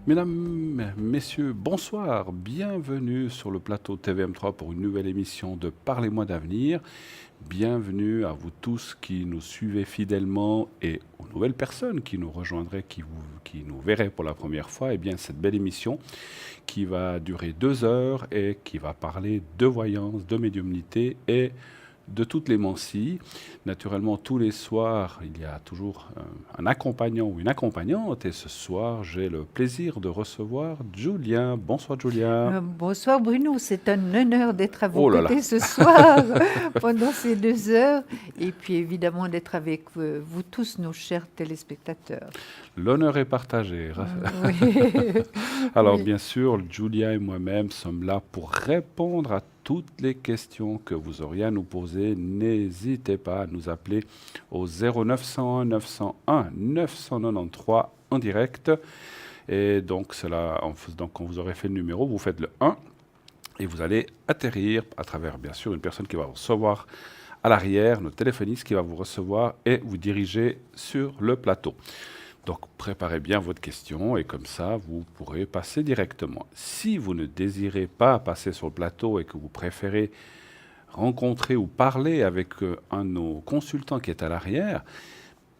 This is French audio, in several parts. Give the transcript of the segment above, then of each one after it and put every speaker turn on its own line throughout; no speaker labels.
Mesdames, Messieurs, bonsoir, bienvenue sur le plateau TVM3 pour une nouvelle émission de Parlez-moi d'avenir. Bienvenue à vous tous qui nous suivez fidèlement et aux nouvelles personnes qui nous rejoindraient, qui nous verraient pour la première fois. Eh bien, cette belle émission qui va durer 2 heures et qui va parler de voyance, de médiumnité et de toutes les mancies. Naturellement, tous les soirs, il y a toujours un accompagnant ou une accompagnante. Et ce soir, j'ai le plaisir de recevoir Julien. Bonsoir, Julien.
Bonsoir Bruno, c'est un honneur d'être à vos
Oh là là.
côtés ce soir pendant ces 2 heures et puis évidemment d'être avec vous tous, nos chers téléspectateurs.
L'honneur est partagé.
Oui.
Alors,
Oui.
bien sûr, Julia et moi-même sommes là pour répondre à toutes les questions que vous auriez à nous poser. N'hésitez pas à nous appeler au 0901 901 993 en direct. Et donc, quand vous aurez fait le numéro, vous faites le 1 et vous allez atterrir à travers, bien sûr, une personne qui va vous recevoir à l'arrière, notre téléphoniste qui va vous recevoir et vous diriger sur le plateau. Donc, préparez bien votre question et comme ça, vous pourrez passer directement. Si vous ne désirez pas passer sur le plateau et que vous préférez rencontrer ou parler avec un de nos consultants qui est à l'arrière,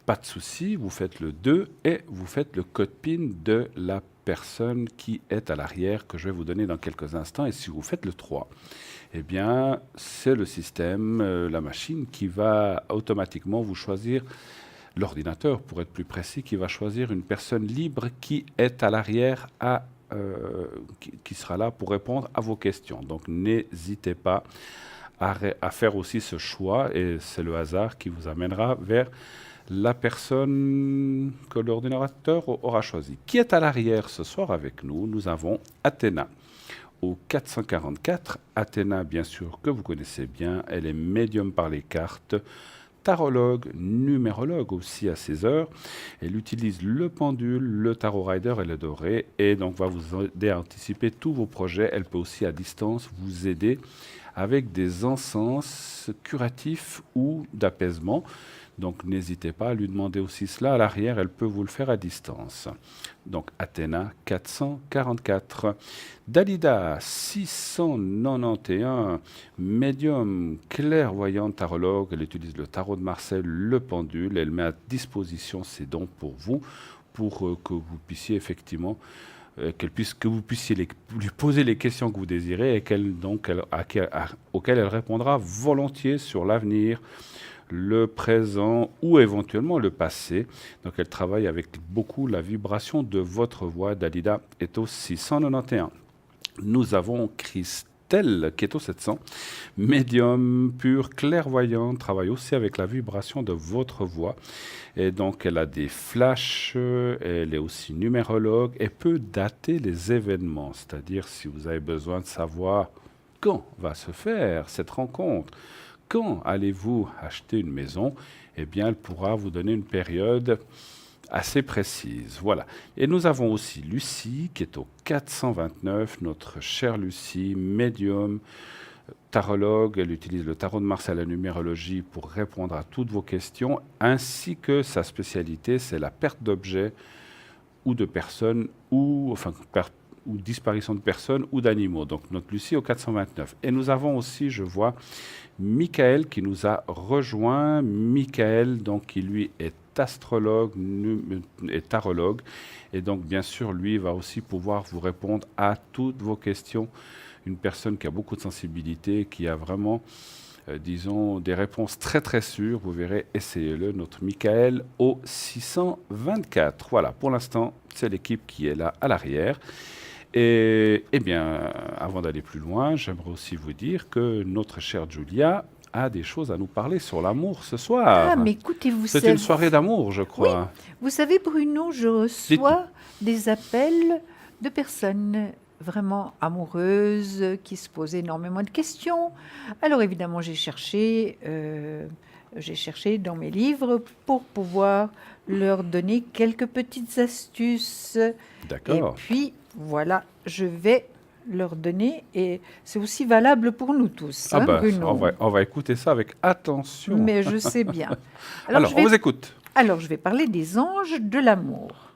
pas de souci, vous faites le 2 et vous faites le code PIN de la personne qui est à l'arrière que je vais vous donner dans quelques instants. Et si vous faites le 3, eh bien, c'est le système, la machine qui va automatiquement vous choisir l'ordinateur, pour être plus précis, qui va choisir une personne libre qui est à l'arrière, qui sera là pour répondre à vos questions. Donc n'hésitez pas à faire aussi ce choix et c'est le hasard qui vous amènera vers la personne que l'ordinateur aura choisie. Qui est à l'arrière ce soir avec nous? Nous avons Athéna au 444. Athéna, bien sûr, que vous connaissez bien, elle est médium par les cartes, tarologue, numérologue aussi à 16 heures. Elle utilise le pendule, le tarot rider et le doré et donc va vous aider à anticiper tous vos projets. Elle peut aussi à distance vous aider avec des encens curatifs ou d'apaisement. Donc n'hésitez pas à lui demander aussi cela à l'arrière, elle peut vous le faire à distance. Donc Athéna 444. Dalida 691, médium clairvoyante tarologue, elle utilise le tarot de Marseille, le pendule, elle met à disposition ses dons pour vous, pour que vous puissiez effectivement que vous puissiez lui poser les questions que vous désirez et auxquelles elle répondra volontiers sur l'avenir, le présent ou éventuellement le passé. Donc elle travaille avec beaucoup la vibration de votre voix. Dalida est au 691. Nous avons Christelle qui est au 700. Médium pur, clairvoyante, travaille aussi avec la vibration de votre voix. Et donc elle a des flashs, elle est aussi numérologue et peut dater les événements. C'est-à-dire si vous avez besoin de savoir quand va se faire cette rencontre, quand allez-vous acheter une maison, eh bien, elle pourra vous donner une période assez précise. Voilà. Et nous avons aussi Lucie, qui est au 429, notre chère Lucie, médium, tarologue. Elle utilise le tarot de Marseille, la numérologie, pour répondre à toutes vos questions, ainsi que sa spécialité, c'est la perte d'objets ou de personnes, ou disparition de personnes ou d'animaux. Donc notre Lucie au 429. Et nous avons aussi, je vois, Michael qui nous a rejoint. Michael, donc, qui lui est astrologue et tarologue. Et donc, bien sûr, lui va aussi pouvoir vous répondre à toutes vos questions. Une personne qui a beaucoup de sensibilité, qui a vraiment, disons, des réponses très très sûres. Vous verrez, essayez-le, notre Michael au 624. Voilà, pour l'instant, c'est l'équipe qui est là à l'arrière. Et eh bien, avant d'aller plus loin, j'aimerais aussi vous dire que notre chère Julia a des choses à nous parler sur l'amour ce soir.
Ah, mais écoutez, vous
C'est
savez,
une soirée d'amour, je crois.
vous savez Bruno, je
Dites-nous.
reçois des appels de personnes vraiment amoureuses qui se posent énormément de questions. Alors évidemment, j'ai cherché dans mes livres pour pouvoir leur donner quelques petites astuces. Et
D'accord.
puis, voilà, je vais leur donner, et c'est aussi valable pour nous tous,
Ah ben,
Bruno.
on va écouter ça avec attention.
Mais je sais bien.
Alors, on vous écoute.
Alors, je vais parler des anges de l'amour.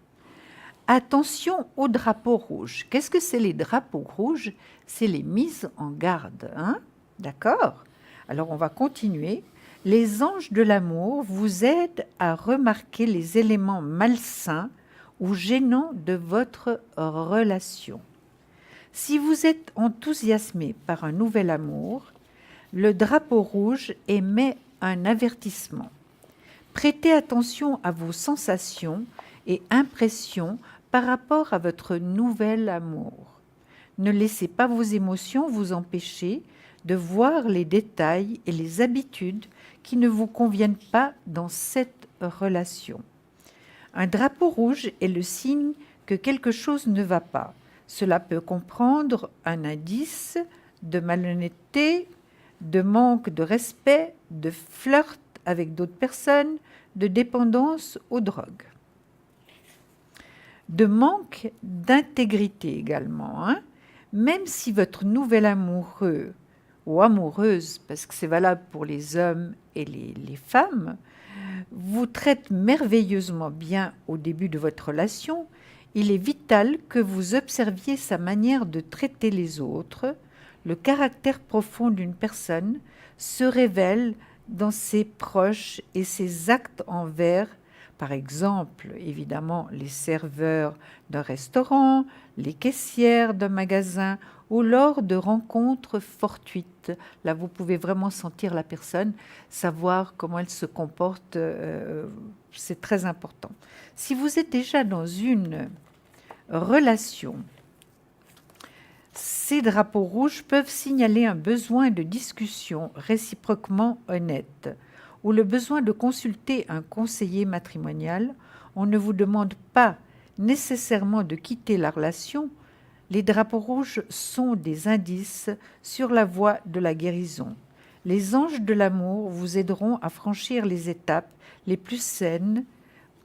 Attention aux drapeaux rouges. Qu'est-ce que c'est les drapeaux rouges? C'est les mises en garde, hein? D'accord? Alors, on va continuer. Les anges de l'amour vous aident à remarquer les éléments malsains ou gênants de votre relation. Si vous êtes enthousiasmé par un nouvel amour, le drapeau rouge émet un avertissement. Prêtez attention à vos sensations et impressions par rapport à votre nouvel amour. Ne laissez pas vos émotions vous empêcher de voir les détails et les habitudes qui ne vous conviennent pas dans cette relation. Un drapeau rouge est le signe que quelque chose ne va pas. Cela peut comprendre un indice de malhonnêteté, de manque de respect, de flirt avec d'autres personnes, de dépendance aux drogues. De manque d'intégrité également, hein? Même si votre nouvel amoureux ou amoureuse, parce que c'est valable pour les hommes et les femmes, vous traite merveilleusement bien au début de votre relation, il est vital que vous observiez sa manière de traiter les autres. Le caractère profond d'une personne se révèle dans ses proches et ses actes envers, par exemple, évidemment, les serveurs d'un restaurant, les caissières d'un magasin ou lors de rencontres fortuites. Là, vous pouvez vraiment sentir la personne, savoir comment elle se comporte, c'est très important. Si vous êtes déjà dans une relation, ces drapeaux rouges peuvent signaler un besoin de discussion réciproquement honnête ou le besoin de consulter un conseiller matrimonial. On ne vous demande pas nécessairement de quitter la relation. Les drapeaux rouges sont des indices sur la voie de la guérison. Les anges de l'amour vous aideront à franchir les étapes les plus saines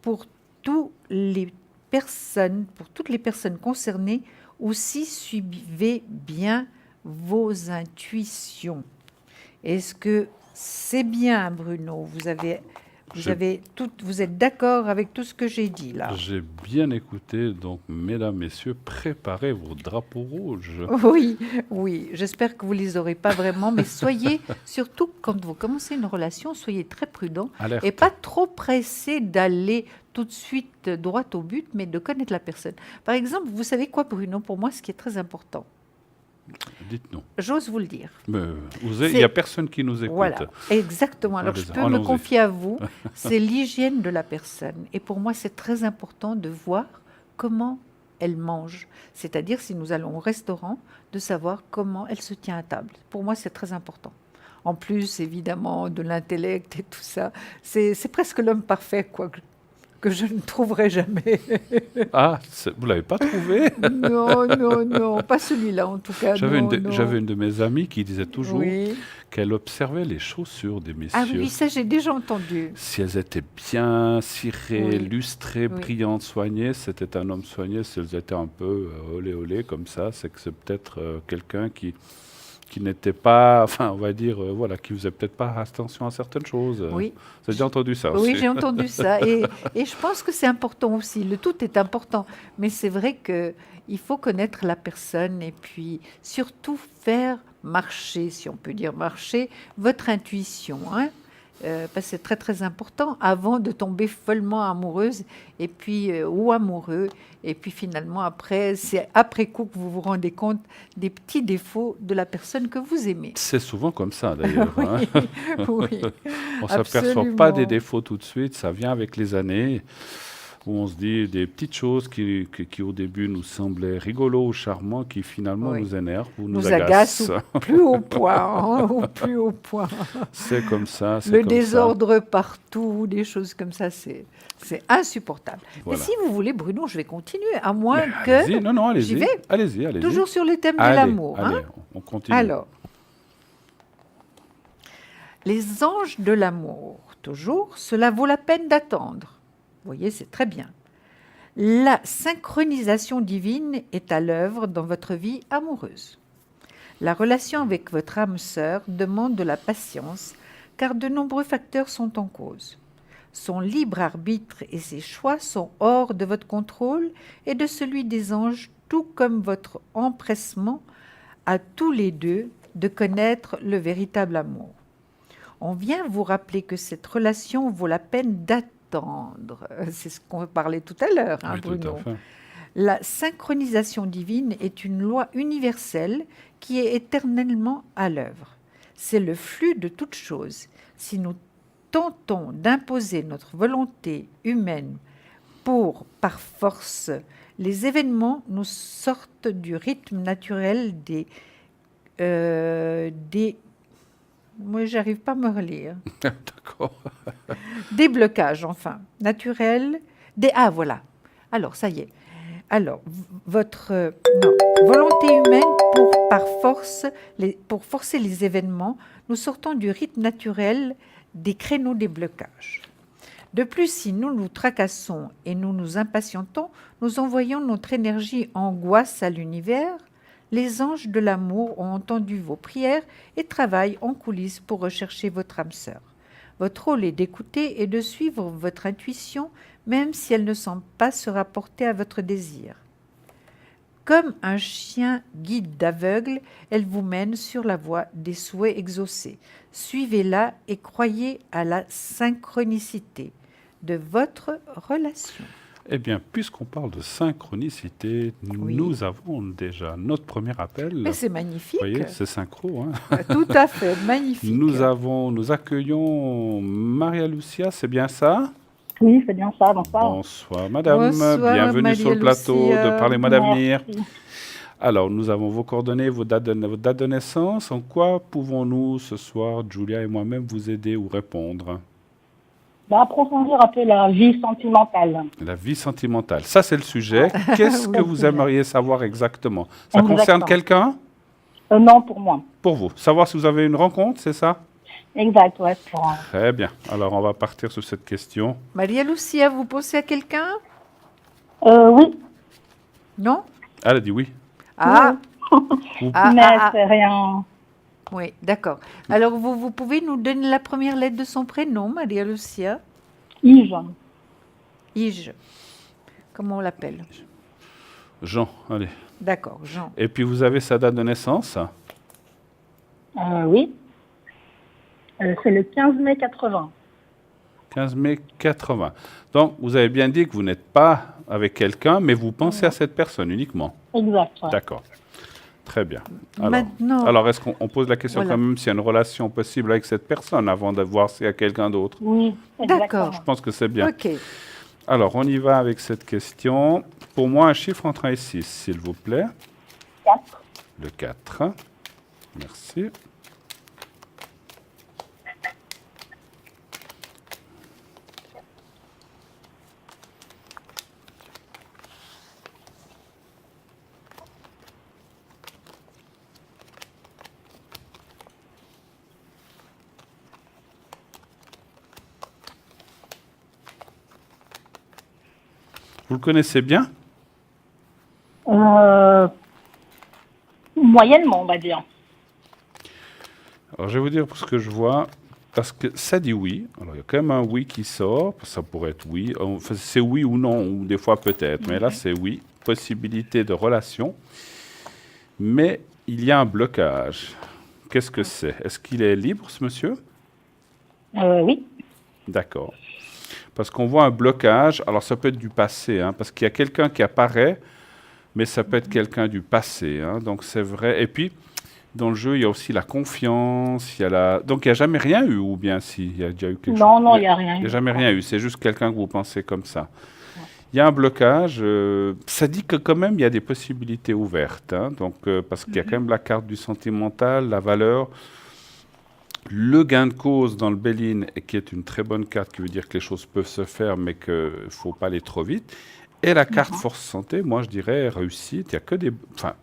pour toutes les personnes concernées. Aussi, suivez bien vos intuitions. Est-ce que c'est bien, Bruno? Vous êtes d'accord avec tout ce que j'ai dit là?
J'ai bien écouté, donc mesdames, messieurs, préparez vos drapeaux rouges.
Oui, oui, j'espère que vous ne les aurez pas vraiment, mais soyez, surtout quand vous commencez une relation, soyez très prudent
Alerte.
et pas trop pressé d'aller tout de suite droit au but, mais de connaître la personne. Par exemple, vous savez quoi, Bruno, pour moi, ce qui est très important,
Dites-nous.
j'ose vous le dire.
Il n'y a personne qui nous écoute.
Voilà, exactement. Alors, je peux me confier à vous, c'est l'hygiène de la personne. Et pour moi, c'est très important de voir comment elle mange. C'est-à-dire, si nous allons au restaurant, de savoir comment elle se tient à table. Pour moi, c'est très important. En plus, évidemment, de l'intellect et tout ça, c'est presque l'homme parfait, quoi, que je ne trouverai jamais.
Ah, vous ne l'avez pas trouvé?
Non, pas celui-là en tout cas.
J'avais une de mes amies qui disait toujours qu'elle observait les chaussures des messieurs.
Ah oui, ça j'ai déjà entendu.
Si elles étaient bien cirées, lustrées, brillantes, soignées, c'était un homme soigné. Si elles étaient un peu olé comme ça, c'est que c'est peut-être quelqu'un qui n'était pas, enfin, on va dire, qui faisait peut-être pas attention à certaines choses.
Oui.
Vous avez déjà entendu ça aussi?
Oui, j'ai entendu ça. Et je pense que c'est important aussi. Le tout est important. Mais c'est vrai qu'il faut connaître la personne et puis surtout faire marcher, si on peut dire marcher, votre intuition. Hein, parce que c'est très, très important avant de tomber follement amoureuse et puis, ou amoureux. Et puis finalement, après, c'est après coup que vous vous rendez compte des petits défauts de la personne que vous aimez.
C'est souvent comme ça d'ailleurs.
Oui,
hein.
oui,
On ne s'aperçoit pas des défauts tout de suite, ça vient avec les années, où on se dit des petites choses qui au début nous semblaient rigolos ou charmants, qui finalement nous énervent ou nous agacent.
Au plus haut point, hein, au plus haut point.
C'est comme ça.
Le désordre partout, des choses comme ça, c'est insupportable.
Voilà.
Mais si vous voulez, Bruno, je vais continuer, à moins que...
Allez-y, non, allez-y.
J'y vais.
Allez-y.
Toujours sur le thème de l'amour.
Allez,
hein.
on continue.
Alors, les anges de l'amour, toujours, cela vaut la peine d'attendre. Vous voyez, c'est très bien. La synchronisation divine est à l'œuvre dans votre vie amoureuse. La relation avec votre âme sœur demande de la patience, car de nombreux facteurs sont en cause. Son libre arbitre et ses choix sont hors de votre contrôle et de celui des anges, tout comme votre empressement à tous les deux de connaître le véritable amour. On vient vous rappeler que cette relation vaut la peine d'attendre. C'est ce qu'on parlait tout à l'heure, hein,
Oui, tout à
Bruno.
fait.
La synchronisation divine est une loi universelle qui est éternellement à l'œuvre. C'est le flux de toutes choses. Si nous tentons d'imposer notre volonté humaine par force, les événements nous sortent du rythme naturel moi, j'arrive pas à me relire.
D'accord.
Des blocages, enfin, naturels. Ah, voilà. Alors, ça y est. Alors, votre volonté humaine pour forcer les événements, nous sortons du rythme naturel des créneaux des blocages. De plus, si nous nous tracassons et nous nous impatientons, nous envoyons notre énergie angoisse à l'univers. Les anges de l'amour ont entendu vos prières et travaillent en coulisses pour rechercher votre âme sœur. Votre rôle est d'écouter et de suivre votre intuition, même si elle ne semble pas se rapporter à votre désir. Comme un chien guide d'aveugle, elle vous mène sur la voie des souhaits exaucés. Suivez-la et croyez à la synchronicité de votre relation.
Eh bien, puisqu'on parle de synchronicité,
Oui.
nous avons déjà notre premier appel.
Mais c'est magnifique.
Vous voyez, c'est synchro. Hein.
Tout à fait, magnifique.
Nous accueillons Maria Lucia, c'est bien ça?
Oui, c'est bien ça, bonsoir.
Bonsoir madame,
Bonsoir,
bienvenue sur le
Maria
plateau
Lucia.
de Parlez-moi d'avenir.
Merci.
Alors, nous avons vos coordonnées, votre date de naissance. En quoi pouvons-nous ce soir, Julia et moi-même, vous aider ou répondre?
Approfondir un peu la vie sentimentale.
La vie sentimentale, ça c'est le sujet. Qu'est-ce que vous aimeriez savoir exactement? Ça
Exactement.
concerne quelqu'un?
Non, pour moi.
Pour vous. Savoir si vous avez une rencontre, c'est ça?
Exact, ouais.
Très bien. Alors, on va partir sur cette question.
Maria Lucia, vous pensez à quelqu'un?
Oui,
Non?
Elle a dit oui.
Ah,
mais c'est rien.
oui, d'accord. Alors, vous pouvez nous donner la première lettre de son prénom, Maria Lucia?
Yves.
Ige. Comment on l'appelle?
Jean, allez.
D'accord, Jean.
Et puis, vous avez sa date de naissance?
Oui. C'est le 15 mai 80.
15 mai 80. Donc, vous avez bien dit que vous n'êtes pas avec quelqu'un, mais vous pensez à cette personne uniquement.
Exact. Ouais.
D'accord. Très bien.
Maintenant,
Alors est-ce qu'on pose la question
Voilà.
quand même s'il y a une relation possible avec cette personne avant de voir s'il y a quelqu'un d'autre?
Oui,
D'accord.
exactement.
Je pense que c'est bien.
ok.
Alors, on y va avec cette question. Pour moi, un chiffre entre 1 et 6, s'il vous plaît.
4.
Le 4. Merci. Vous le connaissez bien?
Moyennement, on va dire.
Alors, je vais vous dire ce que je vois, parce que ça dit oui. Alors, il y a quand même un oui qui sort. Ça pourrait être oui. Enfin, c'est oui ou non, ou des fois peut-être. Mais là, c'est oui. Possibilité de relation. Mais il y a un blocage. Qu'est-ce que c'est? Est-ce qu'il est libre, ce monsieur?
Oui.
D'accord. Parce qu'on voit un blocage. Alors, ça peut être du passé, hein, parce qu'il y a quelqu'un qui apparaît, mais ça peut être quelqu'un du passé. Hein, donc, c'est vrai. Et puis, dans le jeu, il y a aussi la confiance. Il y a la... Donc, il n'y a jamais rien eu, ou bien si, il y a déjà eu quelque chose?
Non, il n'y a rien.
Il n'y a jamais rien eu. C'est juste quelqu'un que vous pensez comme ça. Il y a un blocage. Ça dit que quand même, il y a des possibilités ouvertes. Hein, donc, parce qu'il y a quand même la carte du sentimental, la valeur. Le gain de cause dans le Béline, qui est une très bonne carte, qui veut dire que les choses peuvent se faire, mais qu'il ne faut pas aller trop vite. Et la carte force santé, moi je dirais réussite, il y a que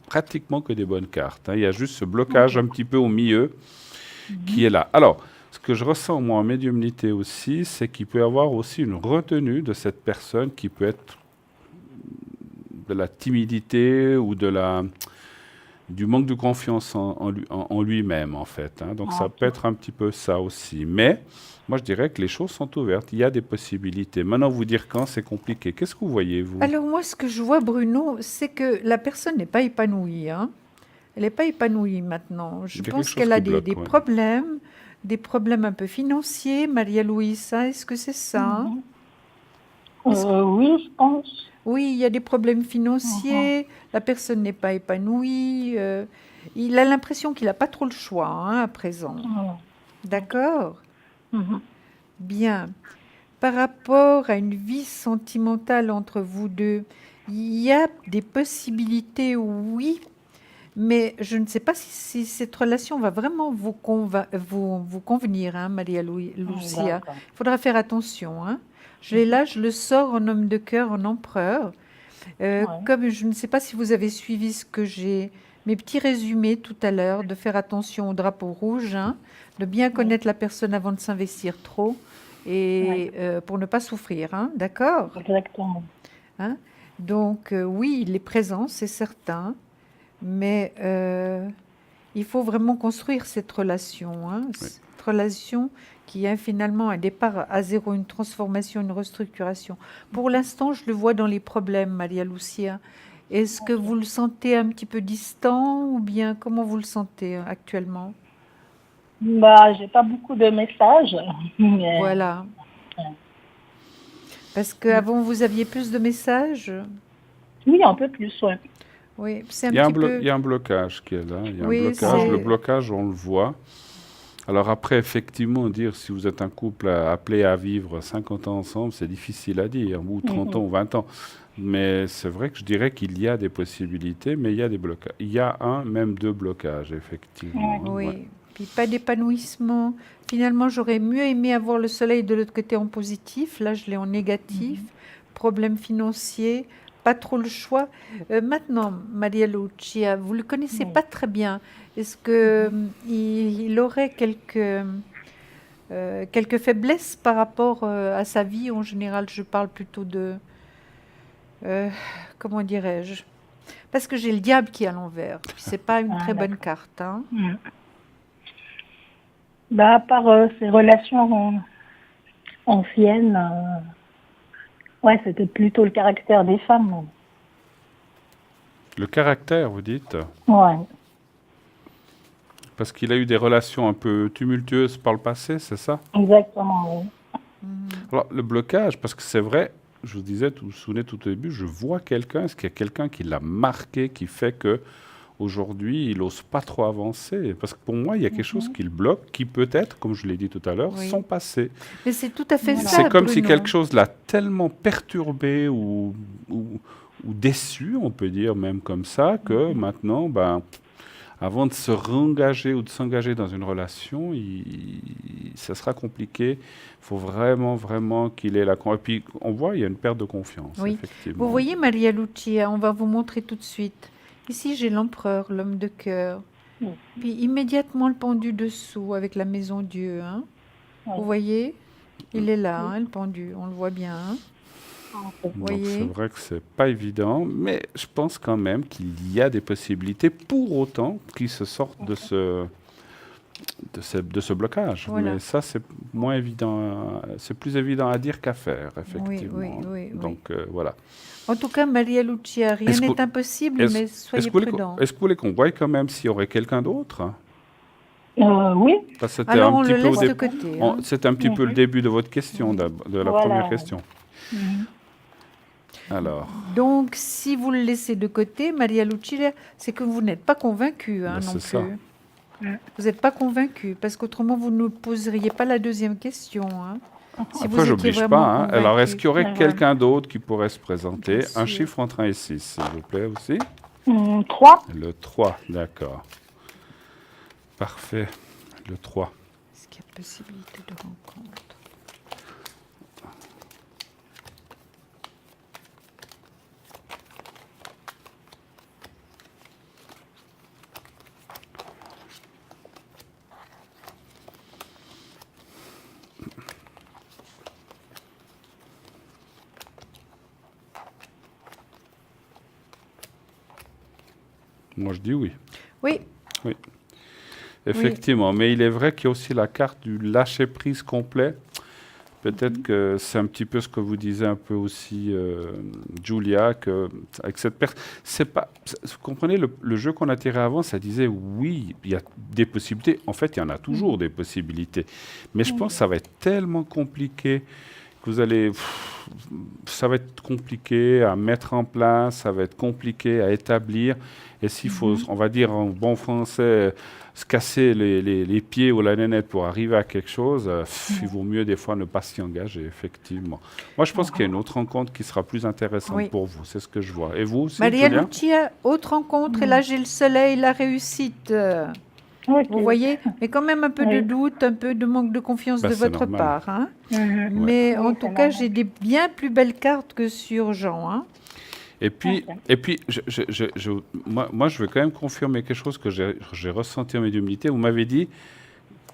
pratiquement que des bonnes cartes. Hein. Il y a juste ce blocage un petit peu au milieu qui est là. Alors, ce que je ressens moi en médiumnité aussi, c'est qu'il peut y avoir aussi une retenue de cette personne qui peut être de la timidité ou de la... du manque de confiance en lui-même, en fait, hein. Donc,
Ah,
ça peut
ok.
être un petit peu ça aussi. Mais, moi, je dirais que les choses sont ouvertes. Il y a des possibilités. Maintenant, vous dire quand, c'est compliqué. Qu'est-ce que vous voyez, vous?
Alors moi, ce que je vois, Bruno, c'est que la personne n'est pas épanouie, hein. Elle n'est pas épanouie maintenant. Je
Il y a quelque
pense
chose
qu'elle
qui
a
bloque, oui.
des problèmes un peu financiers. Maria Luisa, est-ce que c'est ça?
Mhm.
Est-ce
Oui, je pense.
Oui, il y a des problèmes
Mhm.
financiers, la personne n'est pas épanouie, il a l'impression qu'il n'a pas trop le choix, hein, à présent.
Mhm. Ok.
D'accord?
Mhm.
Bien. Par rapport à une vie sentimentale entre vous deux, il y a des possibilités, oui, mais je ne sais pas si cette relation va vraiment vous convenir, hein, Lucia.
D'accord.
Il faudra faire attention, hein.
Mhm.
Là, je le sors en homme de cœur, en empereur.
Ouais.
Comme je ne sais pas si vous avez suivi mes petits résumés tout à l'heure, de faire attention au drapeau rouge, hein, de bien
Oui.
connaître la personne avant de s'investir trop,
Ouais.
et pour ne pas souffrir, hein, d'accord?
Exactement.
Hein. Donc oui, il est présent, c'est certain, mais il faut vraiment construire cette relation, hein,
Oui.
cette relation qui a finalement un départ à zéro, une transformation, une restructuration. Pour l'instant, je le vois dans les problèmes, Maria Lucia. Est-ce que
Ok.
vous le sentez un petit peu distant ou bien comment vous le sentez actuellement?
Bah, j'ai pas beaucoup de messages, mais
Voilà.
ouais.
Parce qu'avant, vous aviez plus de messages?
Oui, un peu plus, ouais.
Oui, c'est un petit
Il
peu.
y a un blocage qui est là. Il y a un
Oui,
blocage. Le
c'est.
blocage, on le voit. Alors après, effectivement, dire si vous êtes un couple appelé à vivre 50 ans ensemble, c'est difficile à dire, ou 30 ans
Mhm.
ou 20 ans. Mais c'est vrai que je dirais qu'il y a des possibilités, mais il y a des blocages. Il y a un, même deux blocages,
Ouais.
effectivement, hein, ouais.
Oui, puis pas d'épanouissement. Finalement, j'aurais mieux aimé avoir le soleil de l'autre côté en positif. Là, je l'ai en négatif.
Mhm.
Problème financier, pas trop le choix. Maintenant, Maria Lucia, vous le connaissez
Oui.
pas très bien. Est-ce que
Mhm.
il aurait quelques faiblesses par rapport à sa vie en général? Je parle plutôt de, euh, comment dirais-je? Parce que j'ai le diable qui est à l'envers. Puis c'est pas une
Ah,
très bonne
d'accord.
carte, hein.
Mhm. Bah, à part ces relations anciennes, ouais, c'était plutôt le caractère des femmes.
Le caractère, vous dites,
Ouais,
parce qu'il a eu des relations un peu tumultueuses par le passé, c'est ça?
exactement, oui.
Mhm.
Alors, le blocage, parce que c'est vrai, je vous disais, vous vous souvenez tout au début, je vois quelqu'un, est-ce qu'il y a quelqu'un qui l'a marqué, qui fait que aujourd'hui, il n'ose pas trop avancer? Parce que pour moi, il y a quelque chose
Mhm.
qui le bloque, qui peut être, comme je l'ai dit tout à l'heure, son
Oui.
passé.
Mais c'est tout à fait
Voilà.
C'est
ça,
comme si quelque
Bruno.
chose l'a tellement perturbé ou, ou déçu, on peut dire même comme ça, que
Mhm.
maintenant, ben, avant de se réengager ou de s'engager dans une relation, ça sera compliqué. Il faut vraiment, vraiment qu'il ait la confiance. Et puis, on voit, il y a une perte de confiance,
Oui. Vous
effectivement.
voyez, Maria Lucia, on va vous montrer tout de suite. Ici, j'ai l'empereur, l'homme de cœur.
Mhm.
Puis immédiatement le pendu dessous avec la maison Dieu, hein. Vous
Ouais.
voyez? Il est là,
Oui.
hein, le pendu. On le voit bien, hein.
Ok.
Vous
Donc, c'est
voyez?
vrai que c'est pas évident, mais je pense quand même qu'il y a des possibilités pour autant qu'ils se sortent de ce blocage. Mais
Voilà.
ça, c'est moins évident, c'est plus évident à dire qu'à faire,
Oui, oui,
effectivement.
oui, oui.
Donc, voilà.
En tout cas, Maria Lucia, rien
Est-ce que,
n'est impossible,
est-ce,
mais soyez prudent.
est-ce que vous voulez qu'on voie quand même s'il y aurait quelqu'un d'autre, hein?
Oui,
Parce que c'était
Alors,
un
on
petit
le
peu
laisse de côté, hein.
c'était un petit peu le
mhm.
début de votre question,
Oui.
de la première
Voilà.
question.
Mhm.
Alors,
Donc, si vous le laissez de côté, Maria Lucia, c'est que vous n'êtes pas convaincu, hein,
ben,
non
c'est ça.
plus.
Mhm.
Vous n'êtes pas convaincu, parce qu'autrement, vous ne poseriez pas la deuxième question, hein, si
Après,
vous étiez
j'oblige pas,
vraiment
hein. Alors, est-ce
convaincu.
qu'il y aurait
Ouais.
quelqu'un d'autre qui pourrait se
Bien
présenter? Un
sûr.
chiffre entre 1 et 6, s'il vous plaît, aussi.
3.
Le 3, d'accord. Parfait. Le 3.
Est-ce qu'il y a possibilité de rencontre?
Moi, je dis oui. Oui, effectivement. Mais il est vrai qu'il y a aussi la carte du lâcher-prise complet. Peut-être que c'est un petit peu ce que vous disiez un peu aussi, Julia, que avec cette personne, c'est pas, vous comprenez, le jeu qu'on a tiré avant, ça disait oui, il y a des possibilités. En fait, il y en a toujours des possibilités. Mais je pense que ça va être tellement compliqué que vous allez, ça va être compliqué à mettre en place, ça va être compliqué à établir. Et s'il faut, on va dire en bon français, se casser les pieds ou la nénette pour arriver à quelque chose, il vaut mieux des fois ne pas s'y engager, effectivement. Moi, je pense qu'il y a une autre rencontre qui sera plus intéressante
Oui.
pour vous, c'est ce que je vois. Et vous aussi,
Maria
Julia?
Lucia, autre rencontre, et là j'ai le soleil, la réussite.
Ok.
Vous voyez, mais quand même un peu de
Oui.
doute, un peu de manque de confiance
Bah,
de
c'est
votre
normal.
part. Hein.
Mhm.
Mais en
Oui,
tout
c'est
cas,
normal.
j'ai des bien plus belles cartes que sur Jean. Hein.
Et puis,
Ok.
moi, je veux quand même confirmer quelque chose que j'ai ressenti en médiumnité. Vous m'avez dit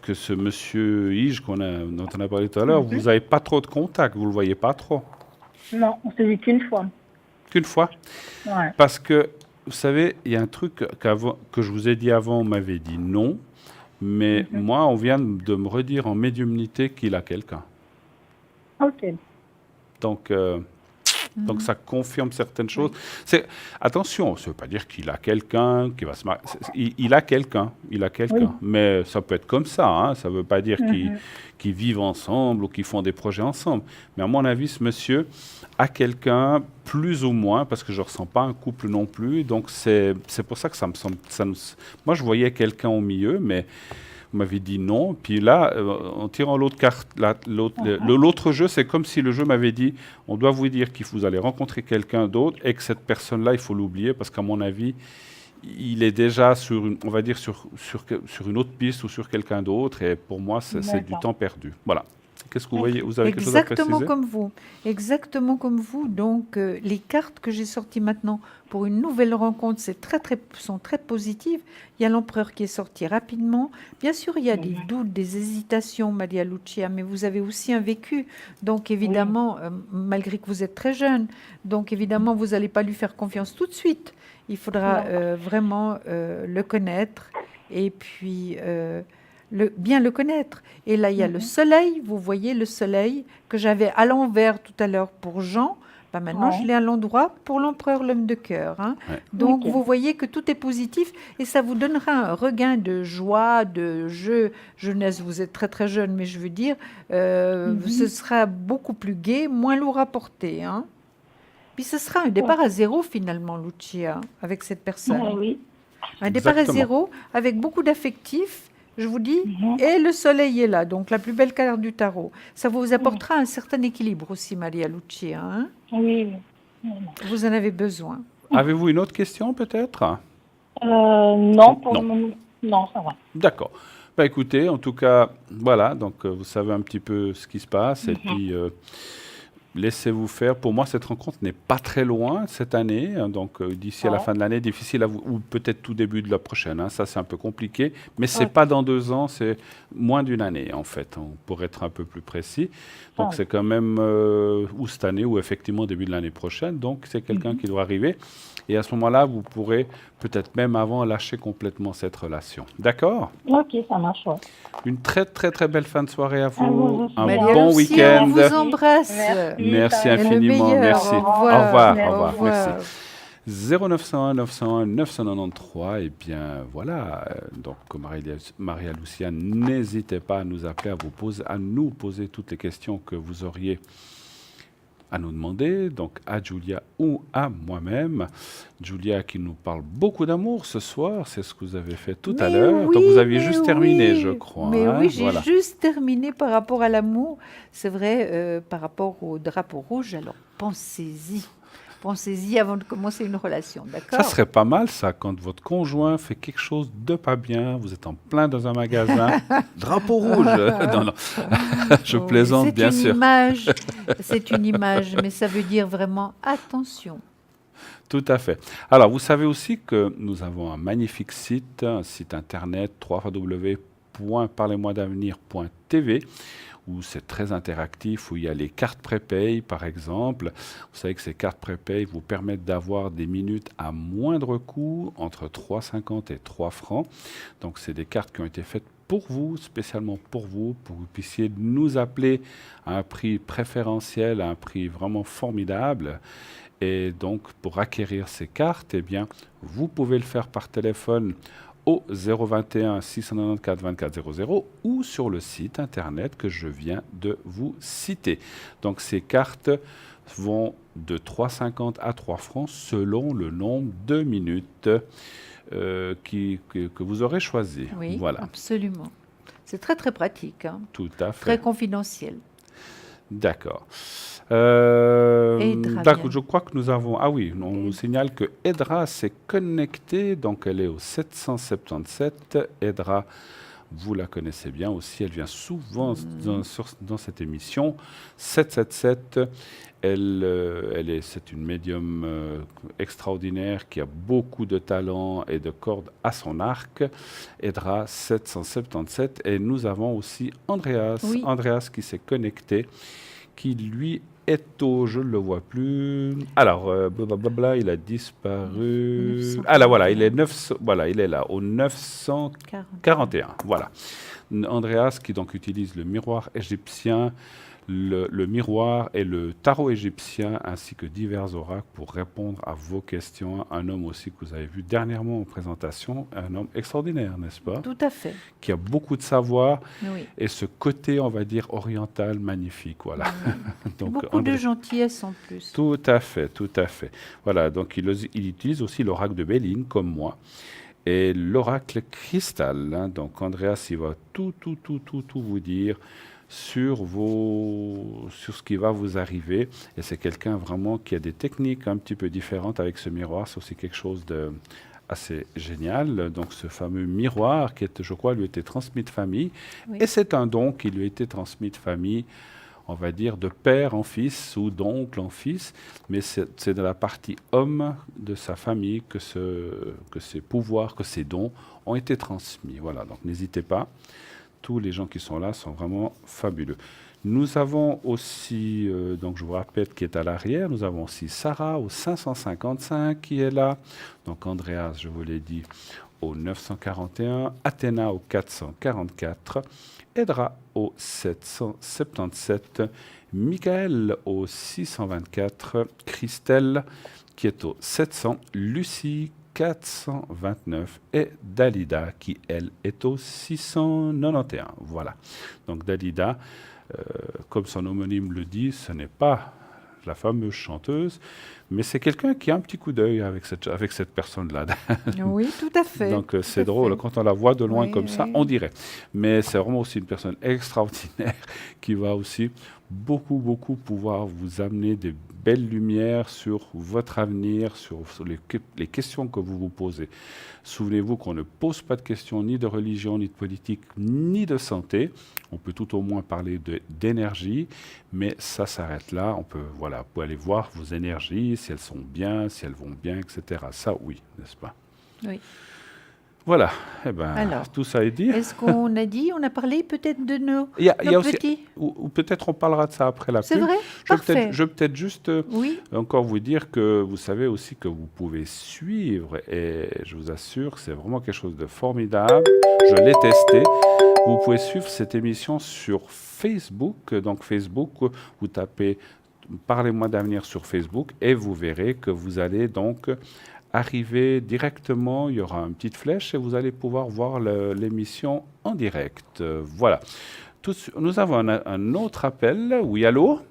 que ce monsieur Ige dont on a parlé tout à l'heure, vous n'avez pas trop de contact, vous ne le voyez pas trop.
Non, on s'est vu qu'une fois.
Qu'une fois.
Ouais.
Parce que, vous savez, il y a un truc que je vous ai dit avant, on m'avait dit non. Mais moi, on vient de me redire en médiumnité qu'il a quelqu'un.
Ok.
Donc ça confirme certaines choses. Attention, ça ne veut pas dire qu'il a quelqu'un qui va se marier. Il a quelqu'un,
Oui.
mais ça peut être comme ça. Hein. Ça ne veut pas dire qu'ils vivent ensemble ou qu'ils font des projets ensemble. Mais à mon avis, ce monsieur a quelqu'un plus ou moins, parce que je ne ressens pas un couple non plus. Donc c'est pour ça que ça me semble... moi, je voyais quelqu'un au milieu, mais... Vous m'avez dit non. Puis là, en tirant l'autre carte, l'autre jeu, c'est comme si le jeu m'avait dit, on doit vous dire que vous allez rencontrer quelqu'un d'autre et que cette personne-là, il faut l'oublier parce qu'à mon avis, il est déjà sur une, on va dire sur une autre piste ou sur quelqu'un d'autre. Et pour moi, c'est du
D'accord.
temps perdu. Voilà. Qu'est-ce que vous voyez? Vous avez quelque chose à
Exactement
préciser?
comme vous. Exactement comme vous. Donc, les cartes que j'ai sorties maintenant pour une nouvelle rencontre, sont très positives. Il y a l'empereur qui est sorti rapidement. Bien sûr, il y a des doutes, des hésitations, Maria Lucia, mais vous avez aussi un vécu. Donc, évidemment, malgré que vous êtes très jeune, donc évidemment, vous n'allez pas lui faire confiance tout de suite. Il faudra vraiment le connaître et puis bien le connaître. Et là, il y a le soleil. Vous voyez le soleil que j'avais à l'envers tout à l'heure pour Jean. Ben maintenant, je l'ai à l'endroit pour l'empereur, l'homme de cœur. Hein.
Ouais.
Donc, vous voyez que tout est positif et ça vous donnera un regain de joie, de jeunesse. Vous êtes très, très jeune, mais je veux dire, ce sera beaucoup plus gai, moins lourd à porter. Hein. Puis, ce sera un départ à zéro, finalement, Lucia, avec cette personne.
Oui.
Un départ à
Exactement.
zéro, avec beaucoup d'affectifs, je vous dis, et le soleil est là, donc la plus belle carte du tarot. Ça vous apportera un certain équilibre aussi, Maria Lucia. Hein.
Oui.
Vous en avez besoin.
Avez-vous une autre question peut-être?
Non, pour le moment. Non, ça va.
D'accord. Bah, écoutez, en tout cas, voilà, donc vous savez un petit peu ce qui se passe et puis laissez-vous faire. Pour moi, cette rencontre n'est pas très loin cette année, hein, donc d'ici à la fin de l'année, difficile à vous, ou peut-être tout début de la prochaine. Hein, ça, c'est un peu compliqué, mais c'est pas dans 2 ans, c'est moins d'une année en fait, pour être un peu plus précis. Donc c'est quand même ou cette année ou effectivement début de l'année prochaine. Donc c'est quelqu'un qui doit arriver. Et à ce moment-là, vous pourrez peut-être même avant lâcher complètement cette relation. D'accord?
Ok, ça marche. Ouais.
Une très très très belle fin de soirée à
vous
vous.
aussi.
Un
Maria
bon
Lucia, on
week-end.
vous embrasse.
Merci
Et le
infiniment.
meilleur.
Merci.
Au
Au
revoir.
revoir.
Au
Au revoir.
revoir.
Merci. 0901 901 993. Et bien voilà. Donc Maria Lucia, n'hésitez pas à nous appeler, à nous poser toutes les questions que vous auriez à nous demander, donc à Julia ou à moi-même. Julia qui nous parle beaucoup d'amour ce soir, c'est ce que vous avez fait tout à
Mais
l'heure.
oui,
Donc vous aviez
mais
juste terminé,
oui.
je crois.
Mais
hein,
oui, j'ai
voilà.
juste terminé par rapport à l'amour. C'est vrai, par rapport au drapeau rouge. Alors pensez-y. Pensez-y avant de commencer une relation, d'accord?
Ça serait pas mal, ça, quand votre conjoint fait quelque chose de pas bien, vous êtes en plein dans un magasin, drapeau rouge. Non, non, je
Oh,
plaisante, bien sûr.
C'est une image, mais ça veut dire vraiment attention.
Tout à fait. Alors, vous savez aussi que nous avons un magnifique site, un site internet, www.parlez-moi-d'avenir.tv, où c'est très interactif, où il y a les cartes prépay, par exemple. Vous savez que ces cartes prépay vous permettent d'avoir des minutes à moindre coût, entre 3,50 et 3 francs. Donc, c'est des cartes qui ont été faites pour vous, spécialement pour que vous puissiez nous appeler à un prix préférentiel, à un prix vraiment formidable. Et donc, pour acquérir ces cartes, eh bien, vous pouvez le faire par téléphone au 021 694 24 00 ou sur le site internet que je viens de vous citer. Donc, ces cartes vont de 3,50 à 3 francs selon le nombre de minutes que vous aurez choisi.
Oui,
Voilà,
absolument. C'est très, très pratique, hein.
tout à
Très
fait.
confidentiel.
D'accord.
Edra,
D'accord,
bien.
je crois que nous avons... Ah oui, on nous signale que Edra s'est connectée, donc elle est au 777. Edra, vous la connaissez bien aussi, elle vient souvent dans cette émission. 777, c'est une médium extraordinaire qui a beaucoup de talent et de cordes à son arc. Edra 777. Et nous avons aussi Andreas.
Oui.
Andreas qui s'est connecté, qui lui est au, je ne le vois plus. Alors, blablabla, il a disparu.
941.
Ah là, voilà, il est là, au 941. Voilà. Andreas qui donc utilise le miroir égyptien, le miroir et le tarot égyptien, ainsi que divers oracles pour répondre à vos questions. Un homme aussi que vous avez vu dernièrement en présentation, un homme extraordinaire, n'est-ce pas?
Tout à fait.
Qui a beaucoup de savoir
Oui.
et ce côté, on va dire, oriental magnifique. Voilà. Donc,
Beaucoup de gentillesse en plus.
Tout à fait, tout à fait. Voilà, donc il utilise aussi l'oracle de Béline, comme moi, et l'oracle cristal. Hein. Donc Andreas, il va tout vous dire sur ce qui va vous arriver. Et c'est quelqu'un vraiment qui a des techniques un petit peu différentes avec ce miroir. C'est aussi quelque chose de assez génial. Donc ce fameux miroir qui, je crois, lui a été transmis de famille.
Oui.
Et c'est un don qui lui a été transmis de famille, on va dire, de père en fils ou d'oncle en fils, mais c'est de la partie homme de sa famille que ses pouvoirs, que ses dons ont été transmis. Voilà, donc n'hésitez pas. Tous les gens qui sont là sont vraiment fabuleux. Nous avons aussi, donc je vous rappelle qui est à l'arrière, nous avons aussi Sarah au 555 qui est là. Donc Andreas, je vous l'ai dit, au 941, Athéna au 444, Edra au 777, Michael au 624, Christelle qui est au 700, Lucie 429 et Dalida qui, elle, est au 691. Voilà. Donc Dalida, comme son homonyme le dit, ce n'est pas la fameuse chanteuse, mais c'est quelqu'un qui a un petit coup d'œil avec cette personne-là.
Oui, tout à fait.
Donc c'est drôle, quand on la voit de loin
Oui,
comme ça,
oui.
on dirait. Mais c'est vraiment aussi une personne extraordinaire qui va aussi beaucoup pouvoir vous amener des belles lumières sur votre avenir, sur les questions que vous vous posez. Souvenez-vous qu'on ne pose pas de questions ni de religion, ni de politique, ni de santé. On peut tout au moins parler d'énergie, mais ça s'arrête là. Vous pouvez aller voir vos énergies, si elles sont bien, si elles vont bien, etc. Ça, oui, n'est-ce pas?
Oui.
Voilà, eh ben,
Alors,
tout ça est dit.
Est-ce qu'on a parlé peut-être de nos
Il y a aussi,
petits?
ou peut-être on parlera de ça après la
C'est
pub.
vrai? Parfait.
Je vais peut-être juste
Oui,
encore vous dire que vous savez aussi que vous pouvez suivre, et je vous assure que c'est vraiment quelque chose de formidable. Je l'ai testé. Vous pouvez suivre cette émission sur Facebook. Donc Facebook, vous tapez « Parlez-moi d'avenir » sur Facebook et vous verrez que vous allez donc arriver directement, il y aura une petite flèche et vous allez pouvoir voir l'émission en direct. Voilà. Nous avons un autre appel. Oui, allô?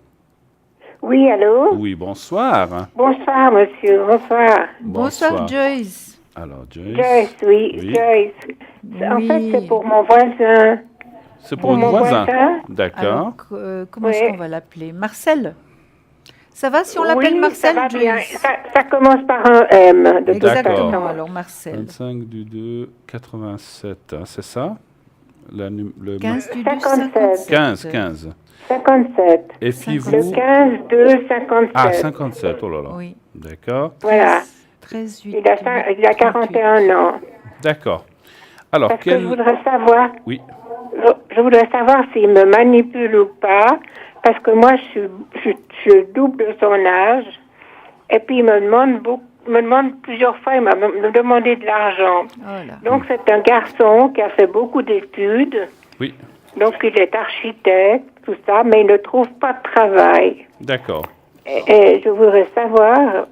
Oui, allô?
Oui, bonsoir.
Bonsoir, monsieur, bonsoir.
bonsoir Joyce.
Alors, Joyce.
Joyce, oui,
Oui.
Joyce. En
Oui.
fait, c'est pour mon voisin.
C'est pour
mon
une voisin.
voisin.
D'accord.
Alors, comment est-ce
Oui.
qu'on va l'appeler? Marcel? Ça va si on l'appelle
Oui,
Marcel,
ça va bien.
Joyce?
Ça commence par un M, de toute
Exactement,
façon.
alors Marcel.
25 du 2, 87, hein, c'est ça? Le
15 du 2,
57.
15, 15.
57.
Et puis
57.
vous...
Le 15, 2, 57.
Ah, 57, oh là là.
Oui.
D'accord.
Voilà.
13, 8,
Il a 41 ans.
D'accord. Alors,
Parce que je voudrais savoir,
Oui,
je voudrais savoir s'il me manipule ou pas, parce que moi, je double de son âge, et puis il me demande plusieurs fois, il m'a demandé de l'argent.
Voilà.
Donc c'est un garçon qui a fait beaucoup d'études,
Oui,
donc il est architecte, tout ça, mais il ne trouve pas de travail.
d'accord.
Et je voudrais savoir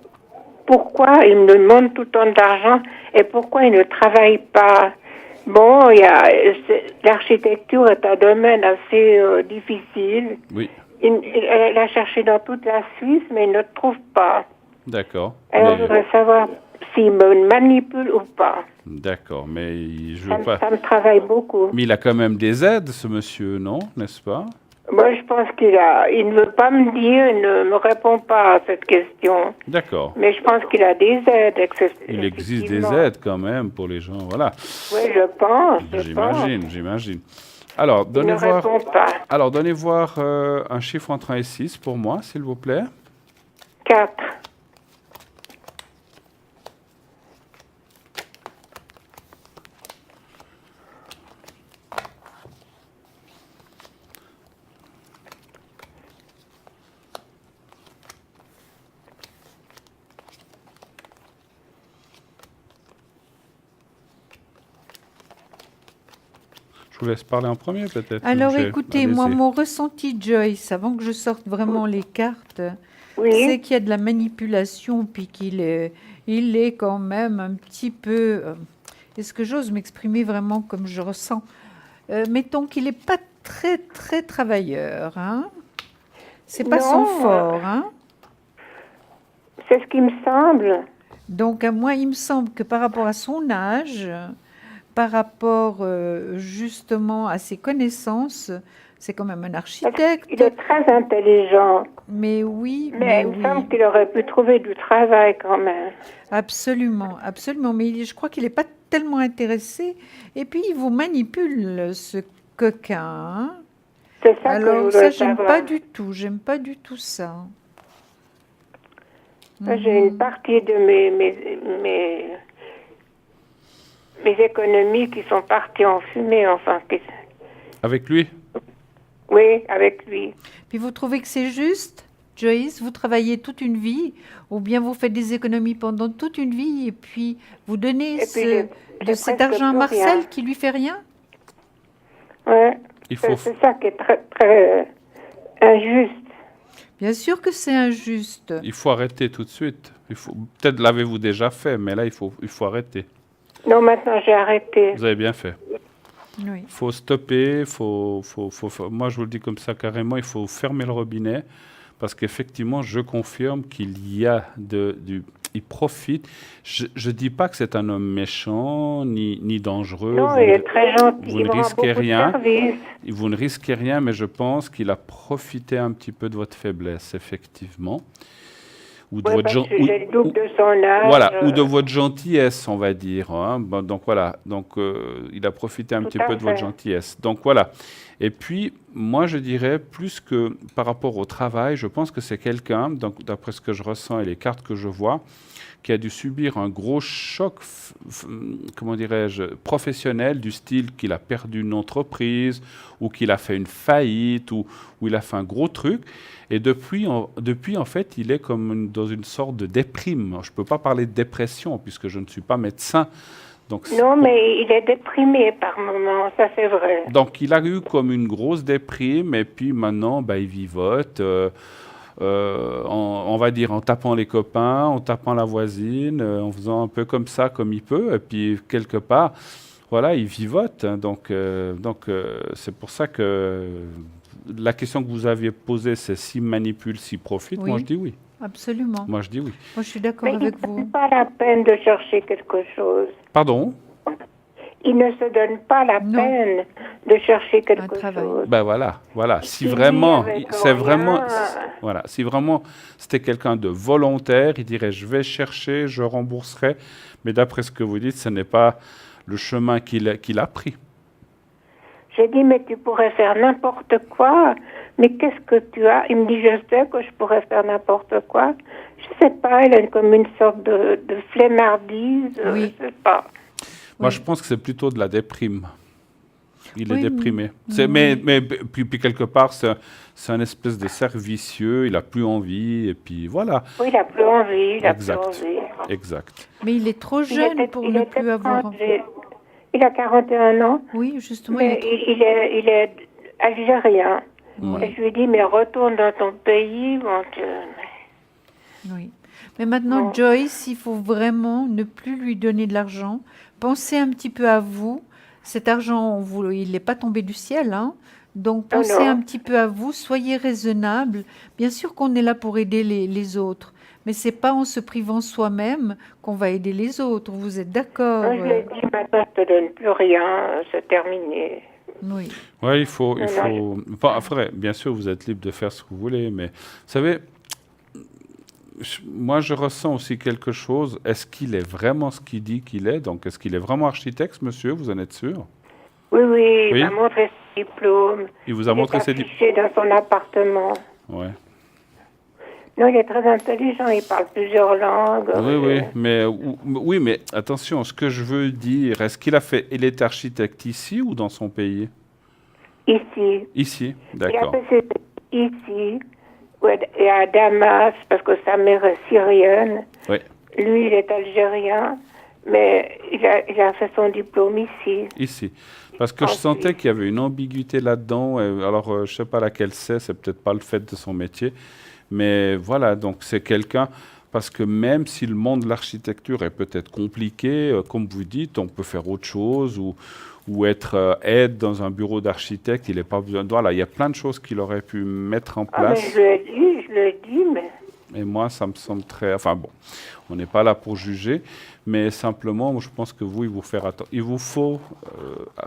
pourquoi il me demande tout le temps d'argent et pourquoi il ne travaille pas. Bon, l'architecture est un domaine assez difficile.
Oui,
Elle a cherché dans toute la Suisse, mais il ne trouve pas.
d'accord.
Alors, je voudrais savoir s'il me manipule ou pas.
D'accord, mais je
Ça,
veux pas.
ça me travaille beaucoup.
Mais il a quand même des aides, ce monsieur, non? N'est-ce pas?
Moi, je pense il ne veut pas me dire, il ne me répond pas à cette question.
D'accord.
Mais je pense qu'il a des aides.
Il existe des
effectivement.
aides quand même pour les gens, voilà.
Oui, je pense.
J'imagine. Alors,
Il ne répond pas.
donnez voir un chiffre entre 1 et 6 pour moi, s'il vous plaît.
4.
Je vous laisse parler en premier, peut-être.
Alors
J'ai-
écoutez, moi,
allez-y.
mon ressenti, Joyce, avant que je sorte vraiment les cartes,
Oui.
c'est qu'il y a de la manipulation, puis il est quand même un petit peu... est-ce que j'ose m'exprimer vraiment comme je ressens? Mettons qu'il n'est pas très, très travailleur. Hein? C'est pas son
Non.
fort. Hein?
C'est ce qui me semble.
Donc, à moi, il me semble que par rapport à son âge, par rapport justement à ses connaissances, c'est quand même un architecte.
Il est très intelligent.
Mais oui,
Mais il me semble qu'il aurait pu trouver du travail quand même.
absolument, absolument. Mais je crois qu'il n'est pas tellement intéressé. Et puis, il vous manipule, ce coquin. Hein.
C'est ça que je
Alors,
voudrais
ça, j'aime
savoir.
pas du tout. J'aime pas du tout ça.
J'ai une partie de mes économies qui sont parties en fumée, enfin.
Avec lui?
Oui, avec lui.
Puis, vous trouvez que c'est juste, Joyce? Vous travaillez toute une vie, ou bien vous faites des économies pendant toute une vie, et puis vous donnez
Et puis, j'ai
cet
presque
argent à
plus
Marcel
rien.
qui lui fait rien?
Ouais.
Il faut...
C'est ça qui est très, très injuste.
Bien sûr que c'est injuste.
Il faut arrêter tout de suite. Peut-être l'avez-vous déjà fait, mais là, il faut arrêter.
Non, maintenant j'ai arrêté.
Vous avez bien fait.
Oui.
Il faut stopper, moi je vous le dis comme ça carrément, il faut fermer le robinet, parce qu'effectivement, je confirme qu'il y a il profite. Je ne dis pas que c'est un homme méchant, ni dangereux.
Non, il est très gentil.
vous
Il
ne
me rend
risquez
beaucoup de
rien.
services.
Vous ne risquez rien, mais je pense qu'il a profité un petit peu de votre faiblesse, effectivement. Ou de
Ouais,
votre
parce
gen-
que
ou-
j'ai le double
ou-
de son âge.
Voilà, ou de votre gentillesse, on va dire. Hein. Bon, donc voilà, il a profité un
Tout
petit
à
peu de votre
fait.
gentillesse. Donc voilà. Et puis, moi, je dirais, plus que par rapport au travail, je pense que c'est quelqu'un, donc d'après ce que je ressens et les cartes que je vois, qui a dû subir un gros choc, comment dirais-je, professionnel, du style qu'il a perdu une entreprise, ou qu'il a fait une faillite, ou il a fait un gros truc. Et depuis, en fait, il est comme dans une sorte de déprime. Je ne peux pas parler de dépression, puisque je ne suis pas médecin. Donc,
Non, mais il est déprimé par moments, ça c'est vrai.
donc, il a eu comme une grosse déprime, et puis maintenant, il vivote. On va dire en tapant les copains, en tapant la voisine, en faisant un peu comme ça, comme il peut. Et puis, quelque part, voilà, il vivote. Hein. Donc, c'est pour ça que la question que vous aviez posée, c'est s'il manipule, s'il profite.
Oui.
Moi, je dis oui.
Absolument.
Moi, je dis oui.
Moi, je suis d'accord
Mais il
avec
ne
vous.
donne pas la peine de chercher quelque chose.
Pardon?
Il ne se donne pas la
Non.
peine de chercher quelque
travail.
chose.
Ben voilà. Si
Il vit
vraiment,
avec
c'est
rien.
vraiment, voilà, si vraiment c'était quelqu'un de volontaire, il dirait je vais chercher, je rembourserai. Mais d'après ce que vous dites, ce n'est pas le chemin qu'il a pris.
J'ai dit, mais tu pourrais faire n'importe quoi. Mais qu'est-ce que tu as? Il me dit, je sais que je pourrais faire n'importe quoi. Je sais pas, il a comme une sorte de flemmardise.
Oui.
Je sais pas.
Moi,
Oui.
je pense que c'est plutôt de la déprime. Il est
Oui,
déprimé.
oui.
Mais puis quelque part, c'est un espèce de cercle vicieux. Il a plus envie et puis voilà.
Oui, il n'a plus envie, il n'a plus
Exact.
envie.
Exact.
Mais il est trop
Il
jeune
était-
pour
il
ne
était
plus avoir...
étranger. Il a 41 ans,
Oui, justement, il
mais
est trop...
il est algérien.
Oui.
Et je lui dis, mais retourne dans ton pays, mon Dieu.
Oui. Mais maintenant,
Bon.
Joyce, il faut vraiment ne plus lui donner de l'argent. Pensez un petit peu à vous. Cet argent, il n'est pas tombé du ciel, hein. Donc,
Ah
pensez
non.
un petit peu à vous. Soyez raisonnable. Bien sûr qu'on est là pour aider les autres. Mais c'est pas en se privant soi-même qu'on va aider les autres. Vous êtes d'accord?
Moi, je lui ai dit, maintenant, je te donne plus rien, c'est terminé.
Oui.
Ouais, il faut.
Non,
Enfin, après, bien sûr, vous êtes libre de faire ce que vous voulez, mais vous savez, moi, je ressens aussi quelque chose. Est-ce qu'il est vraiment ce qu'il dit qu'il est? Donc, est-ce qu'il est vraiment architecte, ce monsieur? Vous en êtes sûr?
Oui, il
Oui.
m'a montré ses diplômes.
Il vous a montré ses
Il est
diplômes?
affiché dans son appartement.
Ouais.
Non, il est très intelligent, il parle plusieurs langues.
Oui, mais attention, ce que je veux dire, est-ce qu'il a fait, il est architecte ici ou dans son pays?
Ici.
Ici,
Il a
d'accord.
fait ses études ici, et à Damas, parce que sa mère est syrienne.
Oui,
Lui, il est algérien, mais il a fait son diplôme ici.
ici. Parce que je
Ensuite.
sentais qu'il y avait une ambiguïté là-dedans. Alors, je sais pas laquelle c'est peut-être pas le fait de son métier. Mais voilà, donc c'est quelqu'un, parce que même si le monde de l'architecture est peut-être compliqué, comme vous dites, on peut faire autre chose ou être aide dans un bureau d'architecte, il n'est pas besoin de... Voilà, il y a plein de choses qu'il aurait pu mettre en
Ah, mais
place.
je le dis, mais...
Et moi, ça me semble très... Enfin bon, on n'est pas là pour juger, mais simplement, moi, je pense que vous, il vous faut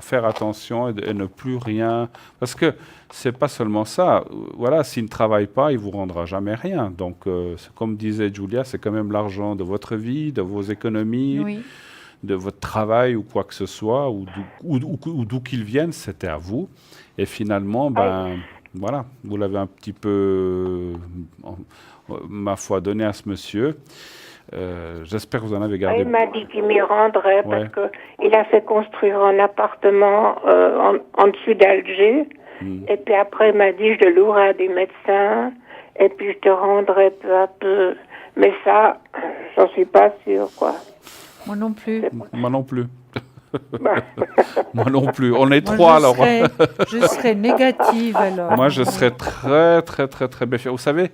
faire attention et ne plus rien... Parce que c'est pas seulement ça. Voilà, s'il ne travaille pas, il vous rendra jamais rien. Donc, comme disait Julia, c'est quand même l'argent de votre vie, de vos économies,
Oui.
de votre travail ou quoi que ce soit, ou d'où qu'il vienne, c'était à vous. Et finalement, ben... Voilà, vous l'avez un petit peu, ma foi, donné à ce monsieur. J'espère que vous en avez gardé.
Il m'a dit qu'il m'y rendrait
Ouais.
parce qu'il a fait construire un appartement en dessus d'Alger. Et puis après, il m'a dit, je le louerai à des médecins et puis je te rendrai peu à peu. Mais ça, j'en suis pas sûre, quoi.
Moi non plus.
Moi non plus. Moi non plus. On est
Moi,
trois alors.
Je serais négative alors.
Moi, je serais très, très, très, très méfiant. Vous savez,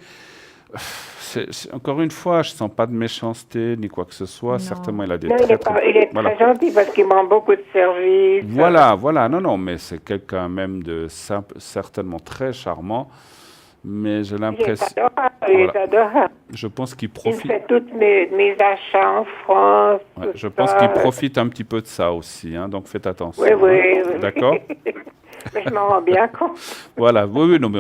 encore une fois, je ne sens pas de méchanceté ni quoi que ce soit.
Non.
Certainement, il a des
Non, il est
Voilà.
très gentil parce qu'il me rend beaucoup de services.
Voilà. Non, mais c'est quelqu'un même de simple, certainement très charmant. Mais j'ai l'impression...
Il est adorable.
Je pense qu'il
Il
profite...
fait tous mes achats en France.
Ouais,
tout
je pense
ça.
qu'il profite un petit peu de ça aussi, hein, donc faites attention.
Oui.
D'accord.
Mais je m'en rends bien compte.
Voilà, oui, non, mais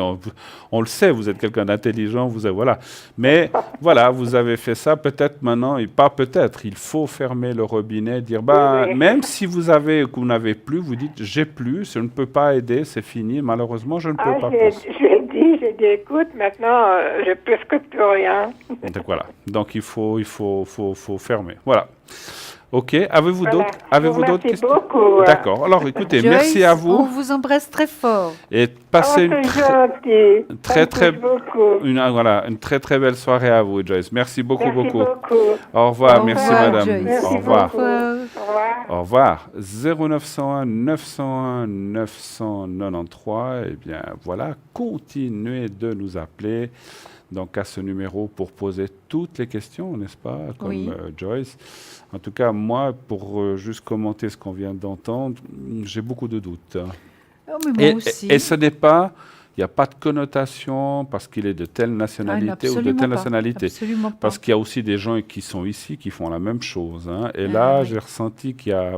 on le sait, vous êtes quelqu'un d'intelligent, voilà. Mais voilà, vous avez fait ça, peut-être maintenant, et pas peut-être, il faut fermer le robinet, dire,
Oui.
même si que vous n'avez plus, vous dites, j'ai plus, je ne peux pas aider, c'est fini, malheureusement, je ne peux pas.
J'ai dit, écoute, maintenant, j'ai presque plus rien.
Donc voilà, donc il faut fermer, voilà. Ok, avez-vous
Voilà.
d'autres questions?
Merci beaucoup.
D'accord, alors écoutez,
Joyce,
merci à
On
vous
vous embrasse très fort.
et passez une
c'est gentil.
très,
Ça me touche beaucoup.
une très très belle soirée à vous, Joyce. Merci beaucoup.
Merci beaucoup.
Au revoir,
Au
merci
revoir,
madame.
Joyce.
Au revoir.
Au revoir.
Au revoir. 0901 901 993. Eh bien voilà, continuez de nous appeler. Donc à ce numéro pour poser toutes les questions, n'est-ce pas, comme
Oui.
Joyce. En tout cas, moi, pour juste commenter ce qu'on vient d'entendre, j'ai beaucoup de doutes.
Oh, mais moi aussi.
Et ce n'est pas, il n'y a pas de connotation parce qu'il est de telle nationalité ou de
absolument
telle
pas.
nationalité.
Absolument pas.
Parce qu'il y a aussi des gens qui sont ici qui font la même chose. Hein. Et là,
oui.
j'ai ressenti qu'il y a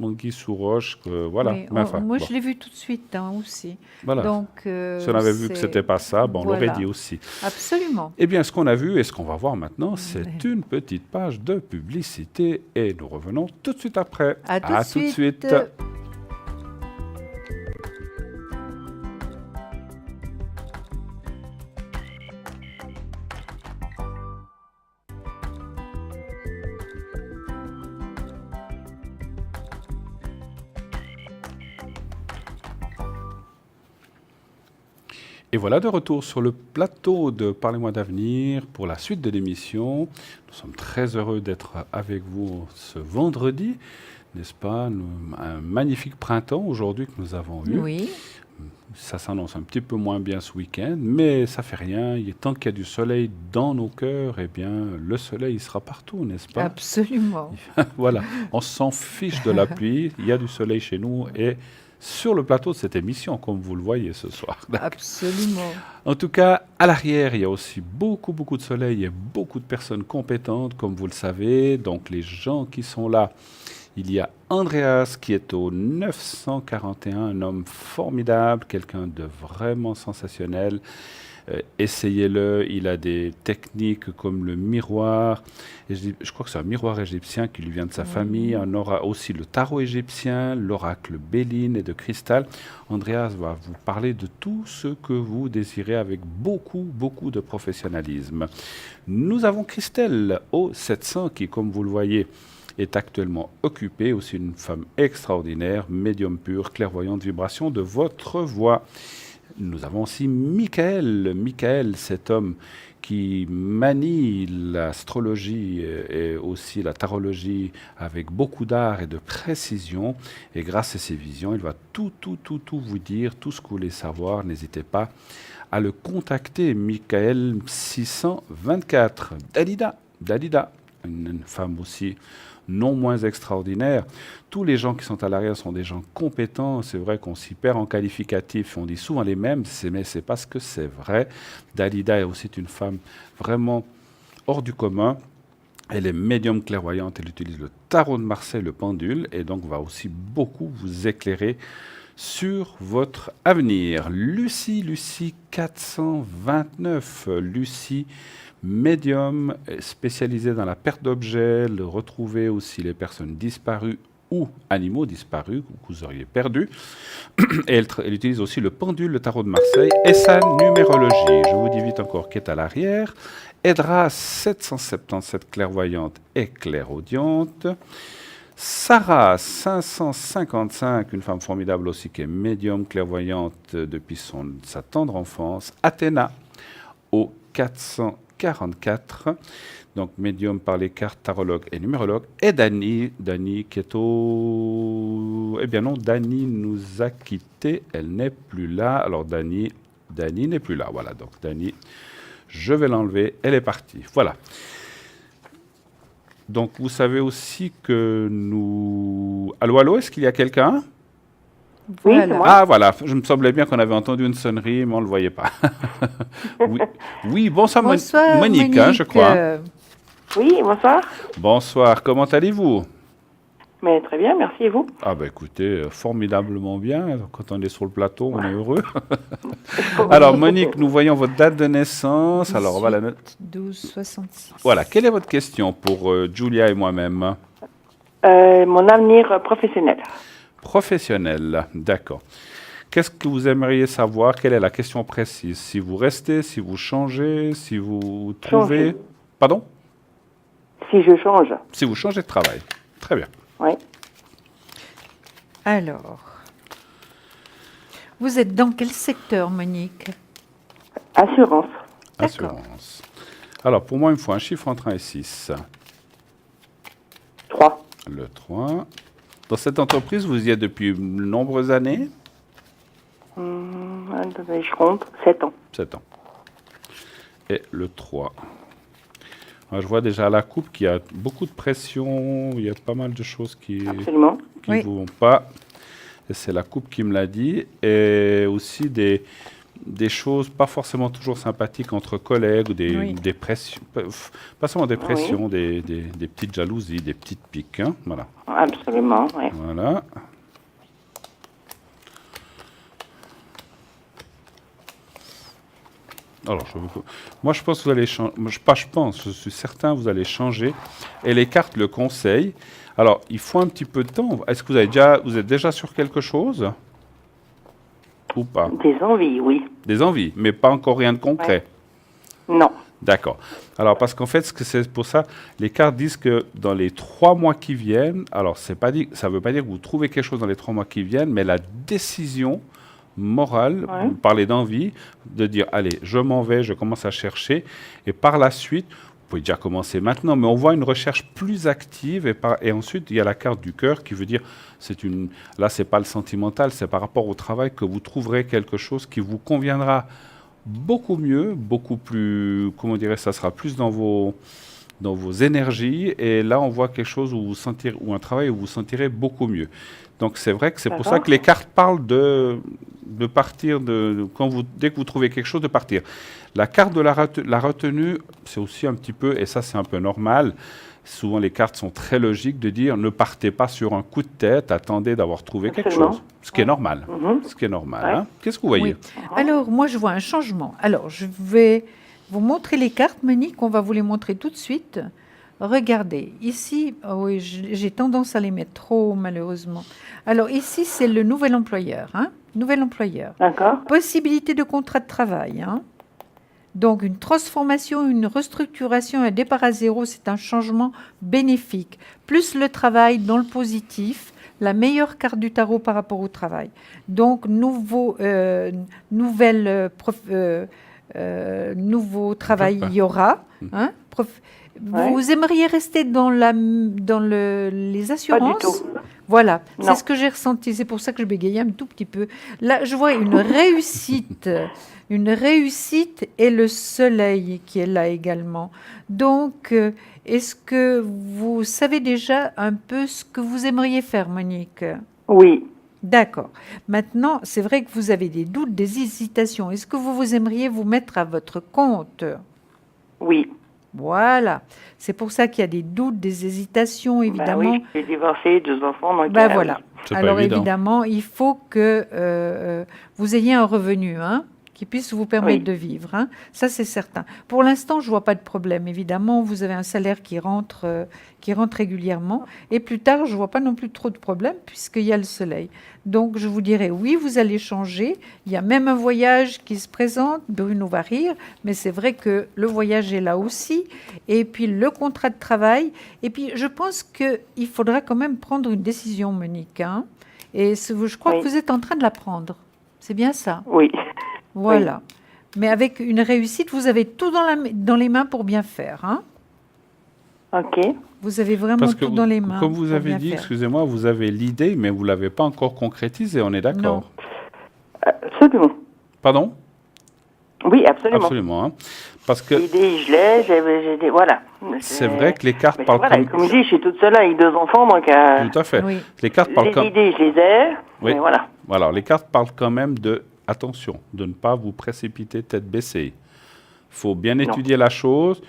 Anguille sous roche. Voilà.
Oui,
Mais enfin,
moi,
bon.
je l'ai vu tout de suite hein, aussi.
Voilà.
Donc,
Si on avait vu que ce n'était pas ça, on l'aurait dit aussi.
Absolument.
Eh bien, ce qu'on a vu et ce qu'on va voir maintenant, c'est une petite page de publicité. Et nous revenons tout de suite après.
À tout de suite.
Et voilà de retour sur le plateau de Parlez-moi d'avenir pour la suite de l'émission. Nous sommes très heureux d'être avec vous ce vendredi, n'est-ce pas? Un magnifique printemps aujourd'hui que nous avons eu.
Oui,
Ça s'annonce un petit peu moins bien ce week-end, mais ça fait rien. Tant qu'il y a du soleil dans nos cœurs, eh bien, le soleil il sera partout, n'est-ce pas?
absolument.
Voilà, on s'en fiche de la pluie. Il y a du soleil chez nous et sur le plateau de cette émission, comme vous le voyez ce soir.
Absolument.
En tout cas, à l'arrière, il y a aussi beaucoup de soleil et beaucoup de personnes compétentes, comme vous le savez. Donc, les gens qui sont là, il y a Andreas qui est au 941, un homme formidable, quelqu'un de vraiment sensationnel. Essayez-le, il a des techniques comme le miroir. Et je crois que c'est un miroir égyptien qui lui vient de sa famille. On aura aussi le tarot égyptien, l'oracle Béline et de cristal. Andreas va vous parler de tout ce que vous désirez avec beaucoup de professionnalisme. Nous avons Christelle au 700 qui, comme vous le voyez, est actuellement occupée, aussi une femme extraordinaire, médium pur, clairvoyante, vibration de votre voix. Nous avons aussi Michael, cet homme qui manie l'astrologie et aussi la tarologie avec beaucoup d'art et de précision. Et grâce à ses visions, il va tout vous dire, tout ce que vous voulez savoir. N'hésitez pas à le contacter. Michael 624. Dalida, une femme aussi non moins extraordinaire. Tous les gens qui sont à l'arrière sont des gens compétents. C'est vrai qu'on s'y perd en qualificatifs. On dit souvent les mêmes, mais c'est parce que c'est vrai. Dalida est aussi une femme vraiment hors du commun. Elle est médium clairvoyante. Elle utilise le tarot de Marseille, le pendule, et donc va aussi beaucoup vous éclairer sur votre avenir. Lucie 429. Lucie, médium spécialisé dans la perte d'objets, le retrouver aussi les personnes disparues ou animaux disparus que vous auriez perdus. Et elle utilise aussi le pendule, le tarot de Marseille et sa numérologie. Je vous dis vite encore qui est à l'arrière. Edra 777, clairvoyante et clairaudiente. Sarah 555, une femme formidable aussi qui est médium clairvoyante depuis sa tendre enfance. Athéna au 444, donc médium par les cartes, tarologue et numérologue. Et Dani qui est au... Eh bien non, Dani nous a quittés, elle n'est plus là. Alors Dani n'est plus là, voilà. Donc Dani, je vais l'enlever, elle est partie. Voilà. Donc vous savez aussi que nous... Allô, est-ce qu'il y a quelqu'un?
Oui,
Voilà.
c'est moi.
Ah voilà, je me semblait bien qu'on avait entendu une sonnerie, mais on ne le voyait pas. Oui, bonsoir,
Bonsoir,
Monique, hein, je crois.
Oui, bonsoir.
Bonsoir, comment allez-vous?
Mais très bien, merci et vous.
Ah ben écoutez, formidablement bien. Quand on est sur le plateau, on est heureux. Alors Monique, nous voyons votre date de naissance. Alors on va la noter.
1266.
Voilà, quelle est votre question pour Julia et moi-même?
Mon avenir professionnel.
Professionnel, d'accord. Qu'est-ce que vous aimeriez savoir? Quelle est la question précise? Si vous restez, si vous changez, si vous trouvez...
Changer.
Pardon?
Si je change.
Si vous changez de travail. Très bien.
Oui.
Alors, vous êtes dans quel secteur, Monique?
Assurance.
D'accord.
Assurance. Alors, pour moi, il me faut un chiffre entre 1 et 6.
3.
Le 3. Dans cette entreprise, vous y êtes depuis de nombreuses années?
Attendez, je compte. 7 ans.
7 ans. Et le 3. Alors, je vois déjà à la coupe qu'il y a beaucoup de pression, il y a pas mal de choses qui
Absolument.
ne
Oui.
vont pas. Et c'est la coupe qui me l'a dit. Et aussi des choses pas forcément toujours sympathiques entre collègues, ou
Oui.
des pressions, pas seulement des
Oui.
pressions, des petites jalousies, des petites piques. Hein, voilà.
Absolument, oui.
Voilà. Alors, moi, je pense que vous allez changer. Je suis certain que vous allez changer. Et les cartes le conseillent. Alors, il faut un petit peu de temps. Est-ce que vous êtes déjà sur quelque chose? Ou pas?
Des envies, oui.
Des envies, mais pas encore rien de concret.
Non.
D'accord. Alors, parce qu'en fait, c'est pour ça, les cartes disent que dans les 3 mois qui viennent, alors ça ne veut pas dire que vous trouvez quelque chose dans les 3 mois qui viennent, mais la décision morale,
Ouais.
vous parlez d'envie, de dire, allez, je m'en vais, je commence à chercher, et par la suite, vous pouvez déjà commencer maintenant, mais on voit une recherche plus active, et ensuite, il y a la carte du cœur qui veut dire, là, c'est pas le sentimental, c'est par rapport au travail que vous trouverez quelque chose qui vous conviendra beaucoup mieux, beaucoup plus, comment dirais, ça sera plus dans vos énergies, et là on voit quelque chose où vous sentirez, ou un travail où vous vous sentirez beaucoup mieux. Donc c'est vrai que c'est pour ça que les cartes parlent de partir, dès que vous trouvez quelque chose, de partir. La carte de la retenue, c'est aussi un petit peu, et ça c'est un peu normal, souvent les cartes sont très logiques, de dire ne partez pas sur un coup de tête, attendez d'avoir trouvé quelque
Absolument.
chose. Ce qui est normal. Ce qui est normal.
Ouais.
Hein. Qu'est-ce que vous voyez?
Oui. Alors, moi, je vois un changement. Alors, je vais vous montrer les cartes, Monique. On va vous les montrer tout de suite. Regardez, ici, oui, j'ai tendance à les mettre trop, malheureusement. Alors, ici, c'est le nouvel employeur. Hein, nouvel employeur.
D'accord.
Possibilité de contrat de travail. Hein. Donc, une transformation, une restructuration, un départ à zéro, c'est un changement bénéfique. Plus le travail dans le positif, la meilleure carte du tarot par rapport au travail. Donc, nouveau travail, il y aura. Hein, vous aimeriez rester dans les assurances?
Pas du tout.
Voilà,
Non.
c'est ce que j'ai ressenti. C'est pour ça que je bégayais un tout petit peu. Là, je vois une réussite et le soleil qui est là également. Donc, est-ce que vous savez déjà un peu ce que vous aimeriez faire, Monique?
Oui.
D'accord. Maintenant, c'est vrai que vous avez des doutes, des hésitations. Est-ce que vous aimeriez vous mettre à votre compte?
Oui.
Voilà. C'est pour ça qu'il y a des doutes, des hésitations, évidemment.
Bah oui, j'ai divorcé, 2 enfants. Donc,
Voilà.
C'est pas
Alors
évident.
évidemment, il faut que vous ayez un revenu qui puisse vous permettre de vivre. Hein. Ça, c'est certain. Pour l'instant, je ne vois pas de problème. Évidemment, vous avez un salaire qui rentre régulièrement. Et plus tard, je ne vois pas non plus trop de problèmes puisqu'il y a le soleil. Donc, je vous dirais, oui, vous allez changer. Il y a même un voyage qui se présente. Bruno va rire. Mais c'est vrai que le voyage est là aussi. Et puis, le contrat de travail. Et puis, je pense qu'il faudra quand même prendre une décision, Monique. Hein. Et je crois que vous êtes en train de la prendre. C'est bien ça?
Oui.
Voilà. Oui. Mais avec une réussite, vous avez tout dans les mains pour bien faire. Hein.
OK.
Vous avez vraiment tout dans les mains.
Comme vous avez dit, excusez-moi, vous avez l'idée, mais vous ne l'avez pas encore concrétisée, on est d'accord?
Absolument.
Pardon?
Oui, absolument.
Absolument. Hein. Parce que
l'idée, je l'ai, j'ai voilà.
C'est vrai que les cartes parlent
comme je dis, je suis toute seule avec 2 enfants, donc...
Tout à fait.
Oui.
Les cartes parlent
les idées, je les ai,
oui.
mais voilà.
Voilà, les cartes parlent quand même de... Attention, de ne pas vous précipiter tête baissée. Il faut bien étudier la chose.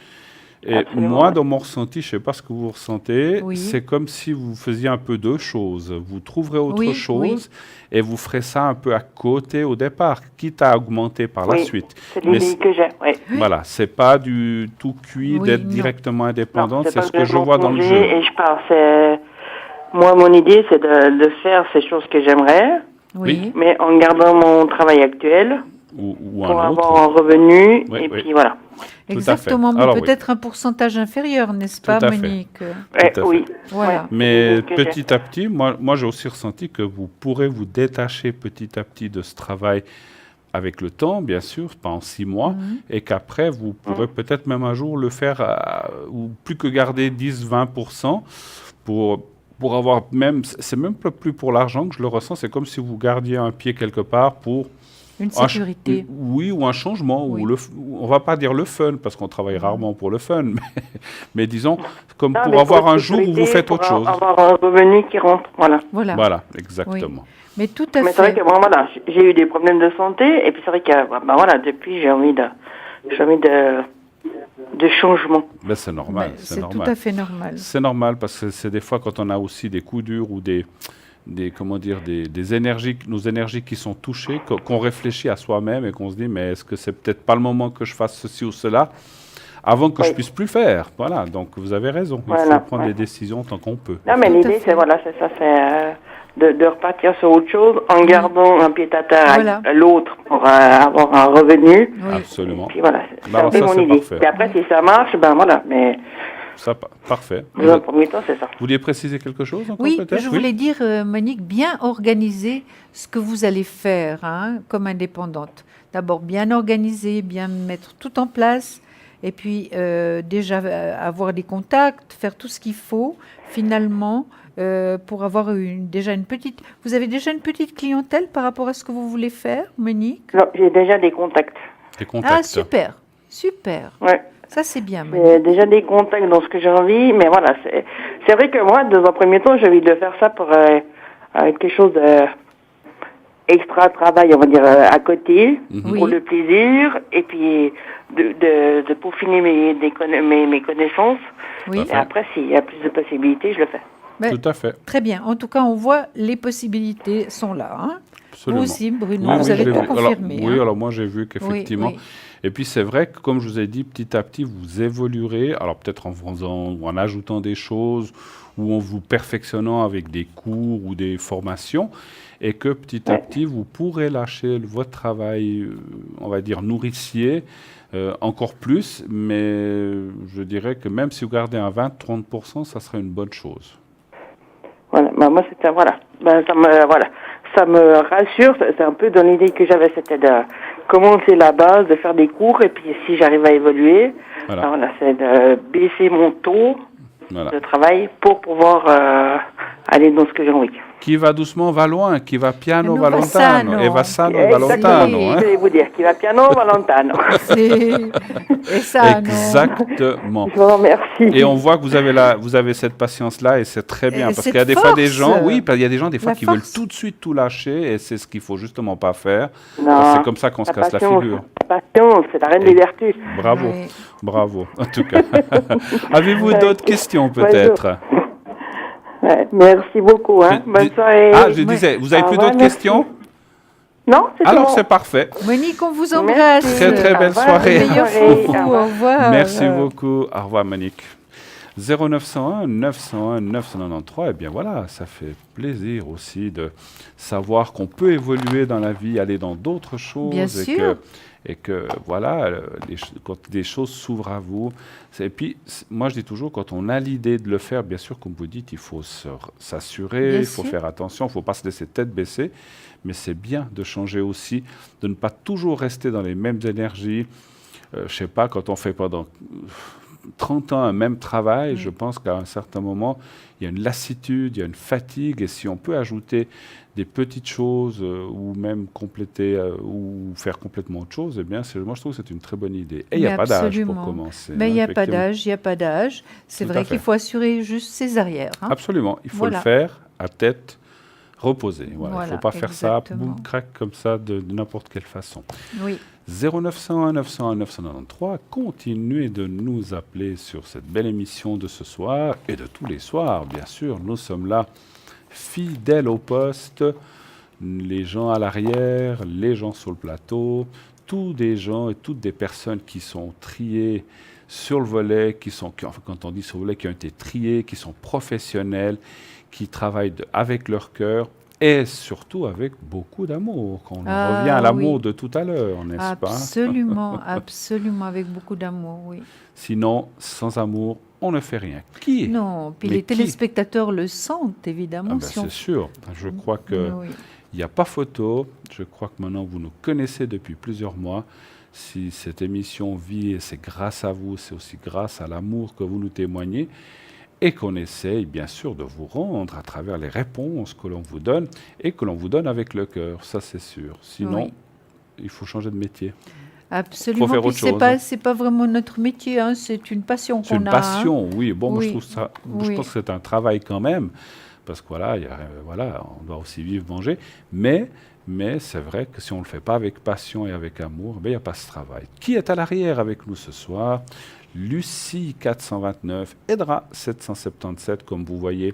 Et
Absolument,
moi, dans mon ressenti, je ne sais pas ce que vous ressentez,
Oui.
c'est comme si vous faisiez un peu deux choses. Vous trouverez autre chose et vous ferez ça un peu à côté au départ, quitte à augmenter par la suite.
C'est l'idée que j'ai, oui.
Voilà, c'est pas du tout cuit d'être directement indépendante, c'est ce que je vois dans le jeu.
Et je pars, moi, mon idée, c'est de faire ces choses que j'aimerais, mais en gardant mon travail actuel.
Ou
pour
un autre.
avoir un revenu, et puis voilà.
Exactement, mais peut-être un pourcentage inférieur, n'est-ce pas, Monique?
Oui.
Voilà.
Mais petit à petit, moi j'ai aussi ressenti que vous pourrez vous détacher petit à petit de ce travail avec le temps, bien sûr, pas en 6 mois, et qu'après, vous pourrez peut-être même un jour le faire, ou plus que garder 10-20% pour avoir même, c'est même plus pour l'argent que je le ressens, c'est comme si vous gardiez un pied quelque part pour...
Une sécurité.
Oui, ou un changement. Ou on ne va pas dire le fun, parce qu'on travaille rarement pour le fun, mais disons, comme pour avoir un jour où vous faites autre chose.
Pour avoir un revenu qui rentre, voilà.
Voilà, exactement.
Oui. Mais tout à fait.
Mais c'est vrai que bon, voilà, j'ai eu des problèmes de santé, et puis c'est vrai que voilà, depuis, j'ai envie de changement.
Ben, c'est normal.
C'est tout à fait normal.
C'est normal, parce que c'est des fois quand on a aussi des coups durs ou des énergies, nos énergies qui sont touchées, qu'on réfléchit à soi-même et qu'on se dit, mais est-ce que c'est peut-être pas le moment que je fasse ceci ou cela avant que je puisse plus faire? Voilà, donc vous avez raison. Il faut prendre des décisions tant qu'on peut.
Non, mais l'idée, c'est de repartir sur autre chose en gardant un pied à terre à l'autre pour avoir un revenu.
Absolument.
Et puis voilà,
c'est
mon idée.
parfait.
Et après, si ça marche, ben voilà, mais
Ça, parfait.
Dans un premier temps, c'est ça.
Vous vouliez préciser quelque chose encore
Oui,
peut-être?
je voulais dire, Monique, bien organiser ce que vous allez faire hein, comme indépendante. D'abord, bien organiser, bien mettre tout en place, et puis déjà avoir des contacts, faire tout ce qu'il faut, finalement, pour avoir déjà une petite... Vous avez déjà une petite clientèle par rapport à ce que vous voulez faire, Monique?
Non, j'ai déjà des contacts.
Des contacts.
Ah, super, super.
Ouais.
Ça, c'est bien,
J'ai
Monique.
déjà des contacts dans ce que j'ai envie, mais voilà, c'est vrai que moi, dans un premier temps, j'ai envie de faire ça pour quelque chose de extra travail, on va dire, à côté,
Oui.
pour le plaisir, et puis de peaufiner mes connaissances.
Oui.
Et après, s'il y a plus de possibilités, je le fais.
Ben,
Tout à fait.
très bien. En tout cas, on voit les possibilités sont là. Hein.
Absolument.
Vous aussi, Bruno,
Oui,
vous
oui,
avez
je l'ai
tout
vu.
confirmé.
Alors, oui,
hein.
alors moi j'ai vu qu'effectivement.
Oui, oui.
Et puis c'est vrai que comme je vous ai dit, petit à petit vous évoluerez. Alors peut-être en faisant ou en ajoutant des choses ou en vous perfectionnant avec des cours ou des formations, et que petit à petit vous pourrez lâcher votre travail, on va dire nourricier. Encore plus, mais je dirais que même si vous gardez un 20-30%, ça serait une bonne chose.
Voilà, bah, moi c'était voilà, ça me rassure. C'est un peu dans l'idée que j'avais, c'était de commencer la base, de faire des cours, et puis si j'arrive à évoluer,
Voilà.
voilà, c'est de baisser mon taux
Voilà.
de travail pour pouvoir aller dans ce que j'ai envie.
Qui va doucement va loin, qui va piano
Nous
va
va
lontano,
sano.
et va sano va
Exactement,
lontano.
je
Hein.
vais vous dire, qui va piano, va lontano.
Et ça, non.
Exactement.
Je vous remercie.
Et on voit que vous avez cette patience-là et c'est très bien.
Et
Parce
cette
qu'il y a des fois des
force.
gens, oui, parce qu'il y a des gens des fois
La
qui veulent
force.
tout de suite tout lâcher et c'est ce qu'il faut justement pas faire.
Non,
C'est comme ça qu'on se casse la
patience,
figure.
la patience, c'est la reine des vertus.
Bravo,
Oui.
bravo, en tout cas. Avez-vous
Ouais.
d'autres questions peut-être?
Ouais, merci beaucoup. Hein. Bonne soirée.
Ah, je disais, vous avez
Au
plus
revoir,
d'autres
merci.
questions?
Non, c'est
Alors
bon.
c'est parfait.
Monique, on vous embrasse.
Merci.
Très, très
Au
belle
revoir,
soirée.
bonne
Meilleur
soirée.
foufou,
Au revoir.
au revoir.
Merci beaucoup. Au revoir, Monique. 0901 901 993, eh bien voilà, ça fait plaisir aussi de savoir qu'on peut évoluer dans la vie, aller dans d'autres choses.
Bien sûr.
Et que voilà, quand des choses s'ouvrent à vous. Et puis, moi je dis toujours, quand on a l'idée de le faire, bien sûr, comme vous dites, il faut s'assurer,
Bien
il faut
sûr.
faire attention, il ne faut pas se laisser tête baissée. Mais c'est bien de changer aussi, de ne pas toujours rester dans les mêmes énergies. Je ne sais pas, quand on fait pendant 30 ans un même travail, je pense qu'à un certain moment, il y a une lassitude, il y a une fatigue, et si on peut ajouter des petites choses ou même compléter ou faire complètement autre chose, eh bien, moi je trouve que c'est une très bonne idée. Et il n'y a
Mais
pas d'âge pour
absolument.
commencer.
Ben, il n'y a pas
effectivement.
d'âge, il n'y a pas d'âge. C'est
Tout à
vrai
fait.
qu'il faut assurer juste ses arrières. hein.
Absolument, il faut
Voilà.
le faire à tête reposée. Voilà. Il ne faut
Voilà,
pas faire ça,
exactement.
boum, crac, comme ça, de n'importe quelle façon.
Oui.
0901 901 993, continuez de nous appeler sur cette belle émission de ce soir et de tous les soirs, bien sûr. Nous sommes là, fidèles au poste, les gens à l'arrière, les gens sur le plateau, tous des gens et toutes des personnes qui sont triées sur le volet, quand on dit sur le volet, qui ont été triés, qui sont professionnels, qui travaillent avec leur cœur et surtout avec beaucoup d'amour. On
Ah,
revient à l'amour
oui.
de tout à l'heure, n'est-ce pas?
Absolument, absolument, avec beaucoup d'amour, oui.
Sinon, sans amour, on ne fait rien. Qui?
Non, puis
Mais
les
qui?
téléspectateurs le sentent, évidemment.
Ah ben,
si on-
c'est sûr. Je crois que
Oui.
il n'y a pas photo. Je crois que maintenant, vous nous connaissez depuis plusieurs mois. Si cette émission vit, et c'est grâce à vous, c'est aussi grâce à l'amour que vous nous témoignez et qu'on essaye, bien sûr, de vous rendre à travers les réponses que l'on vous donne et que l'on vous donne avec le cœur. Ça, c'est sûr. Sinon,
Oui.
il faut changer de métier.
Absolument.
faire
Puis
autre
c'est
chose.
c'est pas vraiment notre métier, hein, c'est une passion
C'est
qu'on
une
a.
passion, oui. Bon, moi, je
Oui.
trouve ça. Je
Oui.
pense que c'est un travail quand même, parce que voilà, voilà, on doit aussi vivre, manger. Mais c'est vrai que si on ne le fait pas avec passion et avec amour, ben, il n'y a pas ce travail. Qui est à l'arrière avec nous ce soir? Lucie 429, Edra 777, comme vous voyez,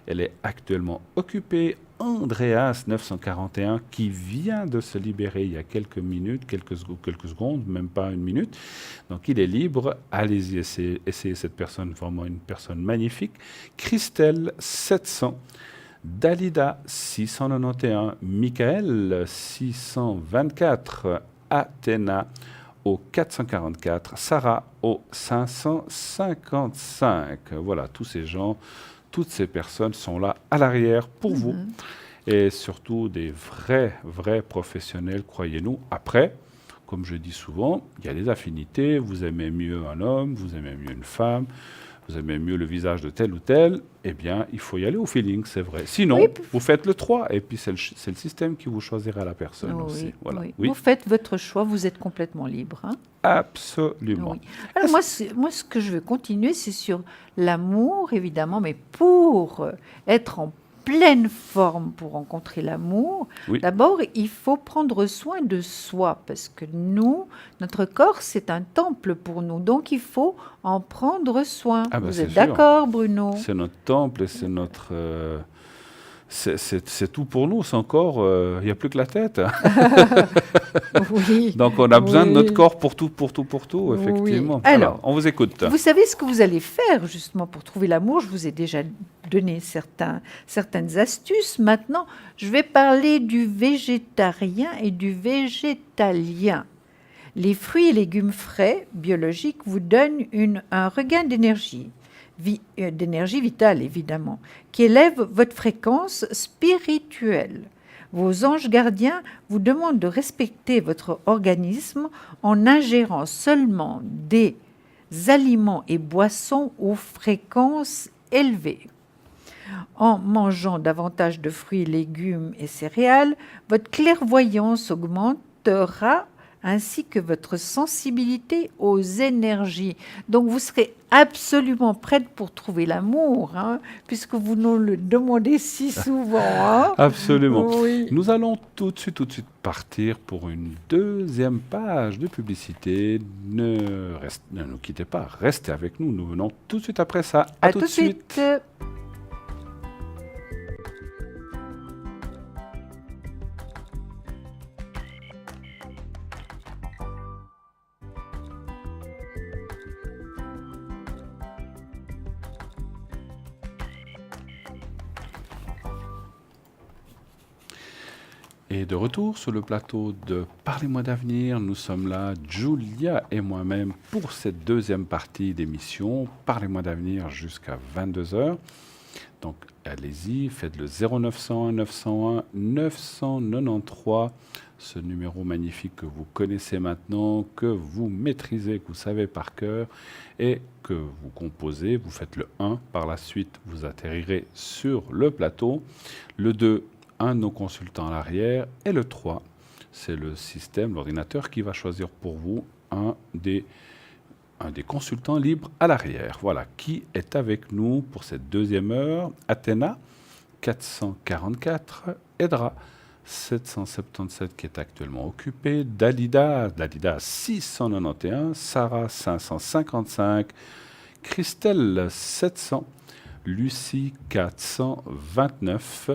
elle est actuellement occupée. Andreas 941, qui vient de se libérer il y a quelques minutes, quelques secondes, même pas une minute. Donc il est libre. Allez-y, essayez cette personne, vraiment une personne magnifique. Christelle 700. Dalida 691, Michael 624, Athéna au 444, Sarah au 555. Voilà, tous ces gens, toutes ces personnes sont là à l'arrière pour vous. Et surtout des vrais professionnels, croyez-nous. Après, comme je dis souvent, il y a des affinités. Vous aimez mieux un homme, vous aimez mieux une femme, vous aimez mieux le visage de tel ou tel. Eh bien, il faut y aller au feeling, c'est vrai. Sinon,
Oui.
vous faites le 3 et puis c'est le système qui vous choisira la personne aussi. Voilà.
Oui.
Oui,
Vous faites votre choix, vous êtes complètement libre. Hein.
absolument.
Oui. Alors moi, ce que je veux continuer, c'est sur l'amour, évidemment, mais pour être en pleine forme pour rencontrer l'amour,
Oui.
d'abord, il faut prendre soin de soi, parce que nous, notre corps, c'est un temple pour nous, donc il faut en prendre soin.
Ah ben,
Vous
c'est
êtes
sûr.
d'accord, Bruno?
C'est notre temple et c'est notre... c'est tout pour nous, c'est encore... Il n'y a plus que la tête.
Oui.
Donc on a besoin de notre
Oui.
corps pour tout,
Oui.
effectivement.
Alors,
on vous écoute.
Vous savez ce que vous allez faire justement pour trouver l'amour. Je vous ai déjà donné certaines astuces. Maintenant, je vais parler du végétarien et du végétalien. Les fruits et légumes frais, biologiques, vous donnent un regain d'énergie, d'énergie vitale évidemment, qui élève votre fréquence spirituelle. Vos anges gardiens vous demandent de respecter votre organisme en ingérant seulement des aliments et boissons aux fréquences élevées. En mangeant davantage de fruits, légumes et céréales, votre clairvoyance augmentera ainsi que votre sensibilité aux énergies. Donc vous serez absolument prête pour trouver l'amour, hein, puisque vous nous le demandez si souvent. Hein.
Absolument.
Oui.
Nous allons tout de suite partir pour une deuxième page de publicité. Ne nous quittez pas, restez avec nous. Nous venons tout de suite après ça.
À tout de suite.
Et de retour sur le plateau de Parlez-moi d'avenir, nous sommes là, Julia et moi-même, pour cette deuxième partie d'émission. Parlez-moi d'avenir jusqu'à 22h. Donc allez-y, faites le 0901 901 993, ce numéro magnifique que vous connaissez maintenant, que vous maîtrisez, que vous savez par cœur, et que vous composez. Vous faites le 1, par la suite vous atterrirez sur le plateau. Le 2, un de nos consultants à l'arrière, et le 3, c'est le système, l'ordinateur qui va choisir pour vous un des consultants libres à l'arrière. Voilà, qui est avec nous pour cette deuxième heure? Athéna, 444, Edra, 777 qui est actuellement occupé, Dalida 691, Sarah 555, Christelle 700, Lucie 429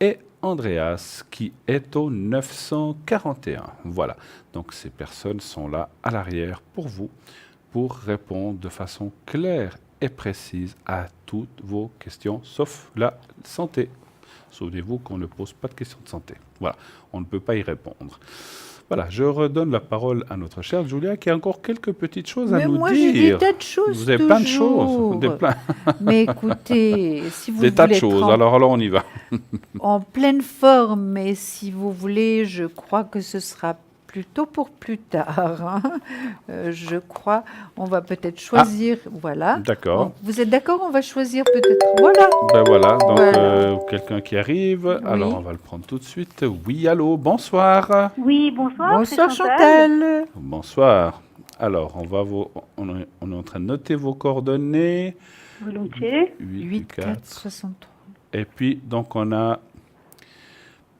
et Andreas qui est au 941. Voilà, donc ces personnes sont là à l'arrière pour vous, pour répondre de façon claire et précise à toutes vos questions, sauf la santé. Souvenez-vous qu'on ne pose pas de questions de santé. Voilà, on ne peut pas y répondre. Voilà, je redonne la parole à notre chère Julia qui a encore quelques petites choses à nous
moi,
dire.
j'ai des tas de choses.
Vous avez plein de
toujours.
choses.
Mais écoutez, si vous
Des tas de
voulez
choses.
être
Alors on y va.
en pleine forme, et si vous voulez, je crois que ce sera plutôt pour plus tard. Hein. Je crois, on va peut-être choisir. Voilà.
D'accord.
Vous êtes d'accord? On va choisir peut-être. Voilà.
Ben voilà, donc
Voilà.
quelqu'un qui arrive.
Oui.
Alors on va le prendre tout de suite. Oui, allô, bonsoir.
Oui, bonsoir.
Bonsoir
c'est
Chantal.
Bonsoir. Alors, on est en train de noter vos coordonnées.
Volontiers.
8, 4, 63.
Et puis, donc, on a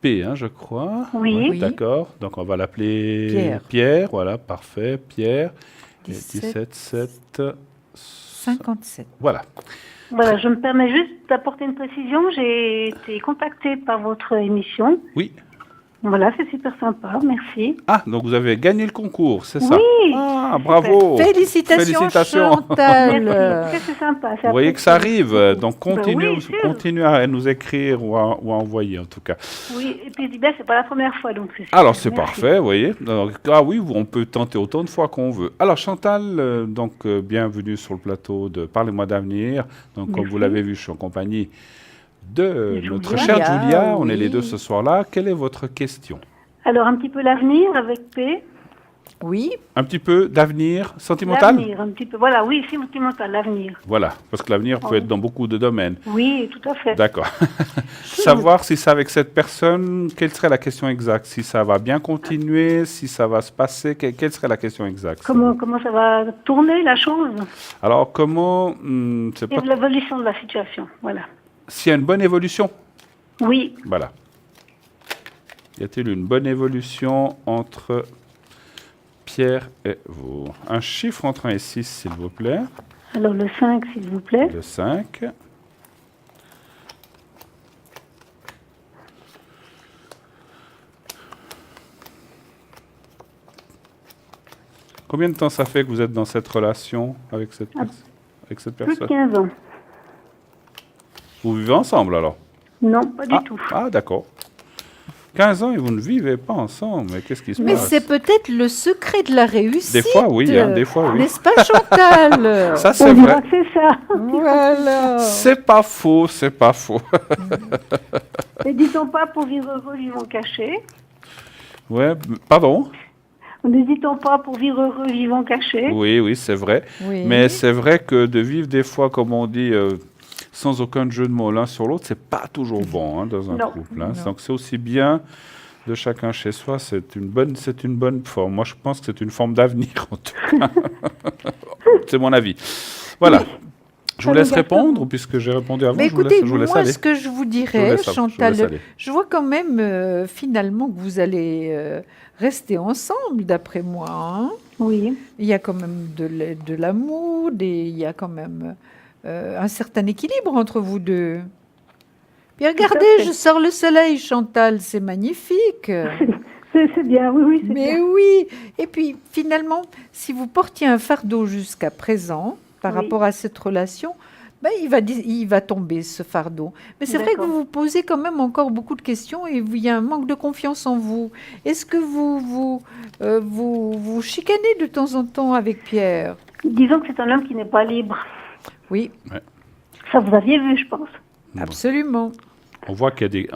P, hein, je crois.
Oui.
Oui.
D'accord. Donc, on va l'appeler
Pierre.
Pierre. Voilà, parfait. Pierre. Et
17,
7.
57.
Voilà.
Voilà, je me permets juste d'apporter une précision. J'ai été contactée par votre émission
Oui.
Voilà, c'est super sympa, merci.
Ah, donc vous avez gagné le concours, c'est ça?
Oui,
Ah, bravo!
Félicitations, Chantal.
merci, c'est sympa.
Vous voyez que ça arrive, donc
oui, sûr.
continuez à nous écrire ou à envoyer en tout cas.
Oui, et puis je dis bien, c'est pas la première fois, donc c'est super.
Alors c'est
Merci.
parfait, vous voyez. Donc, ah oui, on peut tenter autant de fois qu'on veut. Alors Chantal, bienvenue sur le plateau de Parlez-moi d'avenir. Donc comme vous
Merci.
l'avez vu, je suis en compagnie de
Julia.
notre chère Julia. On est les
Oui.
deux ce soir-là. Quelle est votre question?
Alors, un petit peu l'avenir avec P.
Oui,
Un petit peu d'avenir sentimental?
L'avenir, un petit peu. Voilà, oui, sentimental, l'avenir.
Voilà, parce que l'avenir peut
Oui.
être dans beaucoup de domaines.
Oui, tout à fait.
D'accord. Savoir si c'est avec cette personne, quelle serait la question exacte? Si ça va bien continuer, si ça va se passer, quelle serait la question exacte?
Comment ça va tourner la chose
Alors comment, c'est
et
pas,
de l'évolution de la situation, voilà.
s'il y a une bonne évolution?
Oui,
Voilà. Y a-t-il une bonne évolution entre Pierre et vous? Un chiffre entre 1 et 6, s'il vous plaît.
alors le 5, s'il vous plaît.
Le 5. Combien de temps ça fait que vous êtes dans cette relation avec cette
Plus de
personne?
15 ans.
Vous vivez ensemble alors?
Non, pas du tout.
Ah, d'accord. 15 ans et vous ne vivez pas ensemble, mais qu'est-ce qui se
mais
passe?
c'est peut-être le secret de la réussite.
Des fois, oui, des fois, oui.
N'est-ce pas, Chantal?
Ça, c'est
On
vrai.
dira que c'est ça.
Voilà.
C'est pas faux, c'est pas faux.
Et dit-on pas pour vivre heureux, vivons cachés.
Ouais, pardon?
Ne dit-on pas pour vivre heureux, vivons cachés.
Oui, oui, c'est vrai.
Oui.
Mais c'est vrai que de vivre des fois, comme on dit, sans aucun jeu de mots l'un sur l'autre, c'est pas toujours bon dans un
Non.
couple. Hein.
Non.
Donc c'est aussi bien de chacun chez soi, c'est une bonne forme. Moi, je pense que c'est une forme d'avenir, en tout cas. C'est mon avis. Voilà. Je vous
Ça
laisse
nous gâte
répondre, puisque j'ai répondu avant.
Mais
je vous
écoutez,
laisse, je vous laisse
moi,
aller.
ce que je vous
Je vous
dirais,
laisse- je vous
Chantal,
laisse aller.
je vois quand même finalement que vous allez rester ensemble, d'après moi. Hein.
Oui.
Il y a quand même de l'amour, il y a quand même un certain équilibre entre vous deux. Puis regardez,
fait.
je sors le soleil, Chantal, c'est magnifique.
C'est bien, oui, c'est
Mais
bien.
oui. Et puis finalement, si vous portiez un fardeau jusqu'à présent par
Oui.
rapport à cette relation, ben, il va tomber ce fardeau. Mais c'est vrai que
D'accord.
vous vous posez quand même encore beaucoup de questions et il y a un manque de confiance en vous. Est-ce que vous chicanez de temps en temps avec Pierre?
Disons que c'est un homme qui n'est pas libre.
Oui,
Ça, vous aviez vu, je pense.
absolument.
On voit qu'il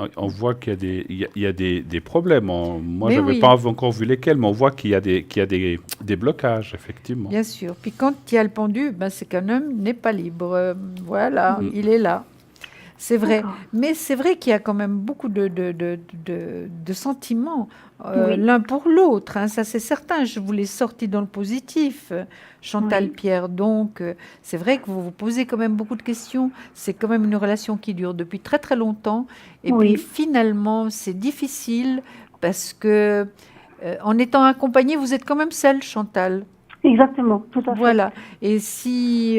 y a des problèmes. Moi,
Mais
je n'avais
oui.
pas encore vu lesquels, mais on voit qu'il y a des blocages, effectivement.
Bien sûr. Puis quand il y a le pendu, ben, c'est qu'un homme n'est pas libre. Voilà, il est là. C'est vrai.
D'accord.
Mais c'est vrai qu'il y a quand même beaucoup de sentiments
Oui.
l'un pour l'autre. Hein, ça, c'est certain. Je vous l'ai sorti dans le positif, Chantal
Oui.
Pierre. Donc, c'est vrai que vous vous posez quand même beaucoup de questions. C'est quand même une relation qui dure depuis très, très longtemps. Et
Oui.
puis, finalement, c'est difficile parce que, en étant accompagné, vous êtes quand même seule, Chantal.
Exactement, tout à fait.
Voilà. Et si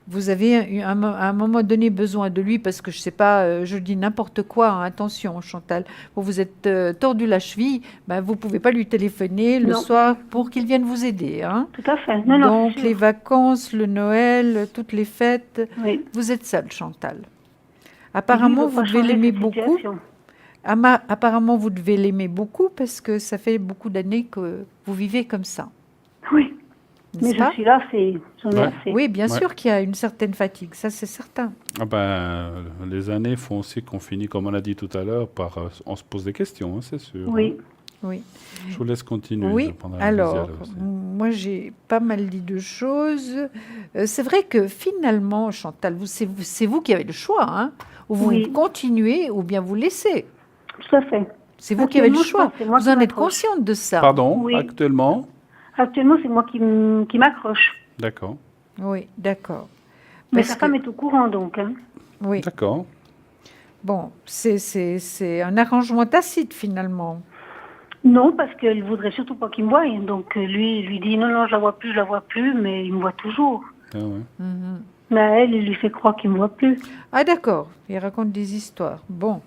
vous avez à un moment donné besoin de lui, parce que je ne sais pas, je dis n'importe quoi, hein, attention Chantal, vous vous êtes tordu la cheville, ben, vous ne pouvez pas lui téléphoner le
Non.
soir pour qu'il vienne vous aider. Hein.
Tout à fait. Non, non,
Donc
c'est
les
sûr.
vacances, le Noël, toutes les fêtes,
Oui.
vous êtes seule Chantal. Apparemment,
Lui, il
vous
veut pas
devez
changer
l'aimer
cette
beaucoup.
situation.
Apparemment, vous devez l'aimer beaucoup parce que ça fait beaucoup d'années que vous vivez comme ça.
Oui, mais
N'est-ce
je
pas?
suis là, j'en ai
Ouais.
assez.
Oui, bien
Ouais.
sûr qu'il y a une certaine fatigue, ça c'est certain.
Ah ben, les années font aussi qu'on finit, comme on a dit tout à l'heure, par on se pose des questions, hein, c'est sûr.
Oui.
Oui.
Je vous laisse continuer.
Oui,
pendant la
alors,
deuxième aussi.
moi j'ai pas mal dit de choses. C'est vrai que finalement, Chantal, c'est vous qui avez le choix. Hein, ou vous
Oui.
continuez ou bien vous laissez.
Tout à fait.
C'est vous qui avez le
Actuellement, je
choix.
pense que c'est moi
Vous
qui
en êtes
m'accroche.
consciente de ça.
Pardon,
Oui.
actuellement?
Actuellement, c'est moi qui m'accroche.
D'accord,
Oui, d'accord.
Mais
Parce
sa
que-
femme est au courant, donc. Hein.
Oui,
d'accord.
bon, c'est un arrangement tacite finalement.
Non, parce qu'il voudrait surtout pas qu'il me voie. Donc, lui, il lui dit non, non, je la vois plus, mais il me voit toujours.
Ah ouais.
Mhm.
Mais elle, il lui fait croire qu'il me voit plus.
Ah d'accord, il raconte des histoires. Bon.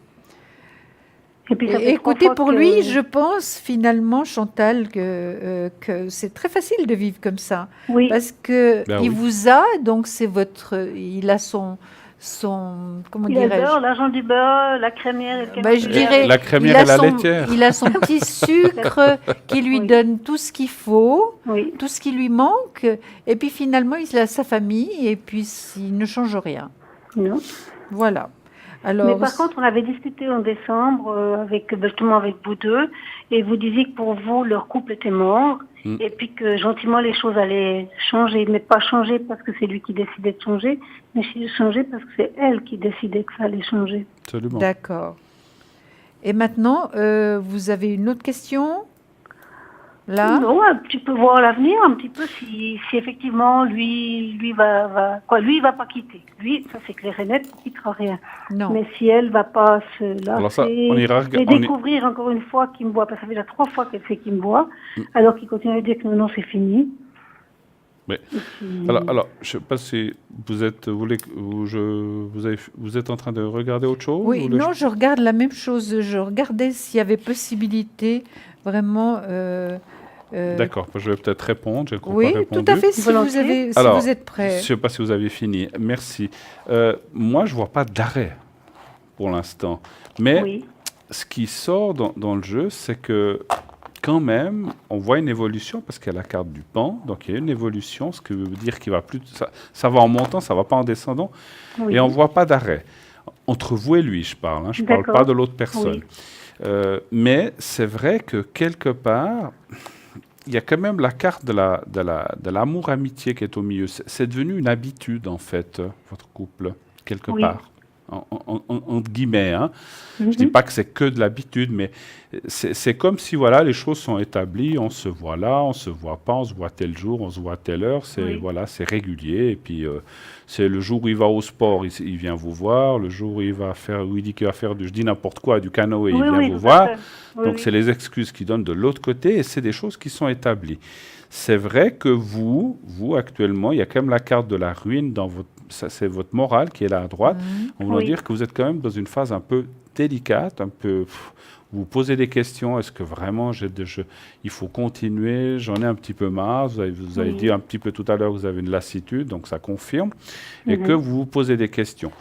Et puis ça fait 3
Écoutez,
fois
pour
que-
lui, je pense finalement, Chantal, que c'est très facile de vivre comme ça.
Oui,
Parce que
Ben
il
oui.
vous a, donc c'est il a comment
il a le
dirais-je?
beurre, l'argent du beurre, la crémière et le
Ben, je
café.
dirais,
La crémière
il a
et la
son,
laitière.
il a son petit sucre qui lui
Oui.
donne tout ce qu'il faut,
Oui,
tout ce qui lui manque, et puis finalement, il a sa famille, et puis il ne change rien.
non.
Voilà. Alors,
Mais par contre, on avait discuté en décembre justement avec vous deux, et vous disiez que pour vous, leur couple était mort,
Mm.
et puis que gentiment les choses allaient changer, mais pas changer parce que c'est lui qui décidait de changer, mais changer parce que c'est elle qui décidait que ça allait changer.
Absolument.
d'accord. Et maintenant, vous avez une autre question? Là?
Non, tu peux voir l'avenir un petit peu si effectivement lui il va pas quitter. Lui, ça c'est clair et net, il quittera rien.
Non.
Mais si elle va pas se
Alors ça,
lasser
on ira
et découvrir encore une fois qu'il me voit, parce que ça fait déjà 3 fois qu'elle sait qu'il me voit, alors qu'il continue à dire que non, c'est fini.
Mais-
Et puis-
Alors, je sais pas si vous êtes, vous êtes en train de regarder autre chose
Oui,
ou le-
non, je regarde la même chose. Je regardais s'il y avait possibilité vraiment.
D'accord, je vais peut-être répondre. J'ai encore
Oui,
pas
tout
répondu.
à fait, si
Volontiers.
Alors,
vous êtes prêt.
Je ne sais pas si vous avez fini. Merci. Moi, je vois pas d'arrêt pour l'instant. Mais
Oui,
ce qui sort dans le jeu, c'est que quand même, on voit une évolution parce qu'il y a la carte du pan. Donc, il y a une évolution, ce qui veut dire qu'il va plus. Ça va en montant, ça va pas en descendant.
oui.
Et on voit pas d'arrêt. Entre vous et lui, je parle. Hein, je parle
D'accord.
pas de l'autre personne. Mais c'est vrai que quelque part, il y a quand même la carte de l'amour-amitié qui est au milieu. C'est devenu une habitude, en fait, votre couple, quelque
Oui.
part. Entre guillemets. Hein. Je ne dis
Mhm.
pas que c'est que de l'habitude, mais c'est comme si voilà, les choses sont établies. On se voit là, on se voit pas, on se voit tel jour, on se voit telle heure.
Oui.
Voilà, c'est régulier. Et puis, c'est le jour où il va au sport, il vient vous voir. Le jour où où il dit qu'il va faire je dis n'importe quoi, du canoë, il
Oui,
vient
oui,
vous
tout à
voir.
fait. Oui,
Donc,
oui.
c'est les excuses qu'il donne de l'autre côté et c'est des choses qui sont établies. C'est vrai que vous, actuellement, il y a quand même la carte de la ruine dans votre. C'est votre morale qui est là à droite. On va
Oui.
dire que vous êtes quand même dans une phase un peu délicate, un peu. Vous vous posez des questions. Est-ce que vraiment il faut continuer? J'en ai un petit peu marre. Vous avez
Oui.
dit un petit peu tout à l'heure que vous avez une lassitude, donc ça confirme. Et
Mhm.
que vous vous posez des questions.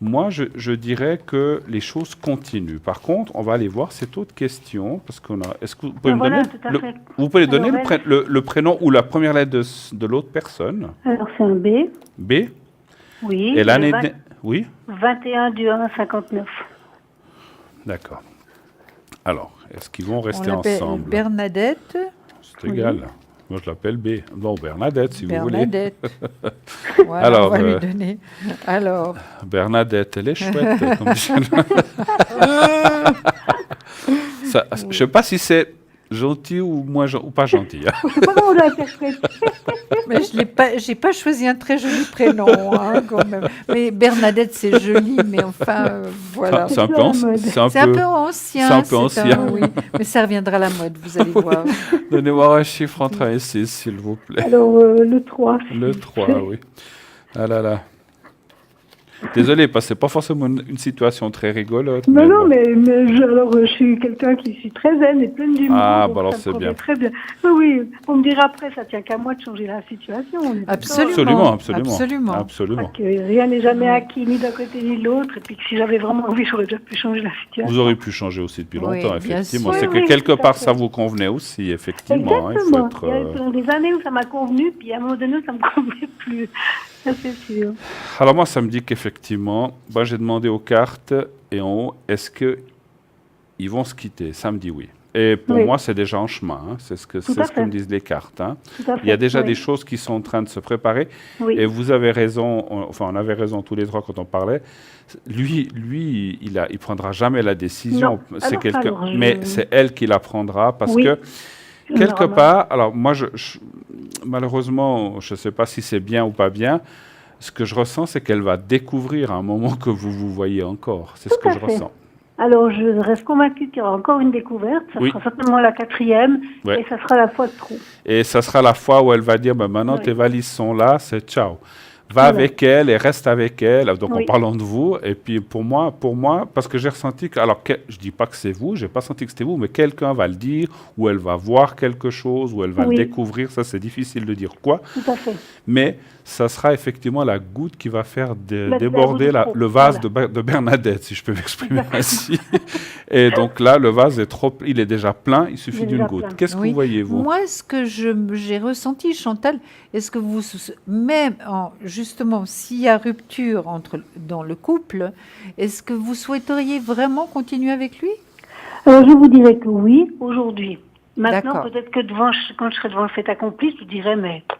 Moi, je dirais que les choses continuent. Par contre, on va aller voir cette autre question. Parce qu'on a. Est-ce que vous pouvez me
Voilà,
donner,
tout à fait.
vous pouvez donner
Alors,
le prénom ou la première lettre de l'autre personne?
Alors c'est un B,
B.
oui.
Et l'année.
le
Oui.
21 du 1 59.
D'accord. Alors, est-ce qu'ils vont
On
rester
l'appelle
ensemble?
Bernadette.
C'est égal. Moi, je l'appelle B. Non, Bernadette, si vous voulez.
Bernadette. Voilà,
Alors,
on va lui donner. Alors,
Bernadette, elle est chouette. Comme ça, je ne sais pas si c'est gentil ou pas gentil. Hein.
Je sais pas comment on l'interprète.
mais j'ai pas choisi un très joli prénom, hein, quand même. Mais Bernadette, c'est joli, mais enfin, voilà.
C'est un peu,
C'est la mode.
C'est un peu ancien.
c'est un peu ancien.
oui, mais ça reviendra à la mode, vous allez voir.
Donnez-moi un chiffre entre 1 et 6, s'il vous plaît.
Alors le 3.
Le 3, oui. Ah là là. Désolé, parce que c'est pas forcément une situation très rigolote.
Non,
bon.
je suis quelqu'un qui suis très zen et pleine d'humour.
Ah,
donc
bah alors
ça me
c'est
convient
bien.
Très bien. Oui, on me dira après, ça tient qu'à moi de changer la situation. on est d'accord.
Absolument.
Absolument.
Absolument.
Absolument.
Que rien n'est jamais acquis ni d'un côté ni de l'autre. Et puis que si j'avais vraiment envie, j'aurais déjà pu changer la situation.
Vous aurez pu changer aussi depuis
Oui,
longtemps,
bien
effectivement.
sûr.
C'est
Oui,
que quelque
tout à
part,
fait.
ça vous convenait aussi, effectivement. hein. Il faut
Exactement.
être,
Il y a pendant des années où ça m'a convenu, puis à un moment donné, ça me convenait plus. Ça, c'est sûr.
Alors moi, ça me dit qu'effectivement, moi j'ai demandé aux cartes et en haut, est-ce qu'ils vont se quitter? Ça me dit oui. Et pour
Oui.
moi, c'est déjà en chemin. Hein. C'est ce que
fait.
me disent les cartes. Hein.
Tout à fait.
Il y a déjà
Oui.
des choses qui sont en train de se préparer.
Oui.
Et vous avez raison, on avait raison tous les trois quand on parlait. Lui, il prendra jamais la décision.
Non.
C'est
Alors,
quelqu'un,
alors,
mais c'est elle qui la prendra parce
Oui.
que quelque
Normal.
part, alors moi, malheureusement, je ne sais pas si c'est bien ou pas bien. Ce que je ressens, c'est qu'elle va découvrir à un moment que vous vous voyez encore. C'est ce
Tout
que
à
je
fait.
ressens.
Alors, je reste convaincue qu'il y aura encore une découverte. Ça
Oui.
sera certainement la 4e.
Ouais.
Et ça sera la fois de trop.
Et ça sera la fois où elle va dire, ben, maintenant
Oui.
tes valises sont là, c'est ciao. Va
Voilà.
avec elle et reste avec elle. Donc, en
Oui.
parlant de vous, et puis pour moi, parce que j'ai ressenti que, alors, je dis pas que c'est vous, j'ai pas senti que c'était vous, mais quelqu'un va le dire, ou elle va voir quelque chose, ou elle va le
Oui.
découvrir. Ça, c'est difficile de dire quoi,
Tout à fait.
mais ça sera effectivement la goutte qui va faire
La
déborder
goutte de trop,
le vase
voilà.
de Bernadette, si je peux m'exprimer ainsi. Et donc là, le vase est il est déjà plein, il suffit
Il est
d'une
déjà
goutte.
plein.
Qu'est-ce que
Oui.
vous voyez, vous?
Moi, ce que j'ai ressenti, Chantal, est-ce que vous, même justement, s'il y a rupture dans le couple, est-ce que vous souhaiteriez vraiment continuer avec lui?
Alors, je vous dirais que oui, aujourd'hui. Maintenant,
D'accord.
peut-être que quand je serai devant le fait accompli, je vous dirais, mais peut-être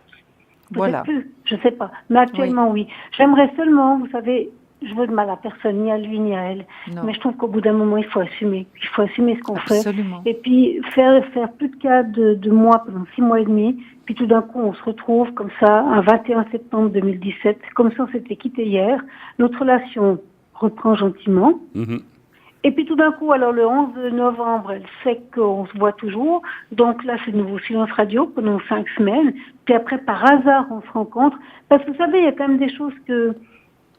Voilà.
plus, je sais pas. Mais actuellement, oui. J'aimerais seulement, vous savez, je veux de mal à personne, ni à lui, ni à elle.
Non.
Mais je trouve qu'au bout d'un moment, il faut assumer. Il faut assumer ce qu'on fait.
Absolument.
Et puis, faire plus de cas de mois pendant 6 mois et demi. Puis tout d'un coup, on se retrouve comme ça, un 21 septembre 2017. Comme ça, on s'était quitté hier. Notre relation reprend gentiment.
Mhm.
Et puis tout d'un coup, alors le 11 novembre, elle sait qu'on se voit toujours. Donc là, c'est de nouveau silence radio pendant 5 semaines. Puis après, par hasard, on se rencontre. Parce que vous savez, il y a quand même des choses que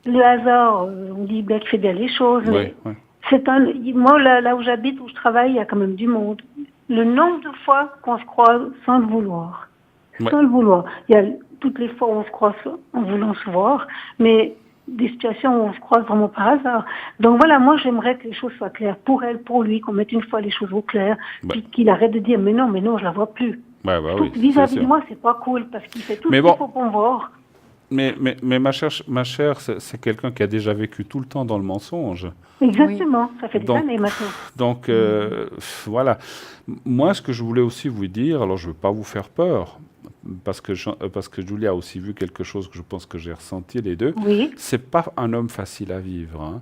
le hasard, on dit bien qu'il fait bien les choses.
Ouais,
Mais
ouais.
moi, là où j'habite, où je travaille, il y a quand même du monde. Le nombre de fois qu'on se croise sans le vouloir.
Ouais.
Sans le vouloir. Il y a toutes les fois où on se croise en voulant se voir. Mais des situations où on se croise vraiment par hasard. Donc voilà, moi j'aimerais que les choses soient claires pour elle, pour lui, qu'on mette une fois les choses au clair,
Ouais.
puis qu'il arrête de dire mais non, je la vois plus.
Ouais, bah
Je
oui,
trouve que
c'est
vis-à-vis
sûr.
de moi, c'est pas cool parce qu'il fait tout
Mais
ce
bon.
qu'il faut pour me voir.
Mais ma chère, c'est quelqu'un qui a déjà vécu tout le temps dans le mensonge.
Exactement, ça fait des
Donc,
années maintenant.
Donc, voilà. Moi, ce que je voulais aussi vous dire, alors je ne veux pas vous faire peur, parce que Julie a aussi vu quelque chose que je pense que j'ai ressenti les deux.
Oui.
C'est pas un homme facile à vivre, hein.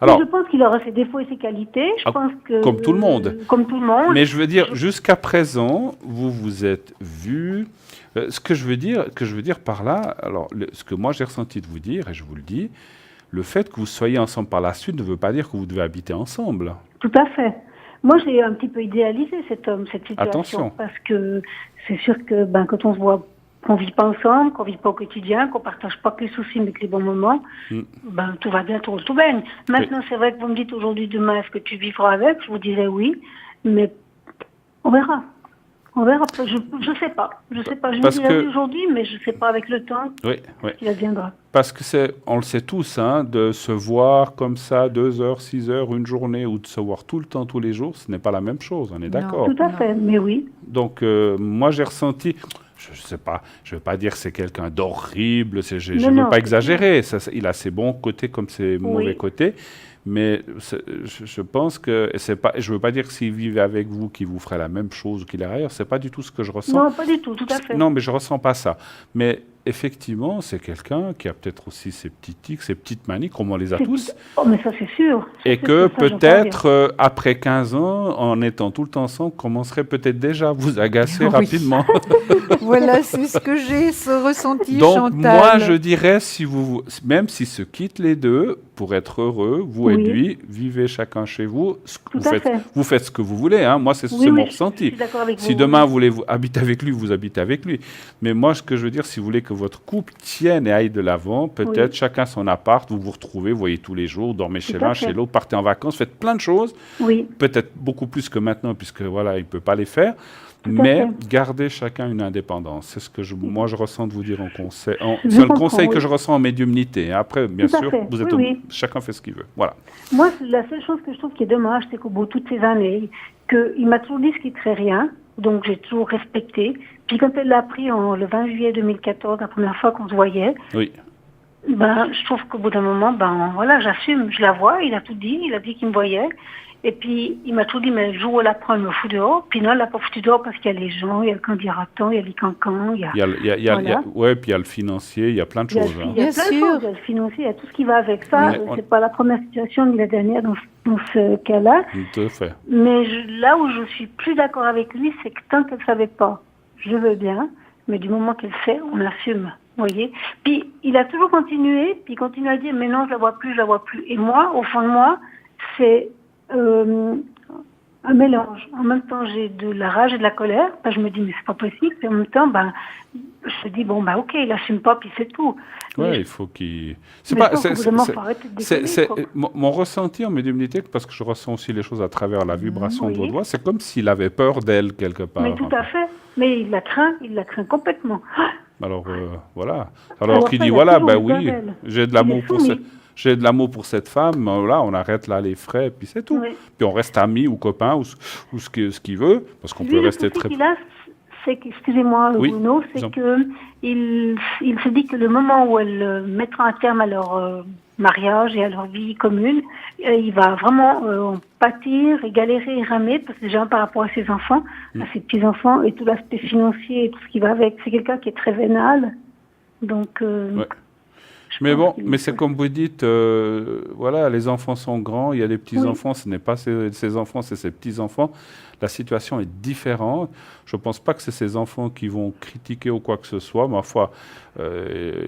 Alors,
Alors,
je pense qu'il aura ses défauts et ses qualités. Je pense que
comme tout le monde.
Comme tout le monde.
Mais je veux dire, jusqu'à présent, vous vous êtes vus. Ce que je veux dire par là, alors, ce que moi j'ai ressenti de vous dire, et je vous le dis, le fait que vous soyez ensemble par la suite ne veut pas dire que vous devez habiter ensemble.
Tout à fait. Moi, j'ai un petit peu idéalisé cet homme, cette situation.
Attention.
Parce que c'est sûr que quand on se voit, qu'on vit pas ensemble, qu'on vit pas au quotidien, qu'on partage pas que les soucis mais que les bons moments, tout va bien, tout roule, tout baigne. Maintenant, c'est vrai que vous me dites aujourd'hui, demain, est-ce que tu vivras avec? Je vous dirais oui, mais on verra. On verra. Je sais pas. Je sais pas. Je
Parce
vous dirais
que-
oui aujourd'hui, mais je sais pas avec le temps
Oui, oui.
qu'il adviendra.
Parce que on le sait tous, hein, de se voir comme ça 2 heures, 6 heures, une journée, ou de se voir tout le temps, tous les jours, ce n'est pas la même chose, on est
Non.
d'accord.
Tout à
Non.
fait, mais oui.
Donc, moi, j'ai ressenti, je sais pas, je veux pas dire que c'est quelqu'un d'horrible, je
Non,
veux
non,
pas
c'est
exagérer, il a ses bons côtés comme ses mauvais côtés, mais je pense que c'est pas, je veux pas dire que s'il vivait avec vous, qu'il vous ferait la même chose ou qu'il est ailleurs, c'est pas du tout ce que je ressens.
Non, pas du tout, tout à fait.
Non, mais je ressens pas ça. Mais effectivement, c'est quelqu'un qui a peut-être aussi ses petits tics, ses petites manies, comme on les a tous.
Oh, mais ça, c'est sûr.
Et
Ça,
que
ça, j'entends
peut-être, après 15 ans, en étant tout le temps ensemble, commencerait peut-être déjà à vous agacer
Oui.
rapidement.
Voilà, c'est ce que j'ai ressenti,
Donc,
Chantal.
moi, je dirais, même s'ils se quittent les deux, pour être heureux, vous et
Oui.
lui, vivez chacun chez vous.
Tout à fait.
Vous faites ce que vous voulez. Hein. Moi, c'est
Oui,
mon
oui,
ressenti.
je suis d'accord avec
Si
vous.
demain, vous voulez habiter avec lui, vous habitez avec lui. Mais moi, ce que je veux dire, si vous voulez que votre couple tienne et aille de l'avant, peut-être chacun son appart, vous vous retrouvez, vous voyez tous les jours, dormez chez
Tout à
l'un,
fait.
chez l'autre, partez en vacances, faites plein de choses.
Oui,
Peut-être beaucoup plus que maintenant, puisque voilà, il ne peut pas les faire.
à
Mais
fait.
gardez chacun une indépendance. C'est ce que moi je ressens de vous dire en conseil.
Je
C'est le
comprends,
conseil que
oui.
je ressens en médiumnité. Après, bien
Tout à
sûr,
fait.
vous êtes
Oui, oui.
chacun fait ce qu'il veut. Voilà.
moi, la seule chose que je trouve qui est dommage, c'est qu'au bout de toutes ces années, qu'il m'a toujours dit ce qui ne serait rien, donc j'ai toujours respecté. Puis quand elle l'a appris le 20 juillet 2014, la première fois qu'on se voyait,
Oui.
je trouve qu'au bout d'un moment, voilà, j'assume, je la vois, il a tout dit, il a dit qu'il me voyait. Et puis, il m'a tout dit, mais le jour où elle apprend, elle me fout dehors. Puis non, elle l'a pas foutu dehors parce qu'il y a les gens, il y a le candidaton, il y a les cancans, il y a...
Puis il y a le financier, il y a plein de
Il y a,
choses.
il
Hein.
y a
Bien
plein de
sûr.
choses, il y a le financier, il y a tout ce qui va avec ça.
Mais on-
C'est pas la première situation ni la dernière dans ce cas-là.
Tout à fait.
Mais là où je suis plus d'accord avec lui, c'est que tant qu'elle savait pas, je veux bien, mais du moment qu'elle sait, on assume. Vous voyez. Puis il a toujours continué, puis il continue à dire mais non, je la vois plus, je la vois plus. Et moi, au fond de moi, c'est un mélange. En même temps, j'ai de la rage et de la colère. Ben, je me dis, mais c'est pas possible. Puis en même temps, ben, je me dis, bon, ben, ok, il assume pas, puis c'est tout.
Ouais,
Mais
il faut qu'il.
je pense qu'au bout d'un moment, faut arrêter de déconner, quoi.
Mon ressenti en médiumnité, parce que je ressens aussi les choses à travers la vibration de
Oui.
votre voix, c'est comme s'il avait peur d'elle quelque part.
Mais tout à fait. Mais il la craint complètement.
Alors voilà.
Alors
Alors qu'il
ça,
dit
il a
voilà,
toujours
ben
eu peur
oui,
d'elle.
j'ai de
Il
l'amour
est
pour
soumis.
j'ai de l'amour pour cette femme. Là, on arrête là les frais, puis c'est tout.
Oui.
Puis on reste amis ou copains ou ce qu'il veut, parce qu'on
Lui,
peut
le
rester
souci
très.
qu'il a, c'est que, excusez-moi,
Oui,
Bruno, c'est
disons.
que il se dit que le moment où elle mettra un terme à leur mariage et à leur vie commune, il va vraiment en pâtir et galérer et ramer, parce que déjà par rapport à ses enfants, à ses petits-enfants, et tout l'aspect financier et tout ce qui va avec. C'est quelqu'un qui est très vénal, donc...
Ouais.
je
Mais
pense
bon,
qu'il
mais
faut-
c'est comme vous dites, voilà, les enfants sont grands, il y a des petits-enfants, ce n'est pas ses enfants, c'est ses petits-enfants. La situation est différente. Je ne pense pas que c'est ses enfants qui vont critiquer ou quoi que ce soit. Ma foi,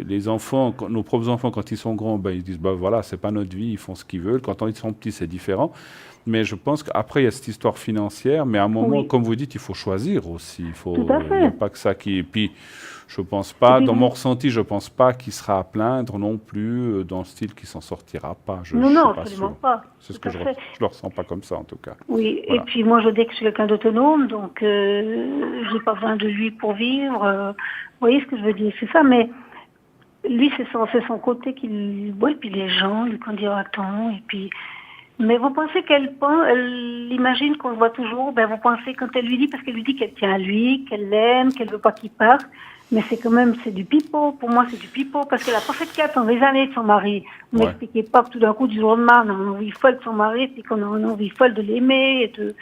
les enfants, nos propres enfants, quand ils sont grands, ben, ils disent, ben, voilà, c'est pas notre vie, ils font ce qu'ils veulent. Quand ils sont petits, c'est différent. Mais je pense qu'après, il y a cette histoire financière. Mais à un moment,
Oui.
comme vous dites, il faut choisir aussi.
Tout à fait.
Il n'y a pas que ça qui... Et puis, je pense pas,
Et puis
dans
vous-
mon ressenti, je pense pas qu'il sera à plaindre non plus dans le style qu'il s'en sortira pas.
Non,
je
non,
suis pas
absolument
sûr.
pas.
C'est ce
Tout
que
à
je
fait.
le ressens pas comme ça en tout cas.
Oui,
Voilà.
et puis moi je dis que je suis quelqu'un d'autonome, donc j'ai pas besoin de lui pour vivre. Vous voyez ce que je veux dire, c'est ça, mais lui c'est son côté qu'il... Ouais, et puis les gens, lui qu'on dit attends, et puis... Mais vous pensez elle imagine qu'on le voit toujours, ben vous pensez quand elle lui dit, parce qu'elle lui dit qu'elle tient à lui, qu'elle l'aime, qu'elle veut pas qu'il parte, mais c'est quand même, c'est du pipeau, pour moi c'est du pipeau, parce qu'elle a pas fait de cas dans des années de son mari. Vous
Ouais.
m'expliquez pas que tout d'un coup, du jour au lendemain, on a envie folle de son mari, puis qu'on a envie folle de l'aimer, et de...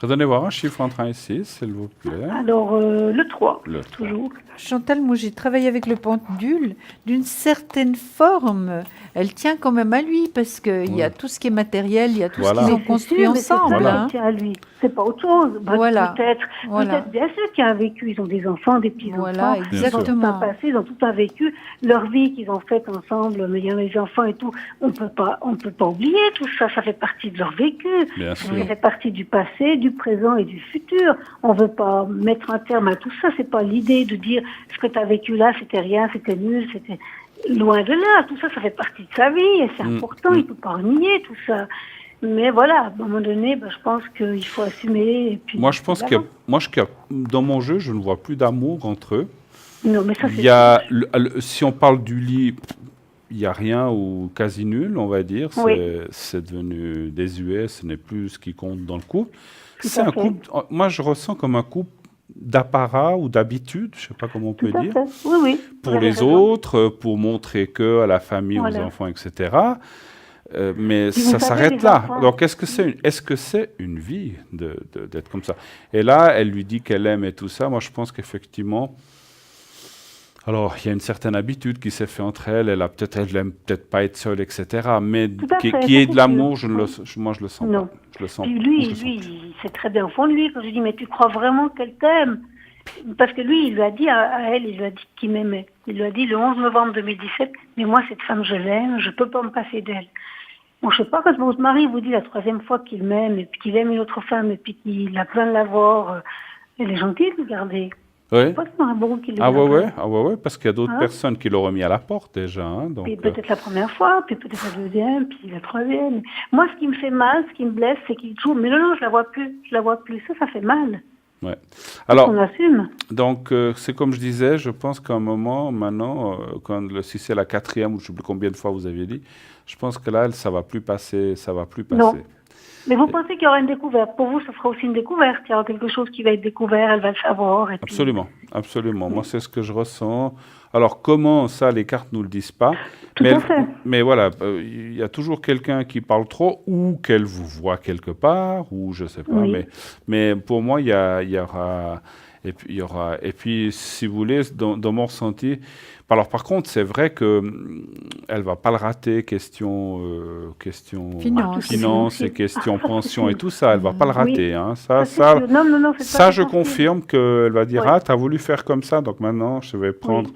Redonnez voir un chiffre entre 1 et 6, s'il vous plaît.
Alors, le 3,
Le 3.
toujours.
Chantal, moi j'ai travaillé avec le pendule. D'une certaine forme, elle tient quand même à lui parce qu'il y a
Ouais.
tout ce qui est matériel, il y a tout
Voilà.
ce qu'ils ont
Mais c'est
construit
sûr, mais c'est ça
ensemble.
Voilà.
hein.
qui tient à lui. C'est pas autre chose. Bah,
Voilà.
Peut-être, bien sûr qu'il y a un vécu. Ils ont des enfants, des petits-enfants.
Voilà,
Ils ont tout un
exactement.
passé, ils ont tout un vécu. Leur vie qu'ils ont faite ensemble, mais il y a les enfants et tout. On peut pas oublier tout ça. Ça fait partie de leur vécu.
Bien
Ça
sûr.
fait partie du passé, du présent et du futur. On veut pas mettre un terme à tout ça. C'est pas l'idée de dire ce que tu as vécu là, c'était rien, c'était nul, c'était loin de là. Tout ça, ça fait partie de sa vie et c'est important. Il peut pas nier tout ça. Mais voilà, à un moment donné, ben, je pense qu'il faut assumer. Et puis,
Moi, je pense
voilà.
dans mon jeu, je ne vois plus d'amour entre eux.
Non, mais ça,
Il
c'est
y a, si on parle du lit, il n'y a rien ou quasi nul, on va dire.
Oui.
C'est devenu désuet, ce n'est plus ce qui compte dans le couple.
Tout
C'est
à
un
fait.
couple, moi je ressens comme un couple d'apparat ou d'habitude, je ne sais pas comment on
tout
peut
à
dire,
fait. Oui, oui.
pour
vous avez
les
raison.
autres, pour montrer que à la famille, aux
Voilà.
enfants, etc. Mais
Puis
ça
vous savez,
s'arrête
les
là.
enfants-
Donc est-ce que c'est une vie d'être comme ça? Et là, elle lui dit qu'elle aime et tout ça. Moi, je pense qu'effectivement, alors il y a une certaine habitude qui s'est fait entre elles. Elle aime peut-être pas être seule, etc. Mais
Tout à fait,
qui
ça,
est
c'est
de l'amour,
sûr.
moi, je le sens
Non.
pas. Je le sens.
Puis
je
lui,
le sens pas.
il sait très bien au fond de lui. Quand je lui dis, mais tu crois vraiment qu'elle t'aime? Parce que lui, il lui a dit à elle, il lui a dit qu'il m'aimait. Il lui a dit le 11 novembre 2017, mais moi, cette femme, je l'aime, je peux pas me passer d'elle. Bon, je sais pas, quand votre mari vous dit la troisième fois qu'il m'aime, et puis qu'il aime une autre femme, et puis qu'il a plein de l'avoir, elle est gentille de le garder.
Ouais.
Pas un bon qu'il le
Ah ouais,
garde.
ouais, parce qu'il y a d'autres
Hein?
personnes qui l'auraient mis à la porte déjà. Hein, donc,
Puis peut-être la première fois, puis peut-être la deuxième, puis la troisième. Moi, ce qui me fait mal, ce qui me blesse, c'est qu'il joue. Mais non, je la vois plus, Ça fait mal.
ouais. Alors,
On assume.
donc, c'est comme je disais, je pense qu'à un moment, maintenant, si c'est la quatrième, ou je ne sais plus combien de fois vous aviez dit, je pense que là, ça ne va plus passer,
Non. Mais vous pensez qu'il y aura une découverte? Pour vous, ce sera aussi une découverte. Il y aura quelque chose qui va être découvert, elle va le savoir. Et puis...
Absolument, absolument. Moi, c'est ce que je ressens. Alors, comment ça, les cartes nous le disent pas.
Tout à fait.
Mais voilà, il y a toujours quelqu'un qui parle trop, ou qu'elle vous voit quelque part, ou je sais pas.
Oui.
Mais pour moi, il y aura. Et puis, si vous voulez, dans mon ressenti. Alors, par contre, c'est vrai que elle va pas le rater, question
Finance.
et question pension et tout ça, elle va pas le
Oui.
rater. Hein.
c'est sûr. Non, c'est
Ça,
pas
je
possible.
confirme qu'elle va dire
Oui.
ah, t'as voulu faire comme ça, donc maintenant je vais prendre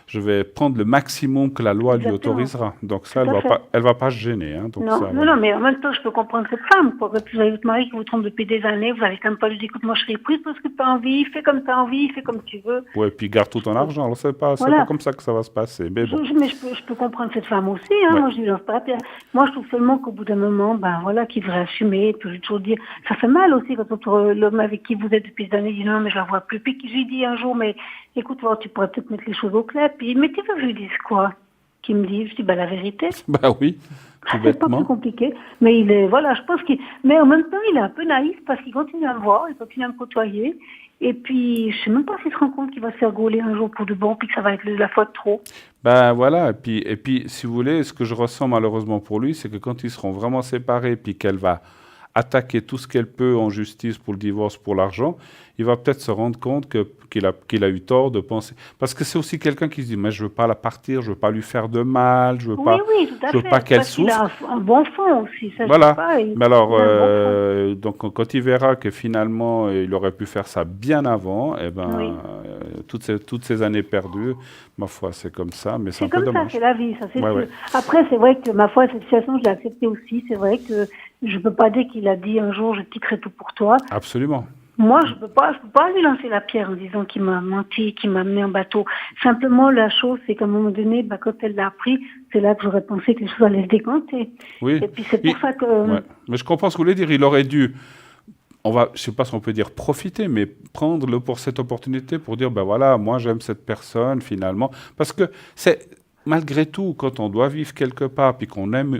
je vais prendre le maximum que la loi lui
Exactement.
autorisera. Donc ça,
Tout à fait.
elle va pas se gêner. Hein. Donc
Non,
ça,
non,
voilà.
non, mais en même temps, je peux comprendre cette femme. Quoi. Quand vous avez votre mari qui vous trompe depuis des années, vous avez quand même pas lui dit, écoute, moi je serai prise parce que tu as envie, fais comme tu as envie, fais comme tu veux.
Ouais, puis garde tout ton argent. Alors c'est pas comme ça que ça va se passer. Mais bon.
Mais je peux comprendre cette femme aussi. Hein.
Ouais.
Moi, je lui lance pas la pierre. Moi, je trouve seulement qu'au bout d'un moment, ben voilà, qu'il devrait assumer. Puis je toujours dire, ça fait mal aussi quand l'homme avec qui vous êtes depuis des années dit non, mais je la vois plus. Puis j'ai dit un jour, mais écoute, voilà, tu pourrais peut-être mettre les choses au clair. Puis mais tu veux que je lui dise quoi? Qui me dit, je dis bah la vérité.
Bah oui, tout
C'est pas
bêtement.
plus compliqué, mais il est, voilà, je pense qu'il, mais en même temps, il est un peu naïf parce qu'il continue à me voir, il continue à me côtoyer, et puis, je sais même pas s'il se rend compte qu'il va se faire gauler un jour pour de bon, puis que ça va être la fois de trop.
Ben voilà, et puis, si vous voulez, ce que je ressens malheureusement pour lui, c'est que quand ils seront vraiment séparés, puis qu'elle va attaquer tout ce qu'elle peut en justice pour le divorce, pour l'argent, il va peut-être se rendre compte qu'il a eu tort de penser. Parce que c'est aussi quelqu'un qui se dit, mais je veux pas la partir, je veux pas lui faire de mal, je veux pas,
Oui, tout à
je veux
fait.
pas qu'elle
Parce qu'il
souffre.
a un bon fond aussi, ça
Voilà.
je sais pas.
Mais alors,
il a un bon fond.
donc quand il verra que finalement il aurait pu faire ça bien avant, eh ben,
Oui.
toutes ces années perdues, ma foi, c'est comme ça, mais c'est un
C'est
peu
comme ça,
dommage.
c'est la vie, ça c'est
Ouais,
sûr.
ouais.
Après, c'est vrai que ma foi, cette situation, je l'ai acceptée aussi. C'est vrai que je peux pas dire qu'il a dit un jour, je quitterai tout pour toi.
Absolument.
Moi, je peux pas lui lancer la pierre en disant qu'il m'a menti, qu'il m'a amené en bateau. Simplement, la chose, c'est qu'à un moment donné, bah, quand elle l'a appris, c'est là que j'aurais pensé que les choses allaient se décanter.
Oui.
Et puis, c'est pour ça que...
Ouais. Mais je comprends ce que vous voulez dire. Il aurait dû, je sais pas si on peut dire profiter, mais prendre pour cette opportunité pour dire, ben voilà, moi j'aime cette personne finalement. Parce que c'est, malgré tout, quand on doit vivre quelque part, puis on aime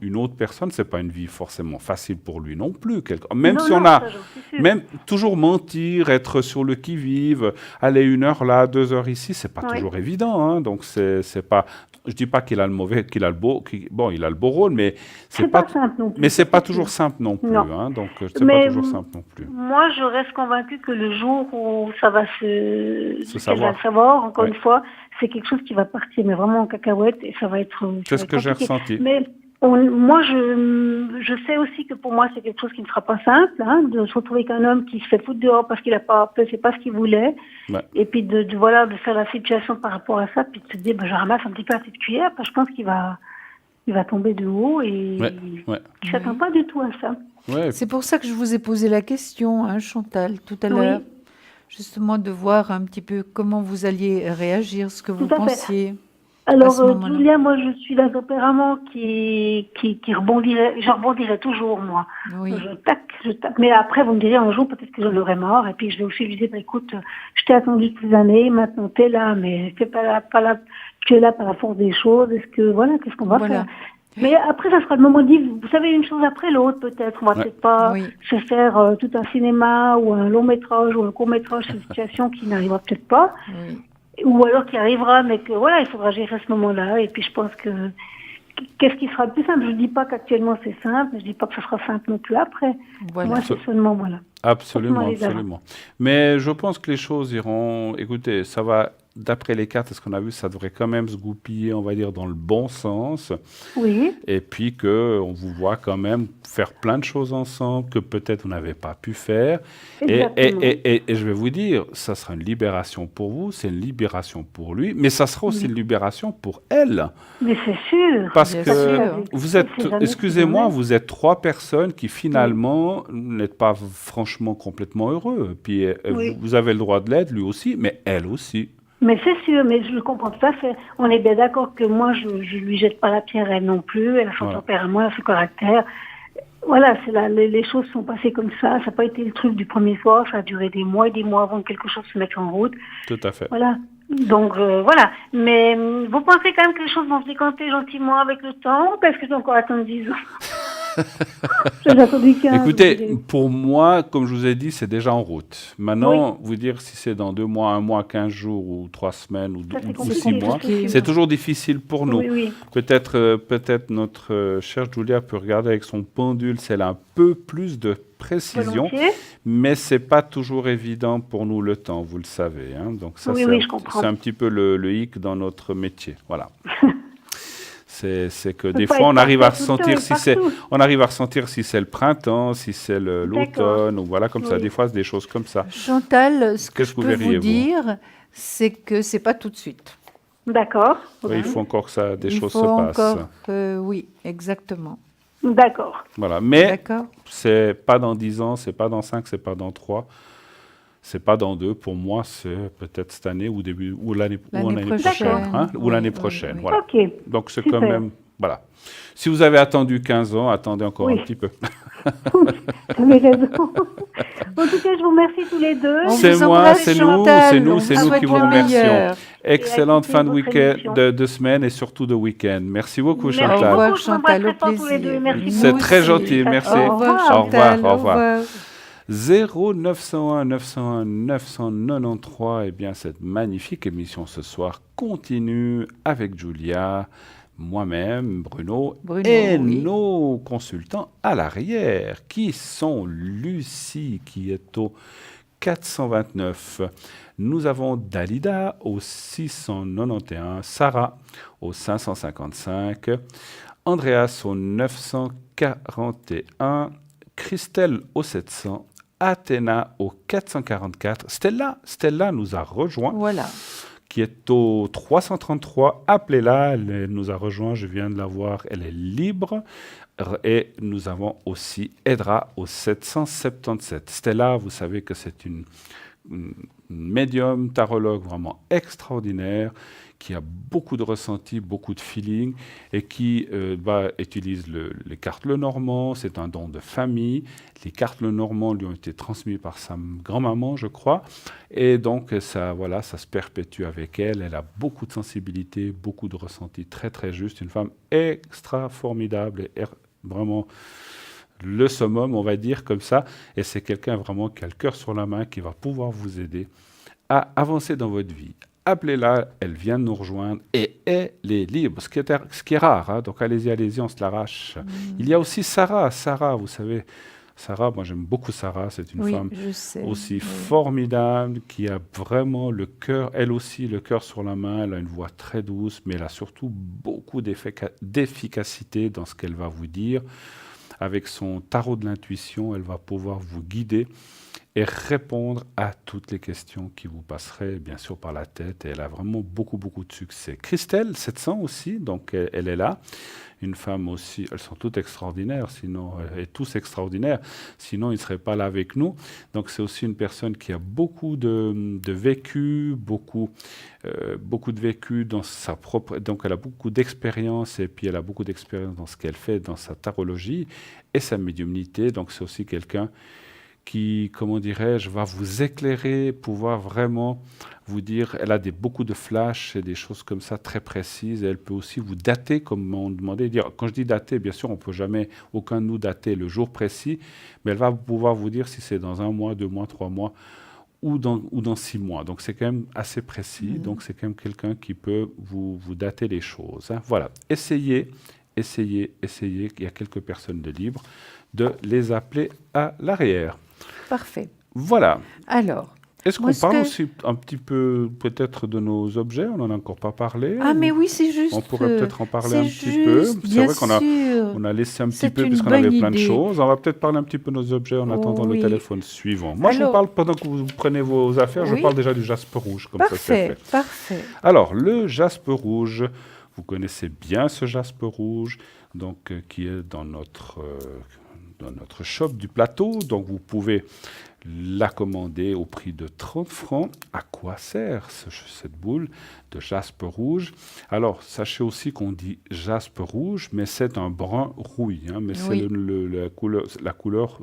une autre personne, c'est pas une vie forcément facile pour lui non plus. Même
Non,
si on
non,
a,
ça, j'en suis sûre.
même toujours mentir, être sur le qui-vive, aller 1 heure là, 2 heures ici, c'est pas
Oui.
toujours évident. Hein. Donc c'est pas, je dis pas qu'il a le mauvais, qu'il a le beau, il a le beau rôle, mais
C'est pas simple non plus.
mais c'est pas toujours simple non plus.
Non.
Hein. Donc c'est
Mais
pas toujours simple non plus.
moi, je reste convaincue que le jour où ça va qu'elle va
savoir.
le savoir, encore
Ouais.
une fois, c'est quelque chose qui va partir, mais vraiment en cacahuète, et ça va être...
C'est ce que j'ai ressenti.
Mais moi, je sais aussi que pour moi, c'est quelque chose qui ne sera pas simple, hein, de se retrouver avec un homme qui se fait foutre dehors parce qu'il a pas, c'est pas ce qu'il voulait,
Ouais.
et puis de faire la situation par rapport à ça, puis de se dire, je ramasse un petit peu la petite cuillère, parce que je pense qu'il va tomber de haut, et
Ouais.
il s'attend pas du tout à ça.
Ouais.
C'est pour ça que je vous ai posé la question, hein, Chantal, tout à
Oui.
l'heure. Justement, de voir un petit peu comment vous alliez réagir, ce que vous
Tout à fait.
pensiez. À
Alors,
ce moment-là.
Julia, moi, je suis d'un tempérament qui rebondirait, je rebondirais toujours, moi.
Oui.
Je tac. Mais après, vous me direz un jour, peut-être que j'en aurai marre, et puis je vais aussi lui dire, écoute, je t'ai attendu depuis des années, maintenant t'es là, mais tu es là par la force des choses, qu'est-ce qu'on va
Voilà.
faire? Mais après, ça sera le moment de dire, vous savez, une chose après l'autre, peut-être. On va
Ouais.
peut-être pas
Oui.
se faire tout un cinéma, ou un long métrage, ou un court métrage, c'est une situation qui n'arrivera peut-être pas.
Oui.
Ou alors qui arrivera, mais que voilà, il faudra gérer à ce moment-là. Et puis je pense que qu'est-ce qui sera le plus simple? Je ne dis pas qu'actuellement c'est simple, mais je ne dis pas que ça sera simple non plus après.
Voilà.
Moi, c'est seulement voilà.
Absolument,
les avant.
absolument. Mais je pense que les choses iront. Écoutez, ça va, d'après les cartes, ce qu'on a vu, ça devrait quand même se goupiller, on va dire, dans le bon sens.
Oui,
Et puis qu'on vous voit quand même faire plein de choses ensemble que peut-être vous n'avez pas pu faire.
exactement.
Et je vais vous dire, ça sera une libération pour vous, c'est une libération pour lui, mais ça sera aussi une libération pour elle.
Mais c'est sûr.
Parce
Bien
que
sûr.
vous êtes,
C'est jamais
excusez-moi,
jamais.
vous êtes 3 personnes qui finalement n'êtes pas franchement complètement heureux. Puis
Oui.
vous avez le droit de l'être, lui aussi, mais elle aussi.
Mais c'est sûr, mais je le comprends tout à fait. On est bien d'accord que moi, je lui jette pas la pierre, elle non plus. Elle a son
Voilà.
tempérament, elle a son caractère. Voilà, les choses sont passées comme ça. Ça n'a pas été le truc du premier soir. Ça a duré des mois et des mois avant que quelque chose se mette en route.
Tout à fait.
Voilà. Donc, voilà. Mais vous pensez quand même que les choses vont se décanter gentiment avec le temps? Ou est-ce que je dois encore attendre 10 ans? J'ai attendu 15.
Écoutez, pour moi, comme je vous ai dit, c'est déjà en route. Maintenant, vous dire si c'est dans 2 mois, 1 mois, 15 jours ou 3 semaines ou
Ça, c'est
ou
compliqué,
6 mois,
compliqué.
c'est toujours difficile pour nous.
Oui, oui.
Peut-être notre chère Julia peut regarder avec son pendule si elle a un peu plus de précision,
Volontiers.
mais c'est pas toujours évident pour nous le temps, vous le savez. Hein. Donc ça,
Oui, oui, je comprends.
c'est un petit peu le hic dans notre métier. Voilà. C'est que
peut
des
pas
fois, on
être
arrive à
parfait tout le
ressentir
temps,
si c'est,
partout.
on arrive à ressentir si c'est le printemps, si c'est l'automne, ou voilà, comme ça.
Oui.
Des fois, c'est des choses comme ça.
Chantal, ce que
Qu'est-ce
je
que vous
peux
verriez,
vous
vous
dire, c'est que c'est pas tout de suite.
D'accord.
Oui, il faut encore que des
Il
choses
faut
se passent.
encore oui, exactement.
D'accord.
Voilà. Mais
D'accord.
c'est pas dans 10 ans, c'est pas dans 5, c'est pas dans 3, c'est pas dans 2. Pour moi, c'est peut-être cette année ou début ou l'année prochaine, hein, ou
Oui,
l'année
oui,
prochaine.
oui.
Voilà.
Ok.
Donc c'est
Super.
quand même voilà. Si vous avez attendu 15 ans, attendez encore un
Oui.
petit peu.
Vous avez raison. En tout cas, je vous remercie tous les deux.
On
C'est
vous
moi,
embrasse,
c'est nous,
Chantal.
c'est nous,
On
c'est
vous
nous
souhaite
qui vous
le
remercions.
meilleur.
Excellente
écouter
fin de
votre
week-end,
émission.
de semaine et surtout de week-end. Merci beaucoup,
Merci
Au
Chantal.
revoir,
beaucoup, je vous embrasse
Chantal, au
très fort tous les deux et
plaisir.
merci
Nous
C'est très
aussi.
gentil, merci.
Au revoir,
Au revoir,
Chantal.
au revoir. 0901 993, eh bien cette magnifique émission ce soir continue avec Julia, moi-même, Bruno et
oui.
nos consultants à l'arrière qui sont Lucie qui est au 429. Nous avons Dalida au 691, Sarah au 555, Andreas au 941, Christelle au 700, Athéna au 444. Stella nous a rejoint,
Voilà.
qui est au 333. Appelez-la, elle nous a rejoint, je viens de la voir, elle est libre. Et nous avons aussi Edra au 777. Stella, vous savez que c'est une médium, tarologue vraiment extraordinaire, qui a beaucoup de ressenti, beaucoup de feeling, et qui utilise les cartes Lenormand. C'est un don de famille. Les cartes Lenormand lui ont été transmises par sa grand-maman, je crois. Et donc, ça se perpétue avec elle. Elle a beaucoup de sensibilité, beaucoup de ressenti, très, très juste. Une femme extra formidable et vraiment le summum, on va dire comme ça. Et c'est quelqu'un vraiment qui a le cœur sur la main, qui va pouvoir vous aider à avancer dans votre vie. Appelez-la, elle vient de nous rejoindre et elle est libre, ce qui est rare. Hein, donc allez-y, on se l'arrache. Il y a aussi Sarah. Sarah, vous savez, Sarah, moi j'aime beaucoup Sarah. C'est une femme aussi formidable qui a vraiment le cœur, elle aussi, le cœur sur la main. Elle a une voix très douce, mais elle a surtout beaucoup d'efficacité dans ce qu'elle va vous dire. Avec son tarot de l'intuition, elle va pouvoir vous guider et répondre à toutes les questions qui vous passeraient bien sûr par la tête. Et elle a vraiment beaucoup de succès. Christelle, 700 aussi, donc elle est là. Une femme aussi, elles sont toutes extraordinaires, sinon, et tous extraordinaires, sinon ils ne seraient pas là avec nous. Donc c'est aussi une personne qui a beaucoup de vécu, beaucoup de vécu dans sa propre... Donc elle a beaucoup d'expérience, et puis elle a beaucoup d'expérience dans ce qu'elle fait, dans sa tarologie et sa médiumnité. Donc c'est aussi quelqu'un qui, comment dirais-je, va vous éclairer, pouvoir vraiment vous dire, elle a beaucoup de flashs et des choses comme ça très précises, et elle peut aussi vous dater, comme on demandait. Quand je dis dater, bien sûr, on ne peut jamais, aucun de nous dater le jour précis, mais elle va pouvoir vous dire si c'est dans 1 mois, 2 mois, 3 mois, ou dans 6 mois. Donc c'est quand même assez précis, donc c'est quand même quelqu'un qui peut vous dater les choses. Hein. Voilà, essayez, il y a quelques personnes de libres, de les appeler à l'arrière.
Parfait.
Voilà.
Alors,
est-ce qu'on parle aussi un petit peu peut-être de nos objets? On n'en a encore pas parlé.
Ah, mais oui, c'est juste.
On pourrait peut-être en parler un petit peu. C'est vrai qu'on a laissé un petit peu puisqu'on avait plein de choses. On va peut-être parler un petit peu de nos objets en attendant le téléphone suivant. Moi, je vous parle pendant que vous prenez vos affaires. Je parle déjà du jaspe rouge. Comme ça, c'est fait.
Parfait.
Alors, le jaspe rouge, vous connaissez bien ce jaspe rouge, donc, qui est dans notre shop du plateau. Donc, vous pouvez la commander au prix de 30 francs. À quoi sert cette boule de jaspe rouge? Alors, sachez aussi qu'on dit jaspe rouge, mais c'est un brun rouille. Hein, mais c'est la couleur,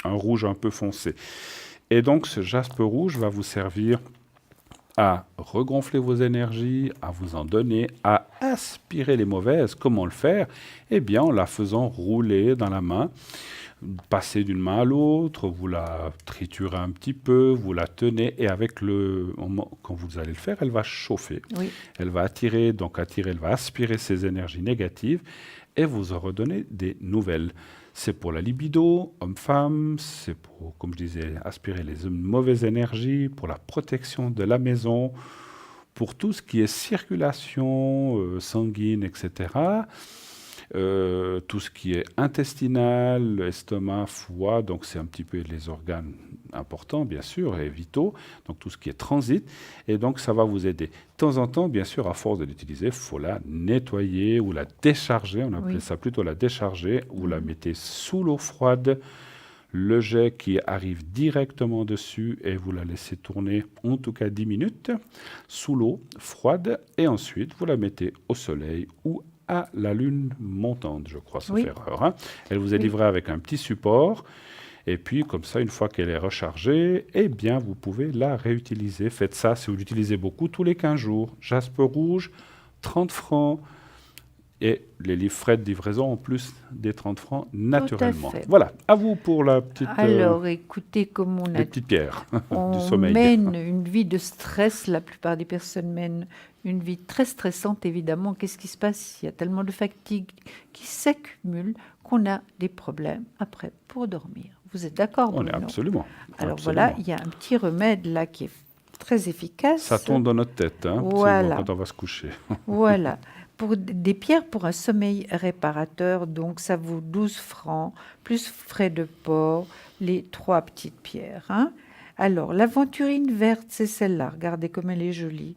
un rouge un peu foncé. Et donc, ce jaspe rouge va vous servir à regonfler vos énergies, à vous en donner, à aspirer les mauvaises. Comment le faire? Eh bien, en la faisant rouler dans la main. Passer d'une main à l'autre, vous la triturez un petit peu, vous la tenez, et quand vous allez le faire, elle va chauffer. Oui. Elle va elle va aspirer ces énergies négatives et vous en redonner des nouvelles. C'est pour la libido, homme-femme, c'est pour, comme je disais, aspirer les mauvaises énergies, pour la protection de la maison, pour tout ce qui est circulation sanguine, etc., tout ce qui est intestinal, estomac, foie, donc c'est un petit peu les organes importants, bien sûr, et vitaux, donc tout ce qui est transit. Et donc, ça va vous aider. De temps en temps, bien sûr, à force de l'utiliser, il faut la nettoyer ou la décharger. On appelait ça plutôt la décharger. Vous la mettez sous l'eau froide, le jet qui arrive directement dessus, et vous la laissez tourner en tout cas 10 minutes sous l'eau froide. Et ensuite, vous la mettez au soleil ou à la lune montante, je crois, sauf erreur. Hein. Elle vous est livrée avec un petit support. Et puis, comme ça, une fois qu'elle est rechargée, eh bien, vous pouvez la réutiliser. Faites ça si vous l'utilisez beaucoup, tous les 15 jours. Jaspe rouge, 30 francs. Et les frais de livraison en plus des 30 francs, naturellement. Voilà, à vous pour la petite...
Alors, écoutez, comme on a...
Les petites pierres du
on
sommeil.
mène une vie de stress, la plupart des personnes mènent une vie très stressante, évidemment. Qu'est-ce qui se passe? Il y a tellement de fatigue qui s'accumule qu'on a des problèmes après pour dormir. Vous êtes d'accord, Bruno?
On est absolument.
Alors voilà, il y a un petit remède là qui est très efficace.
Ça tourne dans notre tête, hein,
voilà.
quand on va se coucher.
Voilà. Pour des pierres pour un sommeil réparateur, donc ça vaut 12 francs, plus frais de port, les 3 petites pierres. Hein. Alors, l'aventurine verte, c'est celle-là. Regardez comme elle est jolie.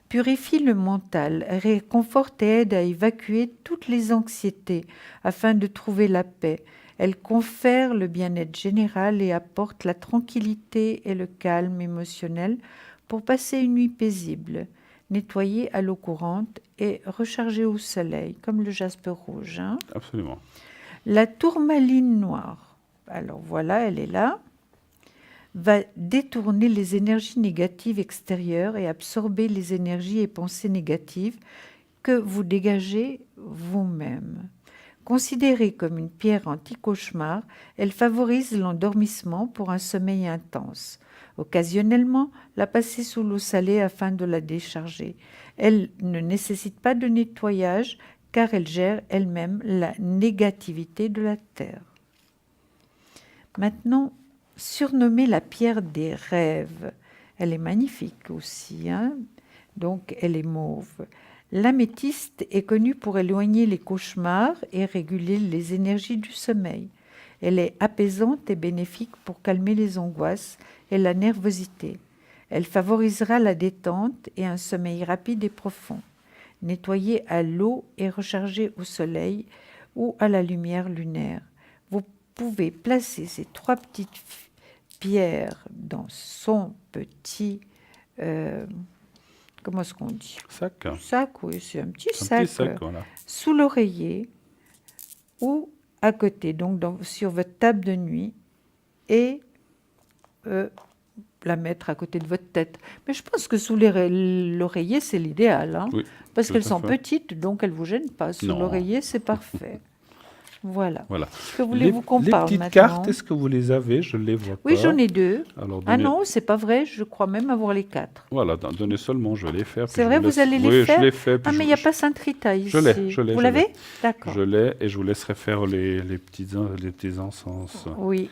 Purifie le mental, réconforte et aide à évacuer toutes les anxiétés afin de trouver la paix. Elle confère le bien-être général et apporte la tranquillité et le calme émotionnel pour passer une nuit paisible. Nettoyer à l'eau courante et recharger au soleil, comme le jaspe rouge. Hein.
Absolument.
La tourmaline noire, alors voilà, elle est là, va détourner les énergies négatives extérieures et absorber les énergies et pensées négatives que vous dégagez vous-même. Considérée comme une pierre anti-cauchemar, elle favorise l'endormissement pour un sommeil intense. Occasionnellement, la passer sous l'eau salée afin de la décharger. Elle ne nécessite pas de nettoyage car elle gère elle-même la négativité de la terre. Maintenant, surnommée la pierre des rêves. Elle est magnifique aussi, hein? Donc elle est mauve. L'améthyste est connue pour éloigner les cauchemars et réguler les énergies du sommeil. Elle est apaisante et bénéfique pour calmer les angoisses et la nervosité. Elle favorisera la détente et un sommeil rapide et profond. Nettoyée à l'eau et rechargée au soleil ou à la lumière lunaire. Vous pouvez placer ces 3 petites pierres dans son petit... comment est-ce qu'on dit?
Sac.
Sac, oui, c'est un petit
Un
sac.
petit sac, voilà.
Sous l'oreiller ou à côté, donc sur votre table de nuit, et la mettre à côté de votre tête. Mais je pense que sous l'oreiller, c'est l'idéal, hein,
Oui,
parce
tout
qu'elles
à
sont
fait.
petites, donc elles ne vous gênent pas. Sous
Non.
l'oreiller, c'est parfait. Voilà.
Voilà.
Que voulez-vous qu'on
les
parle
petites
maintenant?
cartes, est-ce que vous les avez? Je ne les vois pas.
Oui, j'en ai 2.
Alors,
Ah
donnez-
non, c'est pas vrai, je crois même avoir les 4.
Voilà, donnez seulement, je vais les faire. puis
C'est
je
vrai,
laisse-
vous allez les
oui,
faire?
je les fais.
Ah, mais il n'y a pas Saint-Rita ici.
Je l'ai.
Vous l'avez? D'accord.
Je l'ai et je vous laisserai faire les petits encens,
Oui.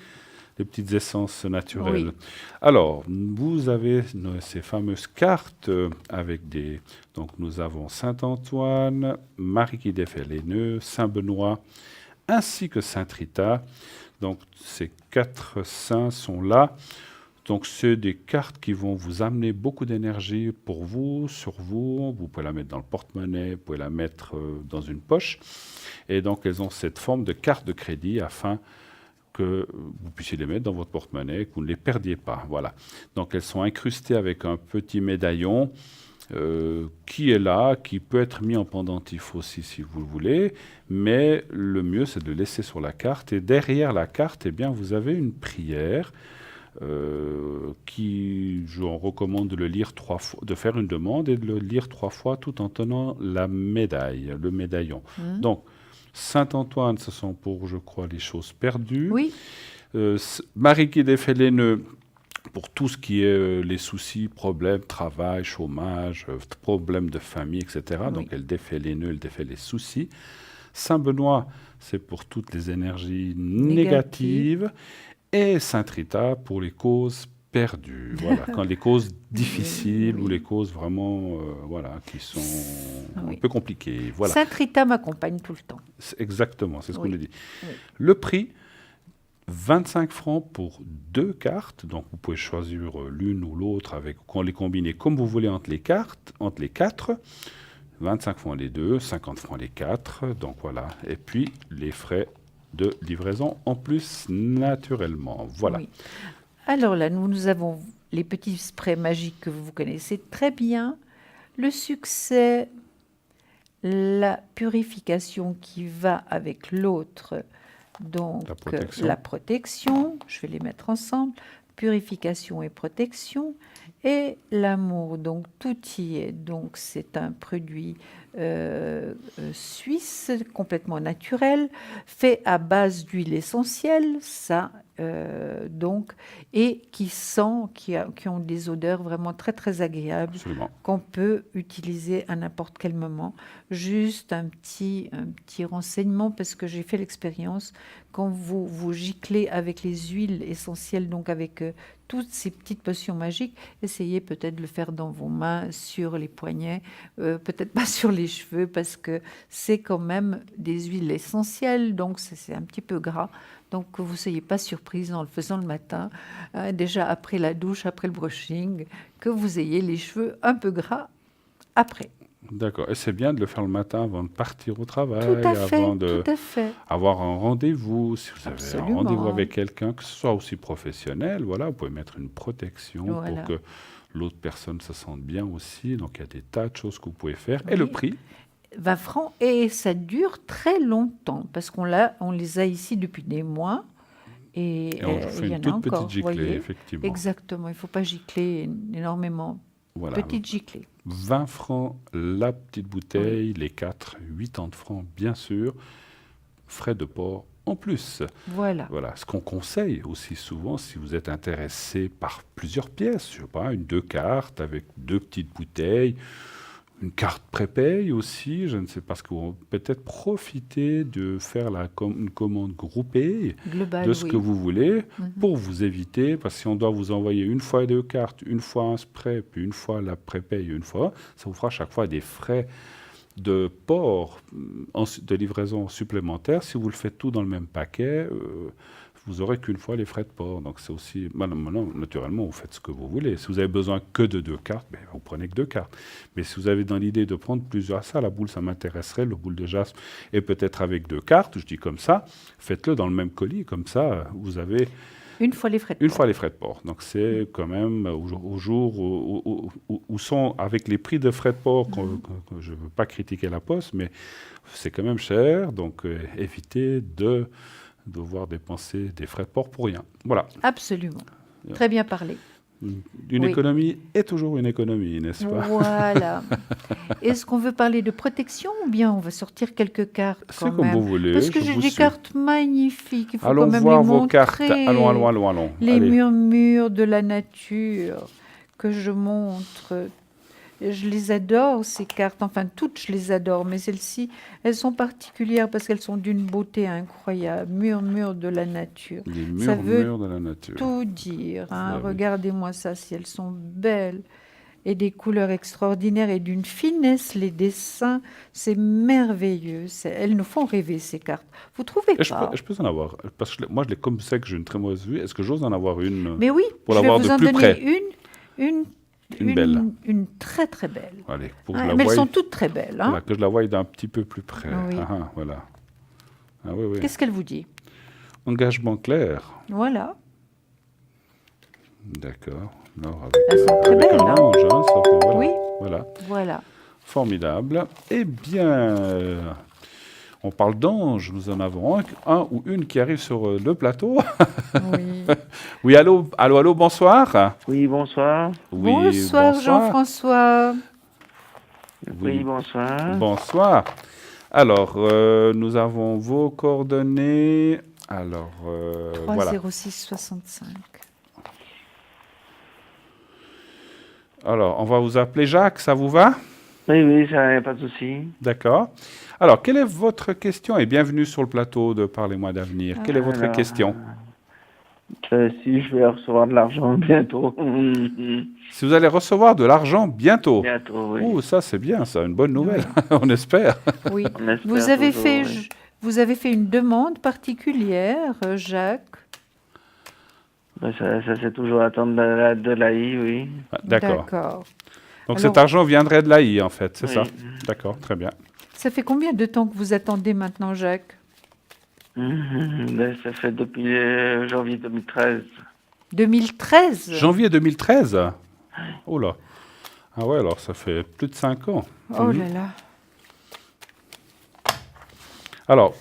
les petites essences naturelles.
Oui.
Alors, vous avez ces fameuses cartes avec des... Donc, nous avons Saint-Antoine, Marie qui défait les nœuds, Saint-Benoît, ainsi que Saint-Rita. Donc, ces 4 saints sont là. Donc, c'est des cartes qui vont vous amener beaucoup d'énergie pour vous, sur vous. Vous pouvez la mettre dans le porte-monnaie, vous pouvez la mettre dans une poche. Et donc, elles ont cette forme de carte de crédit afin que vous puissiez les mettre dans votre porte-monnaie, que vous ne les perdiez pas. Voilà. Donc, elles sont incrustées avec un petit médaillon qui est là, qui peut être mis en pendentif aussi si vous le voulez, mais le mieux c'est de le laisser sur la carte. Et derrière la carte, eh bien, vous avez une prière qui, je vous recommande de le lire 3 fois, de faire une demande et de le lire 3 fois tout en tenant la médaille, le médaillon. Donc, Saint-Antoine, ce sont pour, je crois, les choses perdues.
Oui.
Marie qui défait les nœuds, pour tout ce qui est les soucis, problèmes, travail, chômage, problèmes de famille, etc.
Oui.
Donc, elle défait les nœuds, elle défait les soucis. Saint-Benoît, c'est pour toutes les énergies négatives. Et Saint-Rita, pour les causes perdues. Voilà, quand les causes difficiles ou les causes vraiment voilà, qui sont un peu compliquées. Voilà.
Saint-Rita m'accompagne tout le temps.
Exactement, c'est ce qu'on
Oui.
nous dit.
Oui.
Le prix, 25 francs pour 2 cartes. Donc, vous pouvez choisir l'une ou l'autre avec, qu'on les combiner comme vous voulez entre les cartes, entre les 4. 25 francs les 2, 50 francs les 4. Donc, voilà. Et puis, les frais de livraison en plus, naturellement. Voilà.
Oui. Alors là, nous avons les petits sprays magiques que vous connaissez très bien. Le succès, la purification qui va avec l'autre, donc la protection, je vais les mettre ensemble, purification et protection, et l'amour, donc tout y est. Donc c'est un produit suisse, complètement naturel, fait à base d'huile essentielle, ça, donc, et qui ont des odeurs vraiment très très agréables,
Absolument.
qu'on peut utiliser à n'importe quel moment. Juste un petit renseignement, parce que j'ai fait l'expérience, quand vous giclez avec les huiles essentielles, donc avec toutes ces petites potions magiques, essayez peut-être de le faire dans vos mains, sur les poignets, peut-être pas sur les cheveux, parce que c'est quand même des huiles essentielles, donc c'est un petit peu gras. Donc que vous ne soyez pas surprise en le faisant le matin, déjà après la douche, après le brushing, que vous ayez les cheveux un peu gras après.
D'accord. Et c'est bien de le faire le matin avant de partir au travail,
Tout à fait,
avant de
tout à fait.
avoir un rendez-vous. Si vous avez
Absolument.
un rendez-vous avec quelqu'un, que ce soit aussi professionnel, voilà, vous pouvez mettre une protection
Voilà.
pour que l'autre personne se sente bien aussi. Donc il y a des tas de choses que vous pouvez faire. Et
Oui.
le prix?
20 francs, et ça dure très longtemps, parce on les a ici depuis des mois. Et
on fait
il y
une
en a
toute
encore,
petite giclée,
voyez.
effectivement.
Exactement, il ne faut pas gicler énormément.
Voilà.
Petite giclée.
20 francs la petite bouteille, les 4, 80 francs, bien sûr. Frais de port en plus.
Voilà.
Voilà. Ce qu'on conseille aussi souvent, si vous êtes intéressé par plusieurs pièces, je sais pas, 2 cartes avec 2 petites bouteilles, une carte prépaye aussi, je ne sais pas, parce qu'on peut peut-être profiter de faire une commande groupée
Global,
de ce
oui.
que vous voulez
Mhm.
pour vous éviter, parce que si on doit vous envoyer une fois 2 cartes, une fois un spray, puis une fois la prépaye, une fois, ça vous fera à chaque fois des frais de port, de livraison supplémentaires. Si vous le faites tout dans le même paquet, vous aurez qu'une fois les frais de port. Donc c'est aussi, maintenant, naturellement, vous faites ce que vous voulez. Si vous avez besoin que de 2 cartes, ben, vous prenez que 2 cartes. Mais si vous avez dans l'idée de prendre plusieurs, ça, la boule, ça m'intéresserait, le boule de jaspe, et peut-être avec 2 cartes, je dis comme ça, faites-le dans le même colis, comme ça, vous avez
Une fois les frais de
une
port.
fois les frais de port. Donc c'est quand même au jour où sont, avec les prix de frais de port, que je ne veux pas critiquer la Poste, mais c'est quand même cher, donc évitez de devoir dépenser des frais de port pour rien. Voilà.
Absolument. Très bien parlé.
Une
Oui.
économie est toujours une économie, n'est-ce pas?
Voilà. Est-ce qu'on veut parler de protection ou bien on va sortir quelques cartes
C'est
quand
comme
même?
vous voulez.
Parce que
je
j'ai
vous
des
suis.
cartes magnifiques. Il faut
Allons
quand même
voir
les
vos
montrer.
cartes. Allons.
Les
Allez.
murmures de la nature que je montre. Je les adore, ces cartes. Enfin, toutes, je les adore. Mais celles-ci, elles sont particulières parce qu'elles sont d'une beauté incroyable. Murmures de la nature.
Les
Ça veut
murmures de la nature.
Tout dire. Hein.
Ah oui.
Regardez-moi ça, si elles sont belles. Et des couleurs extraordinaires et d'une finesse, les dessins, c'est merveilleux. Elles nous font rêver, ces cartes. Vous trouvez
Et
pas?
je peux en avoir. Parce que moi, comme c'est que j'ai une très mauvaise vue, est-ce que j'ose en avoir une?
Mais oui,
pour
je vais
l'avoir
vous
de
en
plus
donner
près.
une
belle.
Une très très belle.
Allez, pour
Hein,
que je la
mais elles
voie,
sont toutes très belles. Hein.
voilà, que je la voie d'un petit peu plus près.
Oui.
Voilà. Ah oui, oui.
Qu'est-ce qu'elle vous dit?
Engagement clair.
Voilà.
D'accord. Alors, avec,
Elles sont très
avec
belles,
un
hein.
ange, hein, ça fait- voilà.
Oui.
Voilà.
Voilà.
Formidable. Eh bien, on parle d'anges. Nous en avons un ou une qui arrive sur le plateau.
Oui.
Oui, allô, bonsoir.
Oui, bonsoir.
Oui,
bonsoir, Jean-François.
Oui, bonsoir.
Bonsoir. Alors, nous avons vos coordonnées. Alors, voilà.
30665.
Alors, on va vous appeler Jacques, ça vous va?
Oui, ça n'y a pas de souci.
D'accord. Alors, quelle est votre question? Et bienvenue sur le plateau de Parlez-moi d'avenir. Quelle est votre
Alors,
question?
Si je vais recevoir de l'argent bientôt.
Si vous allez recevoir de l'argent bientôt.
Bientôt, oui.
Oh, ça c'est bien, ça, une bonne nouvelle, on espère.
Oui.
On espère
Vous avez,
toujours,
fait,
oui.
vous avez fait une demande particulière, Jacques.
Ça c'est toujours attendre de l'AI, oui.
Ah, d'accord.
D'accord.
Donc
Alors-
cet argent viendrait de l'AI, en fait, c'est
Oui.
ça? D'accord, très bien.
Ça fait combien de temps que vous attendez maintenant, Jacques?
Ça fait depuis janvier 2013.
2013?
Janvier 2013? Oh là. Ah ouais, alors ça fait plus de 5 ans.
Oh là là.
Alors,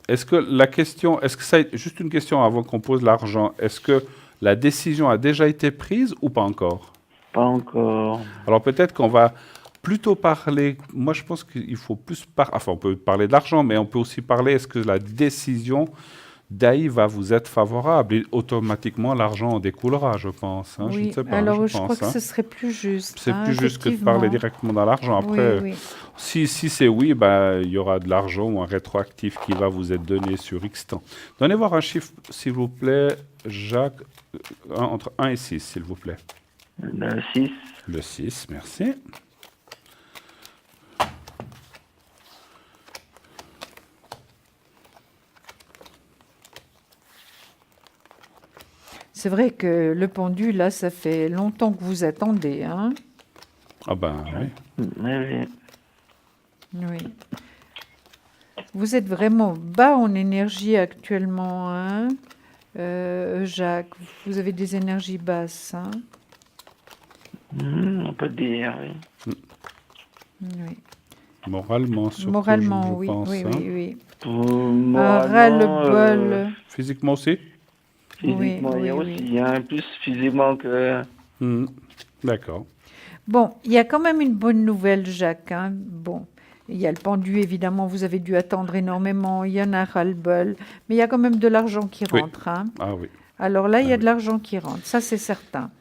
est-ce que ça, juste une question avant qu'on pose l'argent, est-ce que la décision a déjà été prise ou pas encore?
Pas encore.
Alors peut-être qu'on va plutôt parler, moi je pense qu'il faut plus enfin on peut parler d'argent, mais on peut aussi parler, est-ce que la décision d'AI va vous être favorable et automatiquement l'argent en découlera, je pense. Hein, je ne
Oui,
sais pas,
alors
je
crois
pense.
que ce serait plus juste.
C'est
hein,
plus juste que de
effectivement.
parler directement dans l'argent. Après,
Oui, oui.
si c'est oui, ben, il y aura de l'argent ou un rétroactif qui va vous être donné sur X temps. Donnez voir un chiffre, s'il vous plaît, Jacques, entre 1 et 6, s'il vous plaît.
Le 6.
Le 6, merci.
C'est vrai que le pendu, là, ça fait longtemps que vous attendez. Hein?
Ah ben oui.
Oui.
Oui. Vous êtes vraiment bas en énergie actuellement, hein? Jacques. Vous avez des énergies basses. Hein?
On peut dire, oui.
Oui.
Moralement, surtout,
Moralement,
je
oui,
pense.
oui,
hein.
oui, oui. Un
Moralement,
ras-le-bol.
Physiquement aussi?
physiquement,
Oui,
il y a
oui,
aussi, hein, plus physiquement que...
Mhm. D'accord.
Bon, il y a quand même une bonne nouvelle, Jacques. Hein. Bon, il y a le pendu, évidemment, vous avez dû attendre énormément. Il y en a ras-le-bol. Mais il y a quand même de l'argent qui
Oui.
rentre. Hein.
Ah oui.
Alors là, il y a
Ah
de l'argent qui rentre. Ça, c'est certain.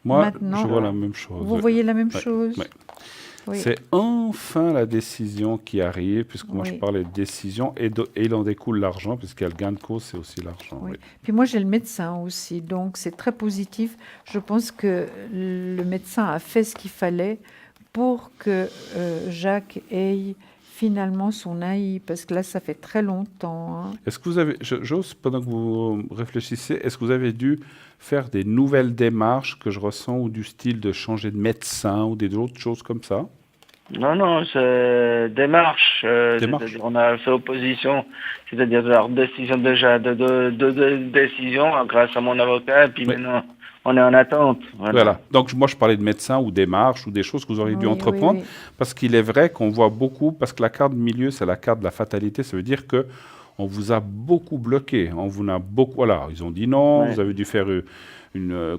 Moi,
Maintenant,
je vois la même chose.
Vous voyez la même
Ouais,
chose?
ouais.
Oui.
C'est enfin la décision qui arrive, puisque moi je
Oui.
parlais de décision, et il en découle l'argent, puisqu'il y a le gain de cause, c'est aussi l'argent.
Oui.
Oui.
Puis moi, j'ai le médecin aussi, donc c'est très positif. Je pense que le médecin a fait ce qu'il fallait pour que Jacques ait finalement son AI, parce que là, ça fait très longtemps. Hein.
Est-ce que vous avez, j'ose, pendant que vous réfléchissez, est-ce que vous avez dû faire des nouvelles démarches que je ressens, ou du style de changer de médecin, ou des autres choses comme ça?
Non, c'est démarche.
Démarche.
C'est-à-dire, on a fait opposition, c'est-à-dire leur décision déjà, de décision grâce à mon avocat, et puis
Oui.
maintenant, on est en attente.
Voilà. Donc moi je parlais de médecin ou démarches ou des choses que vous auriez dû
Oui,
entreprendre,
oui, oui.
parce qu'il est vrai qu'on voit beaucoup, parce que la carte milieu c'est la carte de la fatalité, ça veut dire que on vous a beaucoup bloqué, on vous a beaucoup, voilà, ils ont dit non,
Ouais.
vous avez dû faire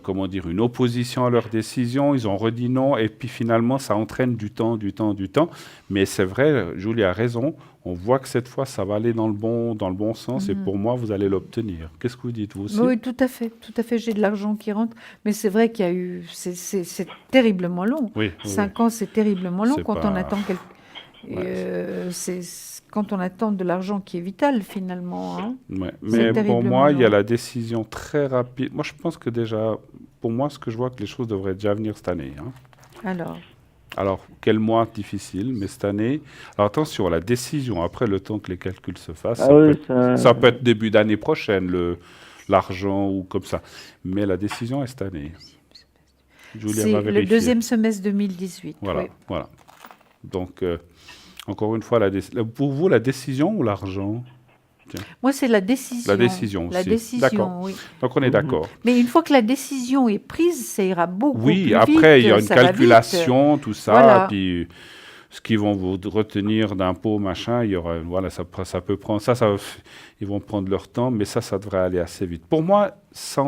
comment dire, une opposition à leur décision, ils ont redit non, et puis finalement ça entraîne du temps, mais c'est vrai, Julie a raison, on voit que cette fois ça va aller dans le bon sens, et pour moi vous allez l'obtenir. Qu'est-ce que vous dites, vous aussi?
Oui, tout à fait, j'ai de l'argent qui rentre, mais c'est vrai qu'il y a eu, c'est terriblement long.
Oui,
5 ans, c'est terriblement long
C'est
quand
pas-
on attend c'est quand on attend de l'argent qui est vital finalement. Hein.
Ouais,
C'est
mais pour
terriblement
moi, il y a
long.
la décision très rapide. Moi, je pense que déjà, pour moi, ce que je vois, que les choses devraient déjà venir cette année. Hein. Alors, quel mois difficile, mais cette année. Alors, attention, la décision, après le temps que les calculs se fassent,
Ah
ça,
oui,
ça peut être début d'année prochaine, l'argent ou comme ça. Mais la décision est cette année. Julia
C'est
va
le
vérifier.
deuxième semestre 2018.
Voilà,
oui.
voilà. Donc, encore une fois, pour vous, la décision ou l'argent?
Moi, c'est la décision.
La décision
La
aussi.
décision,
D'accord.
oui.
Donc, on est d'accord.
Mais une fois que la décision est prise, ça ira beaucoup plus
Oui,
vite.
après, il y a une
ça va vite.
calculation, tout ça,
Voilà.
puis ce qu'ils vont vous retenir d'impôts, machin, il y aura, voilà, ça peut prendre, ils vont prendre leur temps, mais ça devrait aller assez vite. Pour moi, c'est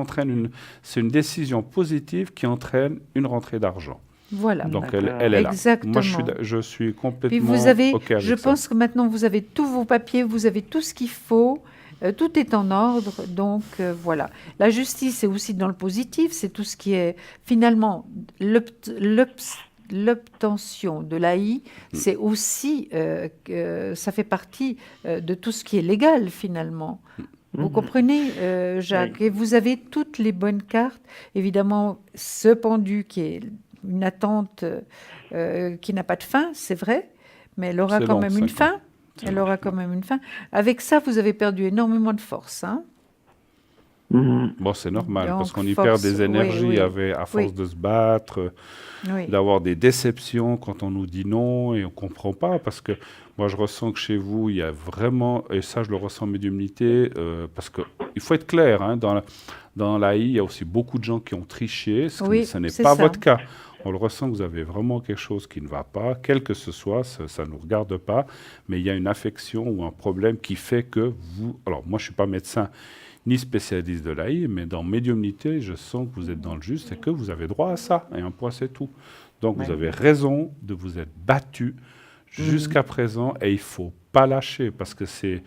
une décision positive qui entraîne une rentrée d'argent.
Voilà.
Donc,
D'accord.
elle est là.
Exactement.
Moi, je suis complètement
Puis vous avez,
OK avec
je
ça.
pense que maintenant vous avez tous vos papiers, vous avez tout ce qu'il faut, tout est en ordre, donc voilà. La justice est aussi dans le positif, c'est tout ce qui est finalement l'obtention de l'AI, c'est aussi, ça fait partie de tout ce qui est légal finalement. Vous comprenez, Jacques?
Oui.
Et vous avez toutes les bonnes cartes. Évidemment, ce pendu qui est une attente qui n'a pas de fin, c'est vrai, mais elle aura
C'est
quand
long,
même une
5 ans.
fin. Elle aura quand même une fin. Avec ça, vous avez perdu énormément de force. Hein.
Bon, c'est normal, parce
Donc,
qu'on y perd des
oui,
énergies
oui.
à force
Oui.
de se battre,
Oui.
d'avoir des déceptions quand on nous dit non et on ne comprend pas. Parce que moi, je ressens que chez vous, il y a vraiment, et ça, je le ressens en médiumnité, parce qu'il faut être clair, hein, dans l'AI, il y a aussi beaucoup de gens qui ont triché,
Oui,
ce n'est
c'est
pas
ça.
votre cas. On le ressent que vous avez vraiment quelque chose qui ne va pas, quel que ce soit, ça ne nous regarde pas, mais il y a une affection ou un problème qui fait que vous... Alors, moi, je ne suis pas médecin ni spécialiste de l'AI, mais dans médiumnité, je sens que vous êtes dans le juste et que vous avez droit à ça. Et un point, c'est tout. Donc, vous avez raison de vous être battu jusqu'à présent et il ne faut pas lâcher parce que ces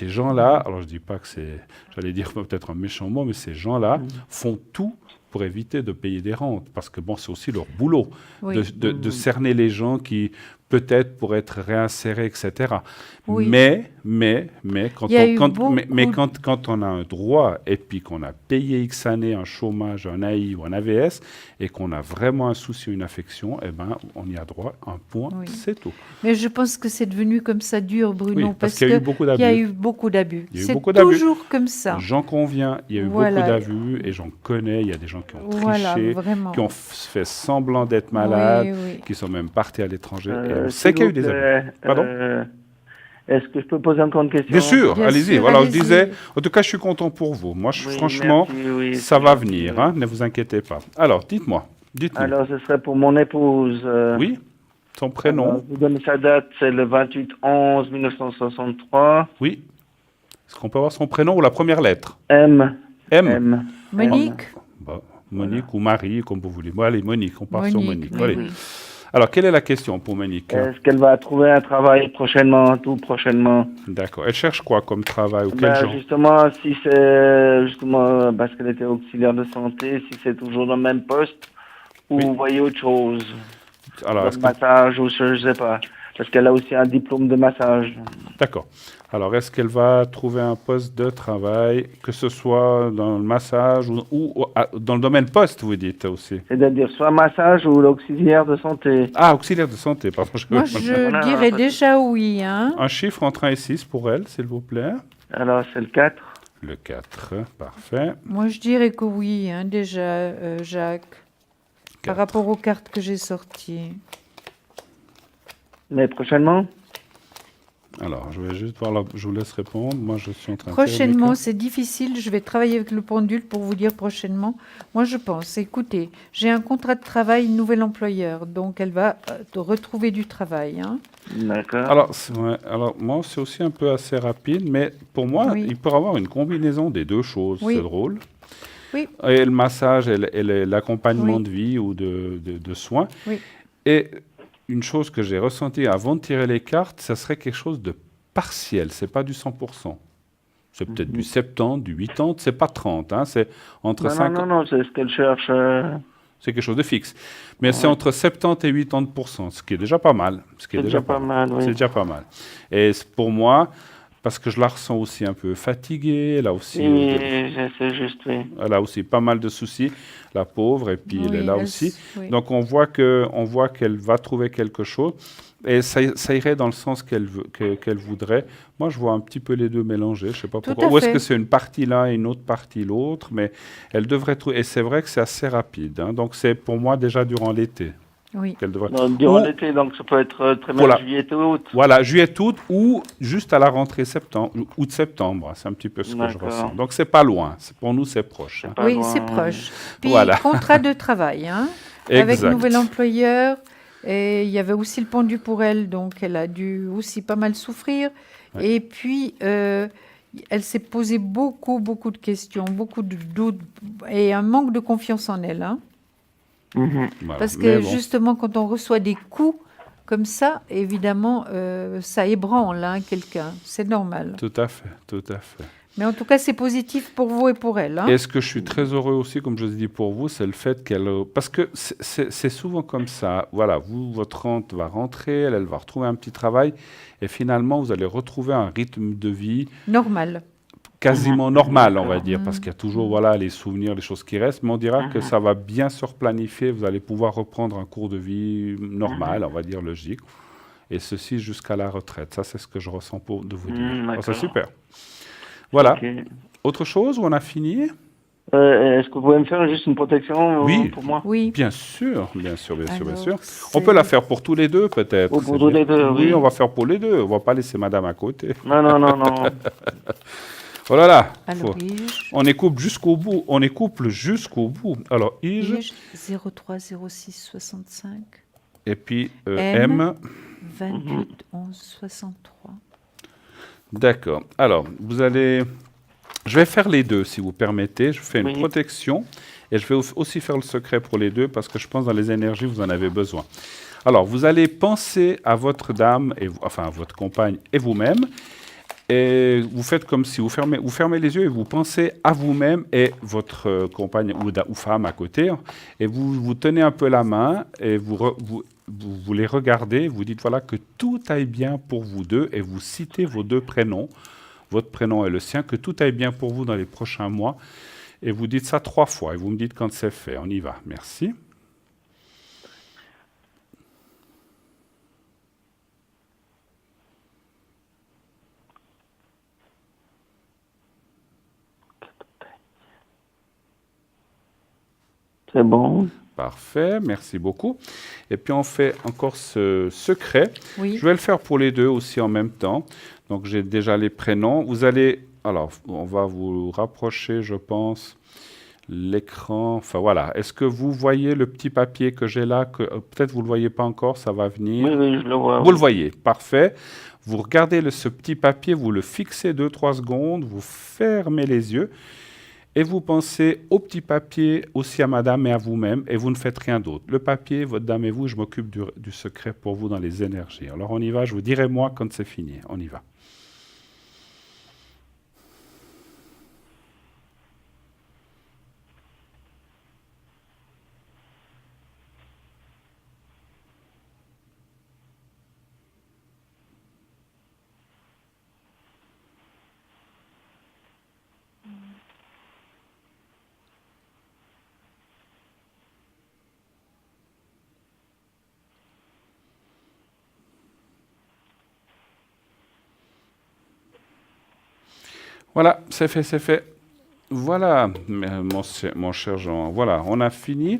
gens-là, alors je ne dis pas que c'est, j'allais dire peut-être un méchant mot, mais ces gens-là font tout pour éviter de payer des rentes parce que bon, c'est aussi leur boulot
Oui.
de cerner les gens qui peut-être pourraient être réinsérés, etc.
Oui.
Mais
Il y a eu beaucoup
quand on a un droit et puis qu'on a payé X années un chômage, un AI ou un AVS et qu'on a vraiment un souci ou une affection, eh ben, on y a droit, un point,
Oui.
c'est tout.
Mais je pense que c'est devenu comme ça dur, Bruno,
Oui, parce qu'il y a eu beaucoup d'abus.
il y a eu beaucoup d'abus.
Il y a eu
C'est
beaucoup d'abus.
toujours comme ça.
J'en conviens, il y a eu
Voilà.
beaucoup d'abus et j'en connais, il y a des gens qui ont
Voilà,
triché,
vraiment.
qui ont fait semblant d'être malades,
Oui.
qui sont même partis à l'étranger. Et on
S'il
sait qu'il y a eu
vous
des
plaît,
abus. Pardon
est-ce que je peux poser encore une question?
Bien sûr,
Bien
allez-y.
sûr,
Voilà, je
allez-y.
disais, en tout cas, je suis content pour vous. Moi,
Oui,
franchement,
merci, oui,
ça
c'est
va
gentil,
venir,
oui.
hein, ne vous inquiétez pas. Alors, dites-nous.
Alors, ce serait pour mon épouse.
Oui, son
Alors,
prénom.
je vous donne sa date, c'est le 28/11/1963.
Oui. Est-ce qu'on peut avoir son prénom ou la première lettre
M.
M.
Monique
Bah, Monique ou Marie, comme vous voulez. Bon, allez, Monique, on part sur Monique.
oui,
Allez.
oui.
Alors, quelle est la question pour Monique
Est-ce qu'elle va trouver un travail prochainement, tout prochainement?
D'accord. Elle cherche quoi comme travail ou quel
Ben,
genre
justement, si c'est justement parce qu'elle était auxiliaire de santé, si c'est toujours dans le même poste, ou
Oui.
vous voyez autre chose,
Alors,
le
est-ce que-
massage ou je sais pas, parce qu'elle a aussi un diplôme de massage.
D'accord. Alors, est-ce qu'elle va trouver un poste de travail, que ce soit dans le massage ou dans le domaine poste, vous dites aussi
C'est-à-dire soit massage ou l'auxiliaire de santé.
Ah, auxiliaire de santé, pardon.
Moi, je
Voilà,
dirais
parce que-
déjà oui. Hein.
Un chiffre entre 1 et 6 pour elle, s'il vous plaît.
Alors c'est le 4.
Le 4, parfait.
Moi, je dirais que oui, hein, déjà, Jacques, par
4.
rapport aux cartes que j'ai sorties.
Mais prochainement?
Alors, je vais juste voir, je vous laisse répondre. Moi, je suis en train de...
Prochainement, c'est difficile. Je vais travailler avec le pendule pour vous dire prochainement. Moi, je pense, écoutez, j'ai un contrat de travail, nouvel employeur, donc elle va retrouver du travail. Hein.
D'accord.
Alors, moi, c'est aussi un peu assez rapide, mais pour moi,
Oui.
il peut y avoir une combinaison des deux choses.
Oui.
C'est drôle.
Oui.
Et le massage et l'accompagnement
Oui.
de vie ou de soins.
Oui.
Et une chose que j'ai ressentie avant de tirer les cartes, ça serait quelque chose de partiel. C'est pas du 100%. C'est peut-être du 70, du 80, c'est pas 30. Hein, c'est entre
Non,
50.
non, c'est ce qu'elle cherche.
C'est quelque chose de fixe. Mais c'est entre 70 et 80%, ce qui est déjà pas mal. Ce qui est
C'est déjà pas mal, oui.
C'est déjà pas mal. Et pour moi, parce que je la ressens aussi un peu fatiguée, elle a aussi,
C'est juste, oui.
elle a aussi pas mal de soucis, la pauvre, et puis elle est
Oui,
là
elle
aussi.
oui.
Donc on voit qu'elle va trouver quelque chose, et ça irait dans le sens qu'elle voudrait. Moi, je vois un petit peu les deux mélangés, je sais pas
Tout
pourquoi.
à
Ou est-ce
fait.
que c'est une partie l'un et une autre partie l'autre, mais elle devrait trouver. Et c'est vrai que c'est assez rapide. Hein, donc c'est pour moi déjà durant l'été
Oui.
qu'elle devrait.
Donc, durant
Ou-
l'été, donc ça peut être très bien
Voilà.
juillet et août.
Voilà, juillet-août ou juste à la rentrée septembre, août-septembre, c'est un petit peu ce que je
D'accord.
ressens. Donc c'est pas loin, pour nous c'est proche. Hein.
Pas
Oui,
loin,
c'est
oui.
proche. Puis,
Voilà.
contrat de travail, hein, avec
Exact.
nouvel employeur. Et il y avait aussi le pendu pour elle, donc elle a dû aussi pas mal souffrir.
Ouais.
Et puis, elle s'est posé beaucoup de questions, beaucoup de doutes et un manque de confiance en elle. Hein.
Mhm.
Voilà.
Parce
Mais
que
bon,
justement, quand on reçoit des coups comme ça, évidemment, ça ébranle hein, quelqu'un. C'est normal.
tout à fait, tout à fait.
Mais en tout cas, c'est positif pour vous et pour elle. Hein.
Et ce que je suis très heureux aussi, comme je vous ai dit pour vous, c'est le fait qu'elle... Parce que c'est souvent comme ça. Voilà, votre rente va rentrer, elle va retrouver un petit travail, et finalement, vous allez retrouver un rythme de vie
Normal.
quasiment normal, on va dire, parce qu'il y a toujours voilà, les souvenirs, les choses qui restent, mais on dira que ça va bien se replanifier, vous allez pouvoir reprendre un cours de vie normal, on va dire logique, et ceci jusqu'à la retraite. Ça, c'est ce que je ressens de vous dire.
D'accord.
C'est super. Voilà.
Ok.
Autre chose ou on a fini?
Est-ce que vous pouvez me faire juste une protection
Oui.
pour moi?
Oui.
Bien sûr, bien sûr, bien sûr, bien sûr.
Alors,
On peut la faire pour tous les deux, peut-être.
Ou pour
c'est
tous
bien.
les deux,
Oui,
oui.
on va faire pour les deux. On va pas laisser madame à côté.
Non, non, non, non.
Oh là là.
Alors, Ige,
On est couple jusqu'au bout. On est couple jusqu'au bout. Alors, Ige,
Ige 03 06 65
et puis
M.
M.
28 11 63.
D'accord. Alors, vous allez... Je vais faire les deux, si vous permettez. Je fais une
Oui.
protection et je vais aussi faire le secret pour les deux parce que je pense dans les énergies, vous en avez besoin. Alors, vous allez penser à votre dame, enfin à votre compagne et vous-même. Et vous faites comme si vous fermez les yeux et vous pensez à vous-même et votre compagne ou femme à côté. Et vous tenez un peu la main et vous les regardez. Vous dites voilà que tout aille bien pour vous deux et vous citez vos deux prénoms. Votre prénom et le sien, que tout aille bien pour vous dans les prochains mois. Et vous dites ça 3 fois et vous me dites quand c'est fait. On y va. Merci.
C'est bon.
Parfait, merci beaucoup. Et puis on fait encore ce secret.
Oui.
Je vais le faire pour les deux aussi en même temps. Donc j'ai déjà les prénoms. Vous allez, alors on va vous rapprocher, je pense, l'écran. Enfin voilà. Est-ce que vous voyez le petit papier que j'ai là que peut-être vous le voyez pas encore, ça va venir.
Oui, oui, je le vois.
Vous le voyez, parfait. Vous regardez ce petit papier, vous le fixez 2-3 secondes, vous fermez les yeux et vous pensez au petit papier, aussi à madame et à vous-même, et vous ne faites rien d'autre. Le papier, votre dame et vous, je m'occupe du secret pour vous dans les énergies. Alors on y va, je vous dirai moi quand c'est fini. On y va. Voilà, c'est fait, c'est fait. Voilà, mon cher Jean. Voilà, on a fini.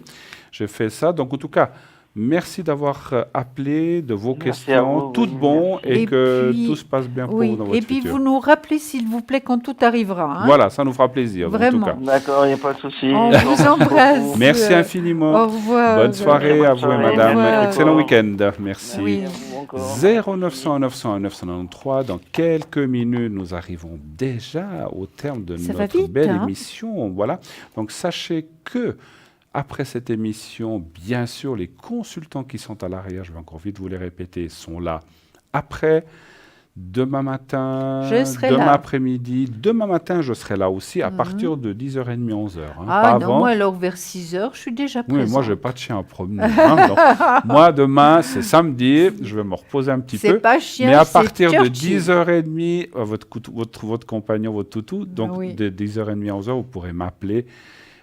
J'ai fait ça. Donc, en tout cas, merci d'avoir appelé, de vos
Merci à
questions,
vous,
toutes
oui,
bonnes
merci.
et
Et
que
puis-
tout se passe bien pour
Oui.
vous dans votre
Et puis
futur.
vous nous rappelez, s'il vous plaît, quand tout arrivera. Hein.
Voilà, ça nous fera plaisir. En
Vraiment.
tout cas.
D'accord, il n'y a pas de souci.
On vous embrasse.
Merci infiniment.
Au revoir.
Bonne soirée à vous,
soirée.
madame.
Au revoir.
Excellent week-end. Merci.
Oui.
Vous encore.
0900 901 993. Dans quelques minutes, nous arrivons déjà au terme de
Ça va
notre
vite,
belle
hein.
émission. Voilà. Donc sachez que après cette émission, bien sûr, les consultants qui sont à l'arrière, je vais encore vite vous les répéter, sont là. Après, demain matin,
Je serai
demain
là.
après-midi, demain matin, je serai là aussi à partir de 10h30, 11h.
Ah
pas
non,
avant.
moi alors vers 6 heures, je suis déjà
Oui,
présente.
moi, je n'ai pas de chien à promener. hein, donc, moi, demain, c'est samedi. Je vais me reposer un petit
C'est
peu.
pas chien,
Mais à
c'est
partir de
Churchill.
10h30, votre compagnon, votre toutou, donc
Oui.
de 10h30 à 11h, vous pourrez m'appeler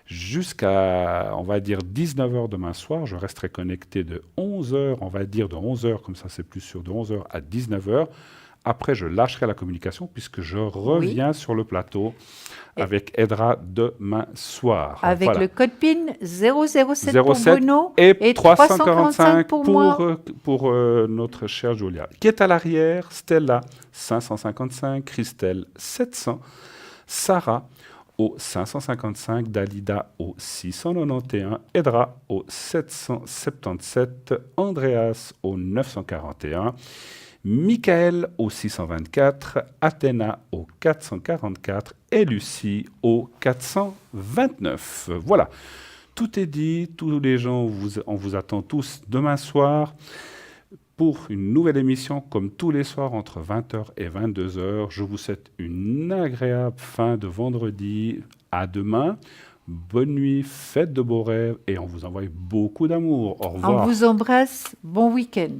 jusqu'à, on va dire, 19h demain soir. Je resterai connecté de 11h, on va dire de 11h, comme ça c'est plus sûr, de 11h à 19h. Après, je lâcherai la communication puisque je reviens sur le plateau
Et-
avec Edra demain soir.
Avec
Voilà.
le code PIN 007 pour
07
Bruno
et 345
pour moi.
pour notre chère Julia, qui est à l'arrière, Stella 555, Christelle 700, Sarah au 555, Dalida au 691, Edra au 777, Andreas au 941, Michael au 624, Athéna au 444 et Lucie au 429. Voilà. Tout est dit, tous les gens, on vous attend tous demain soir pour une nouvelle émission, comme tous les soirs, entre 20h et 22h. Je vous souhaite une agréable fin de vendredi. À demain. Bonne nuit, faites de beaux rêves et on vous envoie beaucoup d'amour. Au revoir.
On vous embrasse. Bon week-end.